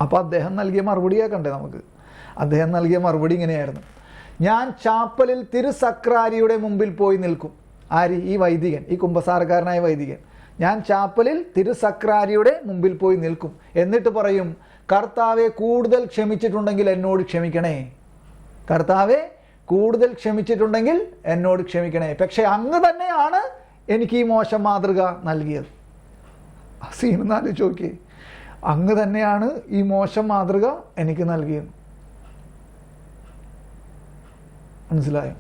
അപ്പോൾ അദ്ദേഹം നൽകിയ മറുപടി കേൾക്കണ്ടേ നമുക്ക്. അദ്ദേഹം നൽകിയ മറുപടി ഇങ്ങനെയായിരുന്നു: ഞാൻ ചാപ്പലിൽ തിരുസക്രാരിയുടെ മുമ്പിൽ പോയി നിൽക്കും. ആര്? ഈ വൈദികൻ, ഈ കുമ്പസാരക്കാരനായ വൈദികൻ. ഞാൻ ചാപ്പലിൽ തിരുസക്രാരിയുടെ മുമ്പിൽ പോയി നിൽക്കും. എന്നിട്ട് പറയും, കർത്താവെ കൂടുതൽ ക്ഷമിച്ചിട്ടുണ്ടെങ്കിൽ എന്നോട് ക്ഷമിക്കണേ, കർത്താവെ കൂടുതൽ ക്ഷമിച്ചിട്ടുണ്ടെങ്കിൽ എന്നോട് ക്ഷമിക്കണേ, പക്ഷെ അങ്ങ് തന്നെയാണ് എനിക്ക് ഈ മോശം മാതൃക നൽകിയത്. സീൻ ആലോചിച്ച് നോക്കിയേ, അങ്ങ് തന്നെയാണ് ഈ മോശം മാതൃക എനിക്ക് നൽകിയത്. മനസ്സിലായോ?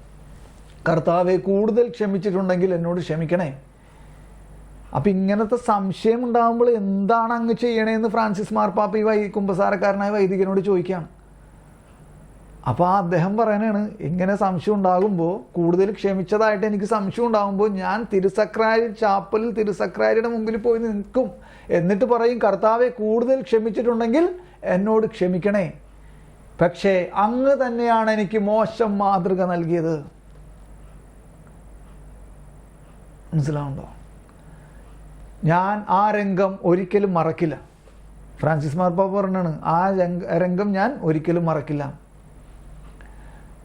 കർത്താവെ കൂടുതൽ ക്ഷമിച്ചിട്ടുണ്ടെങ്കിൽ എന്നോട് ക്ഷമിക്കണേ. അപ്പം ഇങ്ങനത്തെ സംശയം ഉണ്ടാകുമ്പോൾ എന്താണ് അങ്ങ് ചെയ്യണേന്ന് ഫ്രാൻസിസ് മാർപ്പാപ്പ ഈ കുമ്പസാരക്കാരനായ വൈദികനോട് ചോദിക്കുകയാണ്. അപ്പോൾ അദ്ദേഹം പറയണാണ്, ഇങ്ങനെ സംശയം ഉണ്ടാകുമ്പോൾ, കൂടുതൽ ക്ഷമിച്ചതായിട്ട് എനിക്ക് സംശയം ഉണ്ടാകുമ്പോൾ ഞാൻ ചാപ്പലിൽ തിരുസക്രാരിയുടെ മുമ്പിൽ പോയി നിൽക്കും. എന്നിട്ട് പറയും, കർത്താവെ കൂടുതൽ ക്ഷമിച്ചിട്ടുണ്ടെങ്കിൽ എന്നോട് ക്ഷമിക്കണേ, പക്ഷേ അങ്ങ് തന്നെയാണ് എനിക്ക് മോശം മാതൃക നൽകിയത്. മനസ്സിലാവുണ്ടോ? ഞാൻ ആ രംഗം ഒരിക്കലും മറക്കില്ല. ഫ്രാൻസിസ് മാർപ്പാപ്പ പറഞ്ഞാണ്, ആ രംഗം ഞാൻ ഒരിക്കലും മറക്കില്ല.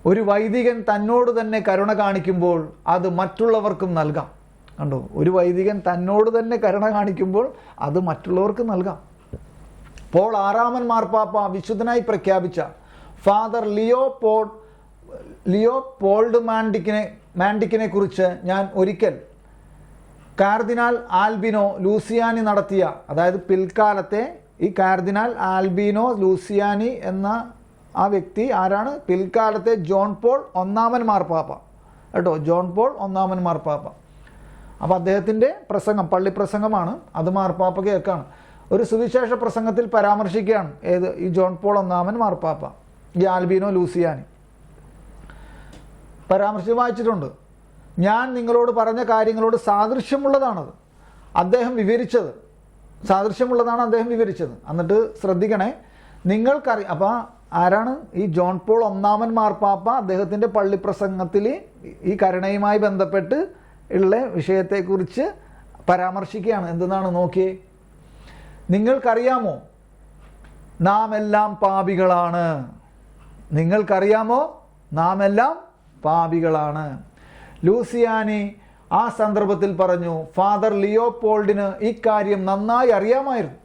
ഒരു വൈദികൻ തന്നോട് തന്നെ കരുണ കാണിക്കുമ്പോൾ അത് മറ്റുള്ളവർക്കും നൽകാം. കണ്ടോ? ഒരു വൈദികൻ തന്നോട് തന്നെ കരുണ കാണിക്കുമ്പോൾ അത് മറ്റുള്ളവർക്ക് നൽകാം. പോൾ ആറാമൻ മാർപ്പാപ്പ വിശുദ്ധനായി പ്രഖ്യാപിച്ച ഫാദർ ലിയോപോൾഡ് മാൻഡിക്കിനെ കുറിച്ച് ഞാൻ ഒരിക്കൽ കാർദിനാൾ ആൽബിനോ ലൂസിയാനി നടത്തിയ, അതായത് പിൽക്കാലത്തെ ഈ കാർദിനാൾ ആൽബിനോ ലൂസിയാനി എന്ന ആ വ്യക്തി ആരാണ്? പിൽക്കാലത്തെ ജോൺ പോൾ ഒന്നാമൻ മാർപ്പാപ്പ കേട്ടോ, ജോൺ പോൾ ഒന്നാമൻ മാർപ്പാപ്പ. അപ്പോൾ അദ്ദേഹത്തിൻ്റെ പ്രസംഗം, പള്ളിപ്രസംഗമാണ്, അത് മാർപ്പാപ്പ കേൾക്കാണ്. ഒരു സുവിശേഷ പ്രസംഗത്തിൽ പരാമർശിക്കുകയാണ് ഏത്? ഈ ജോൺ പോൾ ഒന്നാമൻ മാർപ്പാപ്പ ഈ ആൽബിനോ ലൂസിയാനി പരാമർശിച്ച് വായിച്ചിട്ടുണ്ട്. ഞാൻ നിങ്ങളോട് പറഞ്ഞ കാര്യങ്ങളോട് സാദൃശ്യമുള്ളതാണത് അദ്ദേഹം വിവരിച്ചത്, സാദൃശ്യമുള്ളതാണ് അദ്ദേഹം വിവരിച്ചത്. എന്നിട്ട് ശ്രദ്ധിക്കണേ, നിങ്ങൾക്കറിയാം. അപ്പോൾ ആരാണ്? ഈ ജോൺ പോൾ ഒന്നാമൻ മാർപ്പാപ്പ അദ്ദേഹത്തിൻ്റെ പള്ളിപ്രസംഗത്തിൽ ഈ കരുണയുമായി ബന്ധപ്പെട്ട് ഉള്ള വിഷയത്തെക്കുറിച്ച് പരാമർശിക്കുകയാണ്. എന്തെന്നാണ് നോക്കിയേ, നിങ്ങൾക്കറിയാമോ നാം എല്ലാം പാപികളാണ്, നിങ്ങൾക്കറിയാമോ നാം എല്ലാം പാപികളാണ്. ലൂസിയാനി ആ സന്ദർഭത്തിൽ പറഞ്ഞു, ഫാദർ ലിയോപോൾഡിന് ഈ കാര്യം നന്നായി അറിയാമായിരുന്നു.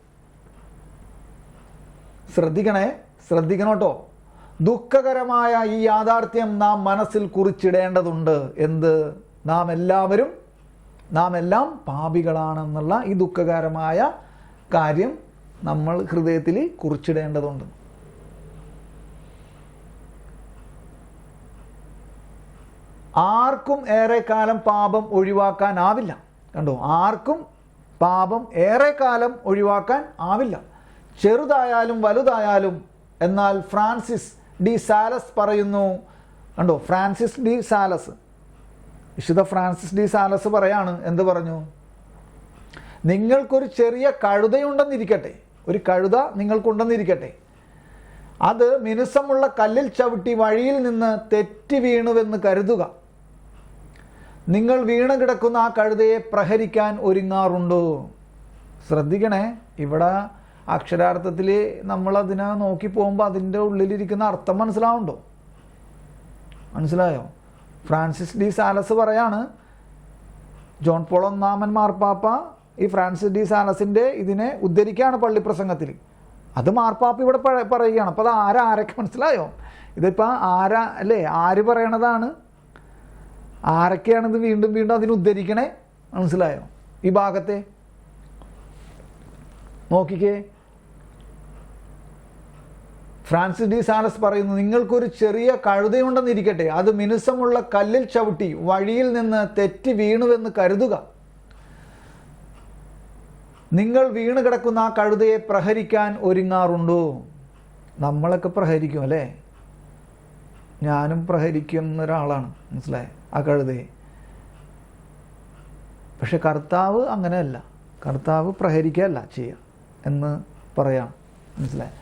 ശ്രദ്ധിക്കണോട്ടോ, ദുഃഖകരമായ ഈ യാഥാർത്ഥ്യം നാം മനസ്സിൽ കുറിച്ചിടേണ്ടതുണ്ട്. എന്ത്? നാം എല്ലാം പാപികളാണെന്നുള്ള ഈ ദുഃഖകരമായ കാര്യം നമ്മൾ ഹൃദയത്തിൽ കുറിച്ചിടേണ്ടതുണ്ട്. ആർക്കും ഏറെക്കാലം പാപം ഒഴിവാക്കാനാവില്ല. കണ്ടോ? ആർക്കും പാപം ഏറെക്കാലം ഒഴിവാക്കാൻ ആവില്ല, ചെറുതായാലും വലുതായാലും. എന്നാൽ ഫ്രാൻസിസ് ഡി സാലസ് പറയുന്നു, കണ്ടോ? വിശുദ്ധ ഫ്രാൻസിസ് ഡി സാലസ് പറയാണ്, എന്ത് പറഞ്ഞു? നിങ്ങൾക്കൊരു ചെറിയ കഴുതയുണ്ടെന്നിരിക്കട്ടെ, ഒരു കഴുത നിങ്ങൾക്കുണ്ടെന്നിരിക്കട്ടെ, അത് മിനുസമുള്ള കല്ലിൽ ചവിട്ടി വഴിയിൽ നിന്ന് തെറ്റി വീണുവെന്ന് കരുതുക. നിങ്ങൾ വീണ് കിടക്കുന്ന ആ കഴുതയെ പ്രഹരിക്കാൻ ഒരുങ്ങാറുണ്ടോ? ശ്രദ്ധിക്കണേ, ഇവിടെ അക്ഷരാർത്ഥത്തിൽ നമ്മളതിനെ നോക്കി പോകുമ്പോൾ അതിൻ്റെ ഉള്ളിലിരിക്കുന്ന അർത്ഥം മനസ്സിലാവുണ്ടോ? മനസ്സിലായോ? ഫ്രാൻസിസ് ഡി സാലസ് പറയാണ്, ജോൺ പോൾ ഒന്നാമൻ മാർപ്പാപ്പ ഈ ഫ്രാൻസിസ് ഡി സാലസിൻ്റെ ഇതിനെ ഉദ്ധരിക്കുകയാണ് പള്ളിപ്രസംഗത്തിൽ. അത് മാർപ്പാപ്പ ഇവിടെ പറയുകയാണ്. അപ്പോൾ അത് ആരൊക്കെ മനസ്സിലായോ? ഇതിപ്പോൾ അല്ലേ, ആര് പറയണതാണ്? ആരൊക്കെയാണിത് വീണ്ടും വീണ്ടും അതിന് ഉദ്ധരിക്കണേ? മനസ്സിലായോ ഈ ഭാഗത്തെ? നോക്കിക്കേ, ഫ്രാൻസിസ് ഡി സാലസ് പറയുന്നു, നിങ്ങൾക്കൊരു ചെറിയ കഴുതയുണ്ടെന്നിരിക്കട്ടെ, അത് മിനുസമുള്ള കല്ലിൽ ചവിട്ടി വഴിയിൽ നിന്ന് തെറ്റി വീണുവെന്ന് കരുതുക. നിങ്ങൾ വീണ് കിടക്കുന്ന ആ കഴുതയെ പ്രഹരിക്കാൻ ഒരുങ്ങാറുണ്ടോ? നമ്മളൊക്കെ പ്രഹരിക്കും അല്ലേ? ഞാനും പ്രഹരിക്കുന്ന ഒരാളാണ്, മനസ്സിലായി, ആ കഴുതയെ. പക്ഷെ കർത്താവ് അങ്ങനെയല്ല. കർത്താവ് പ്രഹരിക്കുകയല്ല ചെയ്യുക എന്ന് പറയാം, മനസ്സിലായി.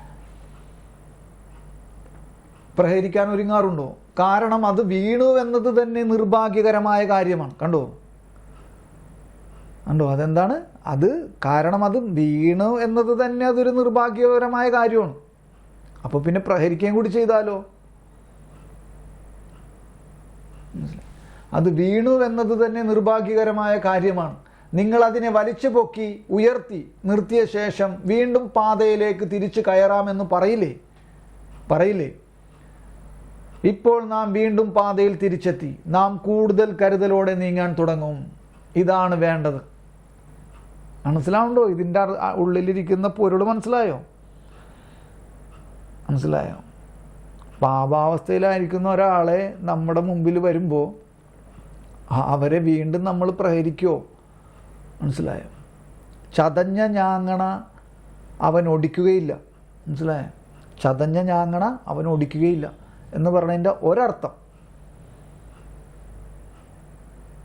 പ്രഹരിക്കാൻ ഒരുങ്ങാറുണ്ടോ? കാരണം അത് വീണു എന്നത് തന്നെ നിർഭാഗ്യകരമായ കാര്യമാണ്. കണ്ടോ അതെന്താണ്? അത് കാരണം അത് വീണു എന്നത് തന്നെ അതൊരു നിർഭാഗ്യകരമായ കാര്യമാണ്. അപ്പോൾ പിന്നെ പ്രഹരിക്കുകയും കൂടി ചെയ്താലോ? അത് വീണു എന്നത് തന്നെ നിർഭാഗ്യകരമായ കാര്യമാണ്. നിങ്ങൾ അതിനെ വലിച്ചു പൊക്കി ഉയർത്തി നിർത്തിയ ശേഷം വീണ്ടും പാതയിലേക്ക് തിരിച്ചു കയറാമെന്ന് പറയില്ലേ? ഇപ്പോൾ നാം വീണ്ടും പാതയിൽ തിരിച്ചെത്തി. നാം കൂടുതൽ കരുതലോടെ നീങ്ങാൻ തുടങ്ങും. ഇതാണ് വേണ്ടത്. മനസ്സിലാവുണ്ടോ? ഇതിൻ്റെ ഉള്ളിലിരിക്കുന്ന പൊരുൾ മനസ്സിലായോ? പാപാവസ്ഥയിലായിരിക്കുന്ന ഒരാളെ നമ്മുടെ മുമ്പിൽ വരുമ്പോൾ അവരെ വീണ്ടും നമ്മൾ പ്രഹരിക്കുമോ? മനസ്സിലായോ? ചതഞ്ഞ ഞാങ്ങണ അവൻ ഒടിക്കുകയില്ല. മനസ്സിലായോ? ചതഞ്ഞ ഞാങ്ങണ അവൻ ഒടിക്കുകയില്ല എന്ന് പറഞ്ഞതിൻ്റെ ഒരർത്ഥം,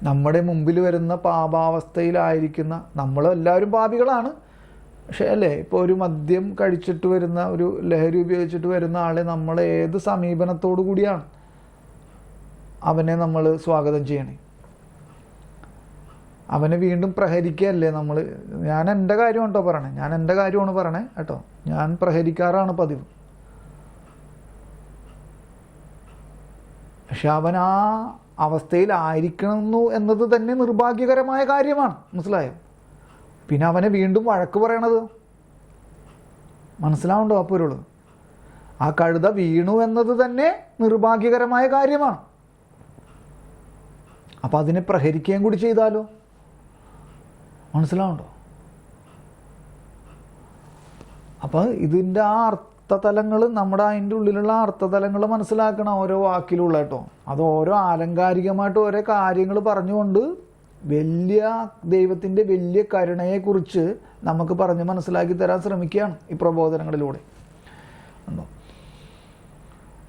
നമ്മുടെ മുമ്പിൽ വരുന്ന പാപാവസ്ഥയിലായിരിക്കുന്ന, നമ്മളെല്ലാവരും പാപികളാണ്, പക്ഷേ അല്ലേ, ഇപ്പോൾ ഒരു മദ്യം കഴിച്ചിട്ട് വരുന്ന, ഒരു ലഹരി ഉപയോഗിച്ചിട്ട് വരുന്ന ആളെ നമ്മൾ ഏത് സമീപനത്തോടു കൂടിയാണ് അവനെ നമ്മൾ സ്വാഗതം ചെയ്യണേ? അവനെ വീണ്ടും പ്രഹരിക്കുകയല്ലേ നമ്മൾ? ഞാൻ എൻ്റെ കാര്യമാണ് പറയണേ കേട്ടോ. ഞാൻ പ്രഹരിക്കാറാണ് പതിവ്. പക്ഷെ അവൻ ആ അവസ്ഥയിലായിരിക്കുന്നു എന്നത് തന്നെ നിർഭാഗ്യകരമായ കാര്യമാണ്. മനസ്സിലായോ? പിന്നെ അവനെ വീണ്ടും വഴക്ക് പറയണത് മനസ്സിലാവുണ്ടോ? അപ്പോഴുള്ളൂ ആ കഴുത വീണു എന്നത് തന്നെ നിർഭാഗ്യകരമായ കാര്യമാണ്. അപ്പം അതിനെ പ്രഹരിക്കുകയും കൂടി ചെയ്താലോ? മനസ്സിലാവുണ്ടോ? അപ്പം ഇതിൻ്റെ ആ അർത്ഥതലങ്ങൾ, നമ്മുടെ അതിൻ്റെ ഉള്ളിലുള്ള അർത്ഥതലങ്ങൾ മനസ്സിലാക്കണം ഓരോ വാക്കിലുള്ള കേട്ടോ. അത് ഓരോ ആലങ്കാരികമായിട്ട് ഓരോ കാര്യങ്ങൾ പറഞ്ഞുകൊണ്ട് വലിയ ദൈവത്തിൻ്റെ വലിയ കരുണയെക്കുറിച്ച് നമുക്ക് പറഞ്ഞ് മനസ്സിലാക്കി തരാൻ ശ്രമിക്കുകയാണ് ഈ പ്രബോധനങ്ങളിലൂടെ.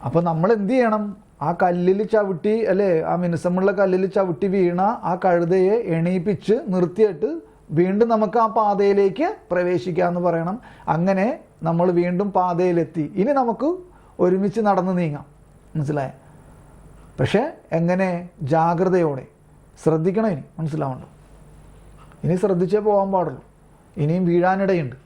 അപ്പോൾ നമ്മൾ എന്ത് ചെയ്യണം? ആ കല്ലിൽ ചവിട്ടി, അല്ലേ, ആ മിനുസമുള്ള കല്ലിൽ ചവിട്ടി വീണ ആ കഴുതയെ എണീപ്പിച്ച് നിർത്തിയിട്ട് വീണ്ടും നമുക്ക് ആ പാതയിലേക്ക് പ്രവേശിക്കാമെന്ന് പറയണം. അങ്ങനെ നമ്മൾ വീണ്ടും പാതയിലെത്തി. ഇനി നമുക്ക് ഒരുമിച്ച് നടന്ന് നീങ്ങാം. മനസ്സിലായേ? പക്ഷേ എങ്ങനെ? ജാഗ്രതയോടെ ശ്രദ്ധിക്കണം. ഇനി മനസ്സിലാവണ്ടോ? ഇനി ശ്രദ്ധിച്ചേ പോകാൻ പാടുള്ളൂ. ഇനിയും വീഴാനിടയുണ്ട്.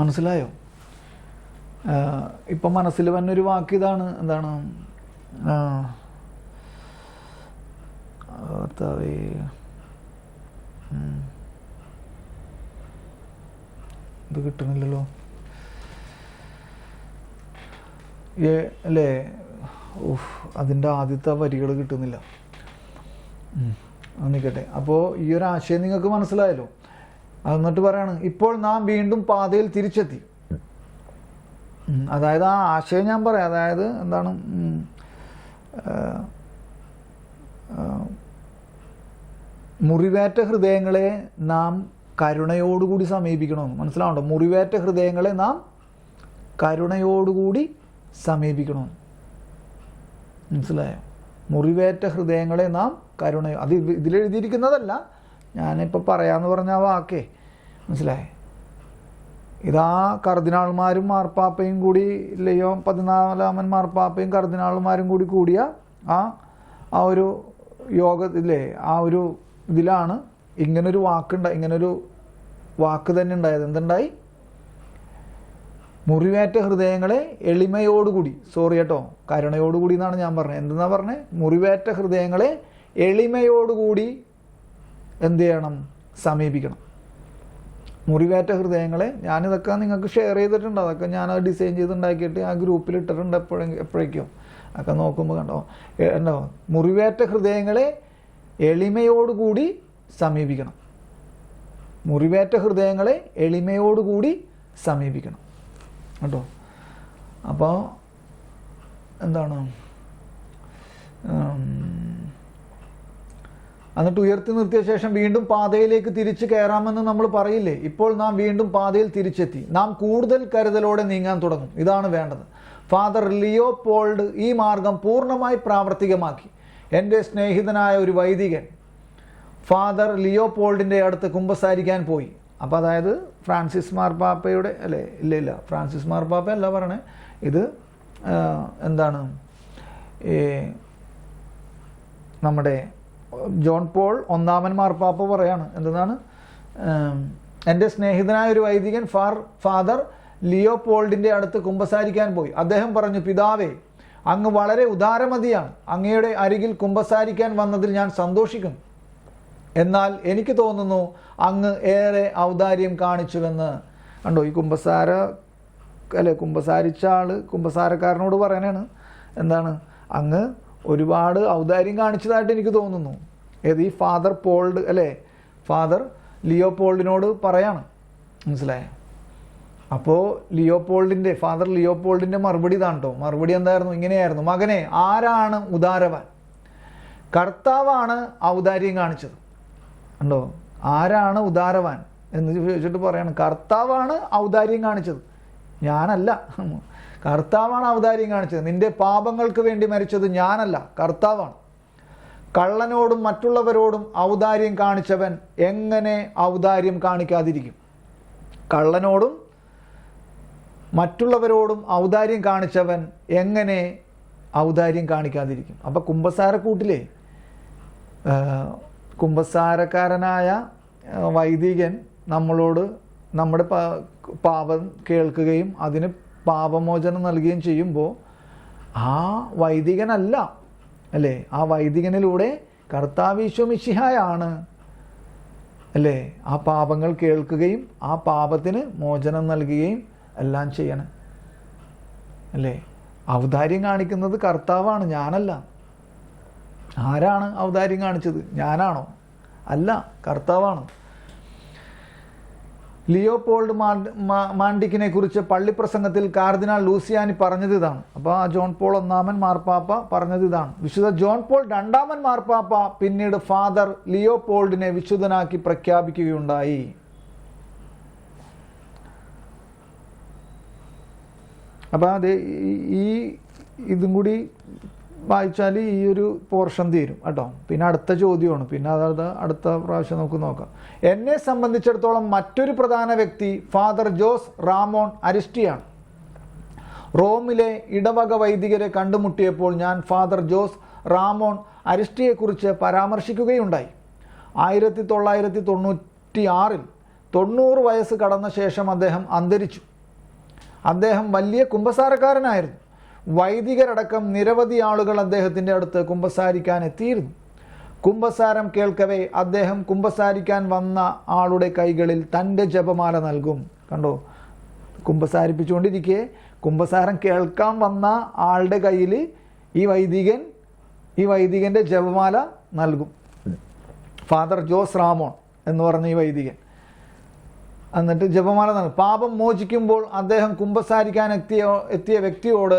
മനസ്സിലായോ? ഇപ്പം മനസ്സിൽ വന്നൊരു വാക്ക് ഇതാണ്. എന്താണ്? ഇത് കിട്ടണില്ലല്ലോ അല്ലേ? അതിൻ്റെ ആദ്യത്തെ വരികൾ കിട്ടുന്നില്ല. നിൽക്കട്ടെ. അപ്പോൾ ഈ ഒരു ആശയം നിങ്ങൾക്ക് മനസ്സിലായല്ലോ. എന്നിട്ട് പറയാണ്, ഇപ്പോൾ നാം വീണ്ടും പാതയിൽ തിരിച്ചെത്തി. അതായത് ആ ആശയം ഞാൻ പറയാം. അതായത് എന്താണ്? മുറിവേറ്റ ഹൃദയങ്ങളെ നാം കരുണയോടുകൂടി സമീപിക്കണമെന്ന് മനസ്സിലാവുണ്ടോ? മുറിവേറ്റ ഹൃദയങ്ങളെ നാം കരുണയോടുകൂടി സമീപിക്കണമെന്ന് മനസ്സിലായോ? മുറിവേറ്റ ഹൃദയങ്ങളെ നാം അത് ഇതിലെഴുതിയിരിക്കുന്നതല്ല, ഞാനിപ്പോൾ പറയാമെന്ന് പറഞ്ഞ ആ വാക്കേ. മനസ്സിലായേ? ഇതാ കർദിനാൾമാരും മാർപ്പാപ്പയും കൂടി, ലിയോ 14 മാർപ്പാപ്പയും കർദിനാൾമാരും കൂടിയ ആ ഒരു യോഗത്തിലെ ആ ഒരു ഇതിലാണ് ഇങ്ങനൊരു വാക്ക് തന്നെ ഉണ്ടായത്. എന്തുണ്ടായി? മുറിവേറ്റ ഹൃദയങ്ങളെ എളിമയോടുകൂടി, സോറി കേട്ടോ, കരുണയോടുകൂടി എന്നാണ് ഞാൻ പറഞ്ഞത്. എന്തെന്നാ പറഞ്ഞത്? മുറിവേറ്റ ഹൃദയങ്ങളെ എളിമയോടുകൂടി എന്ത് ചെയ്യണം? സമീപിക്കണം. മുറിവേറ്റ ഹൃദയങ്ങളെ, ഞാനിതൊക്കെ നിങ്ങൾക്ക് ഷെയർ ചെയ്തിട്ടുണ്ട്. അതൊക്കെ ഞാനത് ഡിസൈൻ ചെയ്തുണ്ടാക്കിയിട്ട് ആ ഗ്രൂപ്പിൽ ഇട്ടിട്ടുണ്ട് എപ്പോഴേക്കും. അതൊക്കെ നോക്കുമ്പോൾ കണ്ടോ, മുറിവേറ്റ ഹൃദയങ്ങളെ എളിമയോടുകൂടി സമീപിക്കണം. മുറിവേറ്റ ഹൃദയങ്ങളെ എളിമയോടുകൂടി സമീപിക്കണം കേട്ടോ. അപ്പോൾ എന്താണ്, എന്നിട്ട് ഉയർത്തി നിർത്തിയ ശേഷം വീണ്ടും പാതയിലേക്ക് തിരിച്ചു കയറാമെന്ന് നമ്മൾ പറയില്ലേ? ഇപ്പോൾ നാം വീണ്ടും പാതയിൽ തിരിച്ചെത്തി. നാം കൂടുതൽ കരുതലോടെ നീങ്ങാൻ തുടങ്ങും. ഇതാണ് വേണ്ടത്. ഫാദർ ലിയോപോൾഡ് ഈ മാർഗം പൂർണ്ണമായി പ്രാവർത്തികമാക്കി. എൻ്റെ സ്നേഹിതനായ ഒരു വൈദികൻ ഫാദർ ലിയോപോൾഡിൻ്റെ അടുത്ത് കുമ്പസാരിക്കാൻ പോയി. അപ്പോൾ അതായത് ഫ്രാൻസിസ് മാർപ്പാപ്പയുടെ ഇല്ല ഫ്രാൻസിസ് മാർപ്പാപ്പ അല്ല പറയണേ, ഇത് എന്താണ്, നമ്മുടെ ജോൺ പോൾ ഒന്നാമൻ മാർപ്പാപ്പ പറയാണ്. എന്താണ്? എൻ്റെ സ്നേഹിതനായ ഒരു വൈദികൻ ഫാദർ ലിയോപോൾഡിൻ്റെ അടുത്ത് കുമ്പസാരിക്കാൻ പോയി. അദ്ദേഹം പറഞ്ഞു, പിതാവേ, അങ്ങ് വളരെ ഉദാരമതിയാണ്. അങ്ങയുടെ അരികിൽ കുമ്പസാരിക്കാൻ വന്നതിൽ ഞാൻ സന്തോഷിക്കുന്നു. എന്നാൽ എനിക്ക് തോന്നുന്നു അങ്ങ് ഏറെ ഔദാര്യം കാണിച്ചുവെന്ന്. കണ്ടോ, ഈ കുമ്പസാരിച്ച ആള് കുമ്പസാരക്കാരനോട് പറയാനാണ്. എന്താണ്? അങ്ങ് ഒരുപാട് ഔദാര്യം കാണിച്ചതായിട്ട് എനിക്ക് തോന്നുന്നു. ഏത്? ഈ ഫാദർ ലിയോപോൾഡിനോട് പറയാണ്. മനസ്സിലായോ? അപ്പോൾ ഫാദർ ലിയോപോൾഡിൻ്റെ മറുപടി ഇതാണ് കേട്ടോ. മറുപടി എന്തായിരുന്നു? ഇങ്ങനെയായിരുന്നു: മകനെ, ആരാണ് ഉദാരവാൻ? കർത്താവാണ് ഔദാര്യം കാണിച്ചത്. കണ്ടോ, ആരാണ് ഉദാരവാൻ എന്ന് ചോദിച്ചിട്ട് പറയാണ്, കർത്താവാണ് ഔദാര്യം കാണിച്ചത്, ഞാനല്ല. കർത്താവാണ് ഔദാര്യം കാണിച്ചത്. നിന്റെ പാപങ്ങൾക്ക് വേണ്ടി മരിച്ചത് ഞാനല്ല, കർത്താവാണ്. കള്ളനോടും മറ്റുള്ളവരോടും ഔദാര്യം കാണിച്ചവൻ എങ്ങനെ ഔദാര്യം കാണിക്കാതിരിക്കും? കള്ളനോടും മറ്റുള്ളവരോടും ഔദാര്യം കാണിച്ചവൻ എങ്ങനെ ഔദാര്യം കാണിക്കാതിരിക്കും? അപ്പം കുമ്പസാരക്കൂട്ടിലെ കുമ്പസാരക്കാരനായ വൈദികൻ നമ്മളോട് നമ്മുടെ പാപം കേൾക്കുകയും അതിന് പാപമോചനം നൽകുകയും ചെയ്യുമ്പോൾ ആ വൈദികനല്ല, അല്ലേ? ആ വൈദികനിലൂടെ കർത്താവീശോ മിശിഹായാണ്, അല്ലേ? ആ പാപങ്ങൾ കേൾക്കുകയും ആ പാപത്തിന് മോചനം നൽകുകയും എല്ലാം ചെയ്യണം, അല്ലേ? ഔദാര്യം കാണിക്കുന്നത് കർത്താവാണ്, ഞാനല്ല. ആരാണ് ഔദാര്യം കാണിച്ചത്? ഞാനാണോ? അല്ല, കർത്താവാണ്. ലിയോപോൾഡ് മാൻഡിക്കിനെ കുറിച്ച് പള്ളിപ്രസംഗത്തിൽ കാർദിനാൾ ലൂസിയാനി പറഞ്ഞത് ഇതാണ്. അപ്പോൾ ആ ജോൺ പോൾ ഒന്നാമൻ മാർപ്പാപ്പ പറഞ്ഞത് ഇതാണ്. വിശുദ്ധ ജോൺ പോൾ രണ്ടാമൻ മാർപ്പാപ്പ പിന്നീട് ഫാദർ ലിയോപോൾഡിനെ വിശുദ്ധനാക്കി പ്രഖ്യാപിക്കുകയുണ്ടായി. അപ്പോൾ അത് ഇതും കൂടി വായിച്ചാൽ ഈ ഒരു പോർഷൻ തീരും കേട്ടോ. പിന്നെ അടുത്ത ചോദ്യമാണ്, പിന്നെ അതായത് അടുത്ത പ്രാവശ്യം നമുക്ക് നോക്കാം. എന്നെ സംബന്ധിച്ചിടത്തോളം മറ്റൊരു പ്രധാന വ്യക്തി ഫാദർ ജോസ് റാമോൺ അരിസ്റ്റിയാണ്. റോമിലെ ഇടവക വൈദികരെ കണ്ടുമുട്ടിയപ്പോൾ ഞാൻ ഫാദർ ജോസ് റാമോൺ അരിസ്റ്റിയെക്കുറിച്ച് പരാമർശിക്കുകയുണ്ടായി. 1996 90 വയസ്സ് കടന്ന ശേഷം അദ്ദേഹം അന്തരിച്ചു. അദ്ദേഹം വലിയ കുമ്പസാരക്കാരനായിരുന്നു. വൈദികരടക്കം നിരവധി ആളുകൾ അദ്ദേഹത്തിൻ്റെ അടുത്ത് കുമ്പസാരിക്കാൻ എത്തിയിരുന്നു. കുമ്പസാരം കേൾക്കവേ അദ്ദേഹം കുമ്പസാരിക്കാൻ വന്ന ആളുടെ കൈകളിൽ തൻ്റെ ജപമാല നൽകും. കണ്ടോ, കുമ്പസാരിപ്പിച്ചുകൊണ്ടിരിക്കെ കുമ്പസാരം കേൾക്കാൻ വന്ന ആളുടെ കയ്യിൽ ഈ വൈദികൻ്റെ ജപമാല നൽകും. ഫാദർ ജോസ് റാമോൺ എന്ന് പറഞ്ഞ ഈ വൈദികൻ എന്നിട്ട് ജപമാല നൽകും. പാപം മോചിക്കുമ്പോൾ അദ്ദേഹം കുമ്പസാരിക്കാൻ എത്തിയ വ്യക്തിയോട്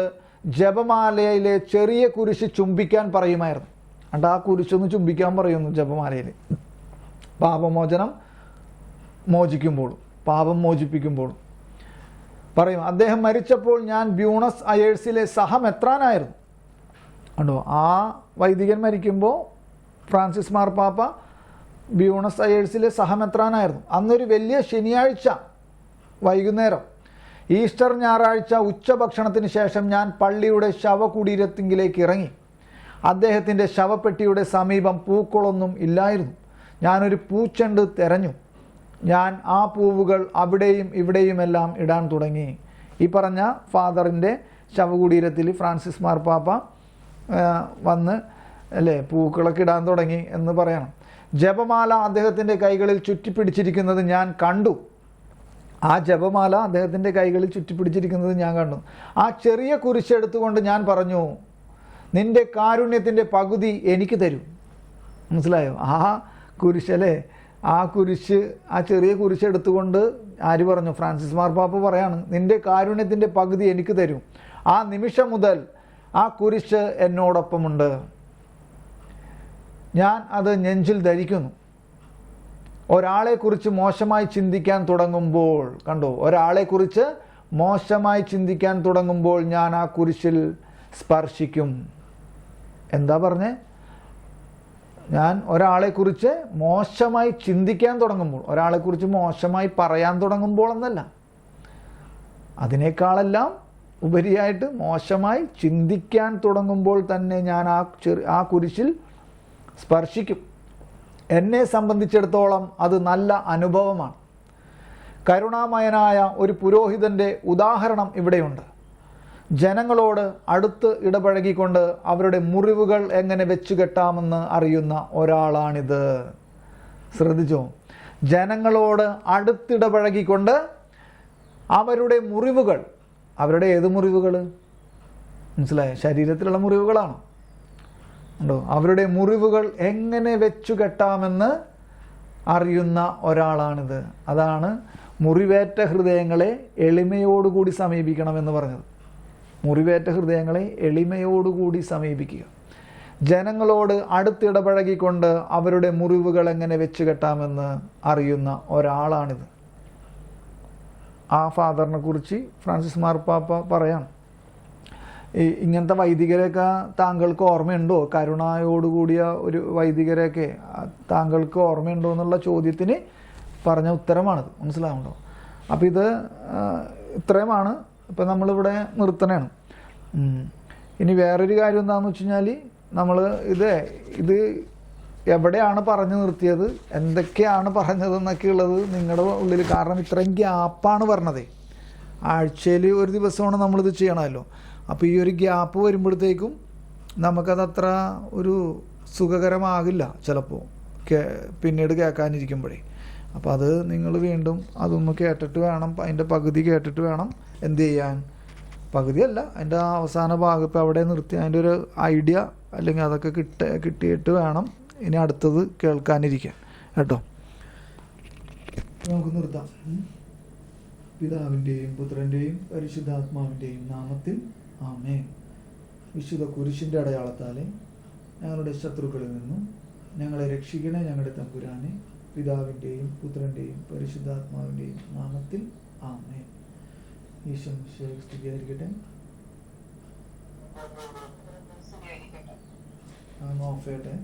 ജപമാലയിലെ ചെറിയ കുരിശ് ചുംബിക്കാൻ പറയുമായിരുന്നു. എന്നിട്ട് ആ കുരിശൊന്ന് ചുംബിക്കാൻ പറയുന്നു ജപമാലയിൽ. പാപം മോചിപ്പിക്കുമ്പോഴും പറയും. അദ്ദേഹം മരിച്ചപ്പോൾ ഞാൻ ബ്യൂണസ് അയേഴ്സിലെ സഹമെത്രാനായിരുന്നു. കണ്ടോ, ആ വൈദികൻ മരിക്കുമ്പോൾ ഫ്രാൻസിസ് മാർപ്പാപ്പ ബ്യൂണസ് അയേഴ്സിലെ സഹമെത്രാനായിരുന്നു. അന്നൊരു വലിയ ശനിയാഴ്ച വൈകുന്നേരം, ഈസ്റ്റർ ഞായറാഴ്ച ഉച്ചഭക്ഷണത്തിന് ശേഷം ഞാൻ പള്ളിയുടെ ശവകുടീരത്തിങ്കിലേക്ക് ഇറങ്ങി. അദ്ദേഹത്തിൻ്റെ ശവപ്പെട്ടിയുടെ സമീപം പൂക്കളൊന്നും ഇല്ലായിരുന്നു. ഞാനൊരു പൂച്ചെണ്ട് തെരഞ്ഞു. ഞാൻ ആ പൂവുകൾ അവിടെയും ഇവിടെയുമെല്ലാം ഇടാൻ തുടങ്ങി. ഈ പറഞ്ഞ ഫാദറിൻ്റെ ശവകുടീരത്തിൽ ഫ്രാൻസിസ് മാർപ്പാപ്പ വന്ന് അല്ലേ പൂക്കളൊക്കെ ഇടാൻ തുടങ്ങി എന്ന് പറയണം. ജപമാല അദ്ദേഹത്തിൻ്റെ കൈകളിൽ ചുറ്റിപ്പിടിച്ചിരിക്കുന്നത് ഞാൻ കണ്ടു. ആ ജപമാല അദ്ദേഹത്തിൻ്റെ കൈകളിൽ ചുറ്റിപ്പിടിച്ചിരിക്കുന്നത് ഞാൻ കണ്ടു. ആ ചെറിയ കുരിശെടുത്തുകൊണ്ട് ഞാൻ പറഞ്ഞു, നിൻ്റെ കാരുണ്യത്തിൻ്റെ പകുതി എനിക്ക് തരൂ. മനസ്സിലായോ? ആ കുരിശല്ലേ, ആ കുരിശ്, ആ ചെറിയ കുരിശെടുത്തുകൊണ്ട് ആര് പറഞ്ഞു? ഫ്രാൻസിസ് മാർപ്പാപ്പ പറയാണ്, നിൻ്റെ കാരുണ്യത്തിൻ്റെ പകുതി എനിക്ക് തരൂ. ആ നിമിഷം മുതൽ ആ കുരിശ് എന്നോടൊപ്പമുണ്ട്. ഞാൻ അത് നെഞ്ചിൽ ധരിക്കുന്നു. ഒരാളെക്കുറിച്ച് മോശമായി ചിന്തിക്കാൻ തുടങ്ങുമ്പോൾ, കണ്ടോ, ഒരാളെക്കുറിച്ച് മോശമായി ചിന്തിക്കാൻ തുടങ്ങുമ്പോൾ ഞാൻ ആ കുരിശിൽ സ്പർശിക്കും. എന്താ പറഞ്ഞേ? ഞാൻ ഒരാളെക്കുറിച്ച് മോശമായി ചിന്തിക്കാൻ തുടങ്ങുമ്പോൾ, ഒരാളെക്കുറിച്ച് മോശമായി പറയാൻ തുടങ്ങുമ്പോൾ എന്നല്ല, അതിനേക്കാളെല്ലാം ഉപരിയായിട്ട് മോശമായി ചിന്തിക്കാൻ തുടങ്ങുമ്പോൾ തന്നെ ഞാൻ ആ കുരിശിൽ സ്പർശിക്കും. എന്നെ സംബന്ധിച്ചിടത്തോളം അത് നല്ല അനുഭവമാണ്. കരുണാമയനായ ഒരു പുരോഹിതൻ്റെ ഉദാഹരണം ഇവിടെയുണ്ട്. ജനങ്ങളോട് അടുത്ത് ഇടപഴകിക്കൊണ്ട് അവരുടെ മുറിവുകൾ എങ്ങനെ വെച്ചുകെട്ടാമെന്ന് അറിയുന്ന ഒരാളാണിത്. ശ്രദ്ധിച്ചോ? ജനങ്ങളോട് അടുത്തിടപഴകിക്കൊണ്ട് അവരുടെ മുറിവുകൾ, അവരുടെ ഏത് മുറിവുകൾ? മനസ്സിലായോ? ശരീരത്തിലുള്ള മുറിവുകളാണോ? ഉണ്ടോ? അവരുടെ മുറിവുകൾ എങ്ങനെ വെച്ചുകെട്ടാമെന്ന് അറിയുന്ന ഒരാളാണിത്. അതാണ് മുറിവേറ്റ ഹൃദയങ്ങളെ എളിമയോടുകൂടി സമീപിക്കണമെന്ന് പറഞ്ഞത്. മുറിവേറ്റ ഹൃദയങ്ങളെ എളിമയോടുകൂടി സമീപിക്കുക. ജനങ്ങളോട് അടുത്തിടപഴകിക്കൊണ്ട് അവരുടെ മുറിവുകൾ എങ്ങനെ വെച്ചുകെട്ടാമെന്ന് അറിയുന്ന ഒരാളാണിത്. ആ ഫാദറിനെ കുറിച്ച് ഫ്രാൻസിസ് മാർപ്പാപ്പ പറയാം, ഇങ്ങനത്തെ വൈദികരെയൊക്കെ താങ്കൾക്ക് ഓർമ്മയുണ്ടോ? കരുണയോടുകൂടിയ ഒരു വൈദികരെയൊക്കെ താങ്കൾക്ക് ഓർമ്മയുണ്ടോ എന്നുള്ള ചോദ്യത്തിന് പറഞ്ഞ ഉത്തരമാണിത്. മനസ്സിലാവുന്നുണ്ടോ? അപ്പോൾ ഇത് ഇത്രയുമാണ്. ഇപ്പം നമ്മളിവിടെ നിർത്തണേണ്. ഇനി വേറൊരു കാര്യം എന്താണെന്ന് വെച്ച് കഴിഞ്ഞാൽ, നമ്മൾ ഇത് എവിടെയാണ് പറഞ്ഞു നിർത്തിയത്, എന്തൊക്കെയാണ് പറഞ്ഞതെന്നൊക്കെ ഉള്ളത് നിങ്ങളുടെ ഉള്ളിൽ, കാരണം ഇത്രയും ഗ്യാപ്പാണ് പറഞ്ഞത്. ആഴ്ചയിൽ ഒരു ദിവസമാണ് നമ്മളിത് ചെയ്യണമല്ലോ. അപ്പോൾ ഈ ഒരു ഗ്യാപ്പ് വരുമ്പോഴത്തേക്കും നമുക്കതത്ര ഒരു സുഖകരമാകില്ല ചിലപ്പോൾ, പിന്നീട് കേൾക്കാനിരിക്കുമ്പോഴേ. അപ്പോൾ അത് നിങ്ങൾ വീണ്ടും അതൊന്ന് കേട്ടിട്ട് വേണം, അതിൻ്റെ പകുതി കേട്ടിട്ട് വേണം എന്ത് ചെയ്യാൻ. പകുതിയല്ല, അതിൻ്റെ അവസാന ഭാഗം ഇപ്പോൾ അവിടെ നിർത്തി അതിൻ്റെ ഒരു ഐഡിയ അല്ലെങ്കിൽ അതൊക്കെ കിട്ടിയിട്ട് വേണം ഇനി അടുത്തത് കേൾക്കാനിരിക്കാൻ കേട്ടോ. നമുക്ക് നിർത്താം. പിതാവിൻ്റെയും പുത്രൻ്റെയും പരിശുദ്ധാത്മാവിൻ്റെയും നാമത്തിൽ ആമേൻ. വിശുദ്ധ കുരിശിൻ്റെ അടയാളത്താലെ ഞങ്ങളുടെ ശത്രുക്കളിൽ നിന്നും ഞങ്ങളെ രക്ഷിക്കണേ ഞങ്ങളുടെ തമ്പുരാനെ. പിതാവിൻ്റെയും പുത്രൻ്റെയും പരിശുദ്ധാത്മാവിൻ്റെയും നാമത്തിൽ ആമേൻ. ഈശോ സ്തുതിയായിരിക്കട്ടെ. ഓഫ് ചെയ്യട്ടെ.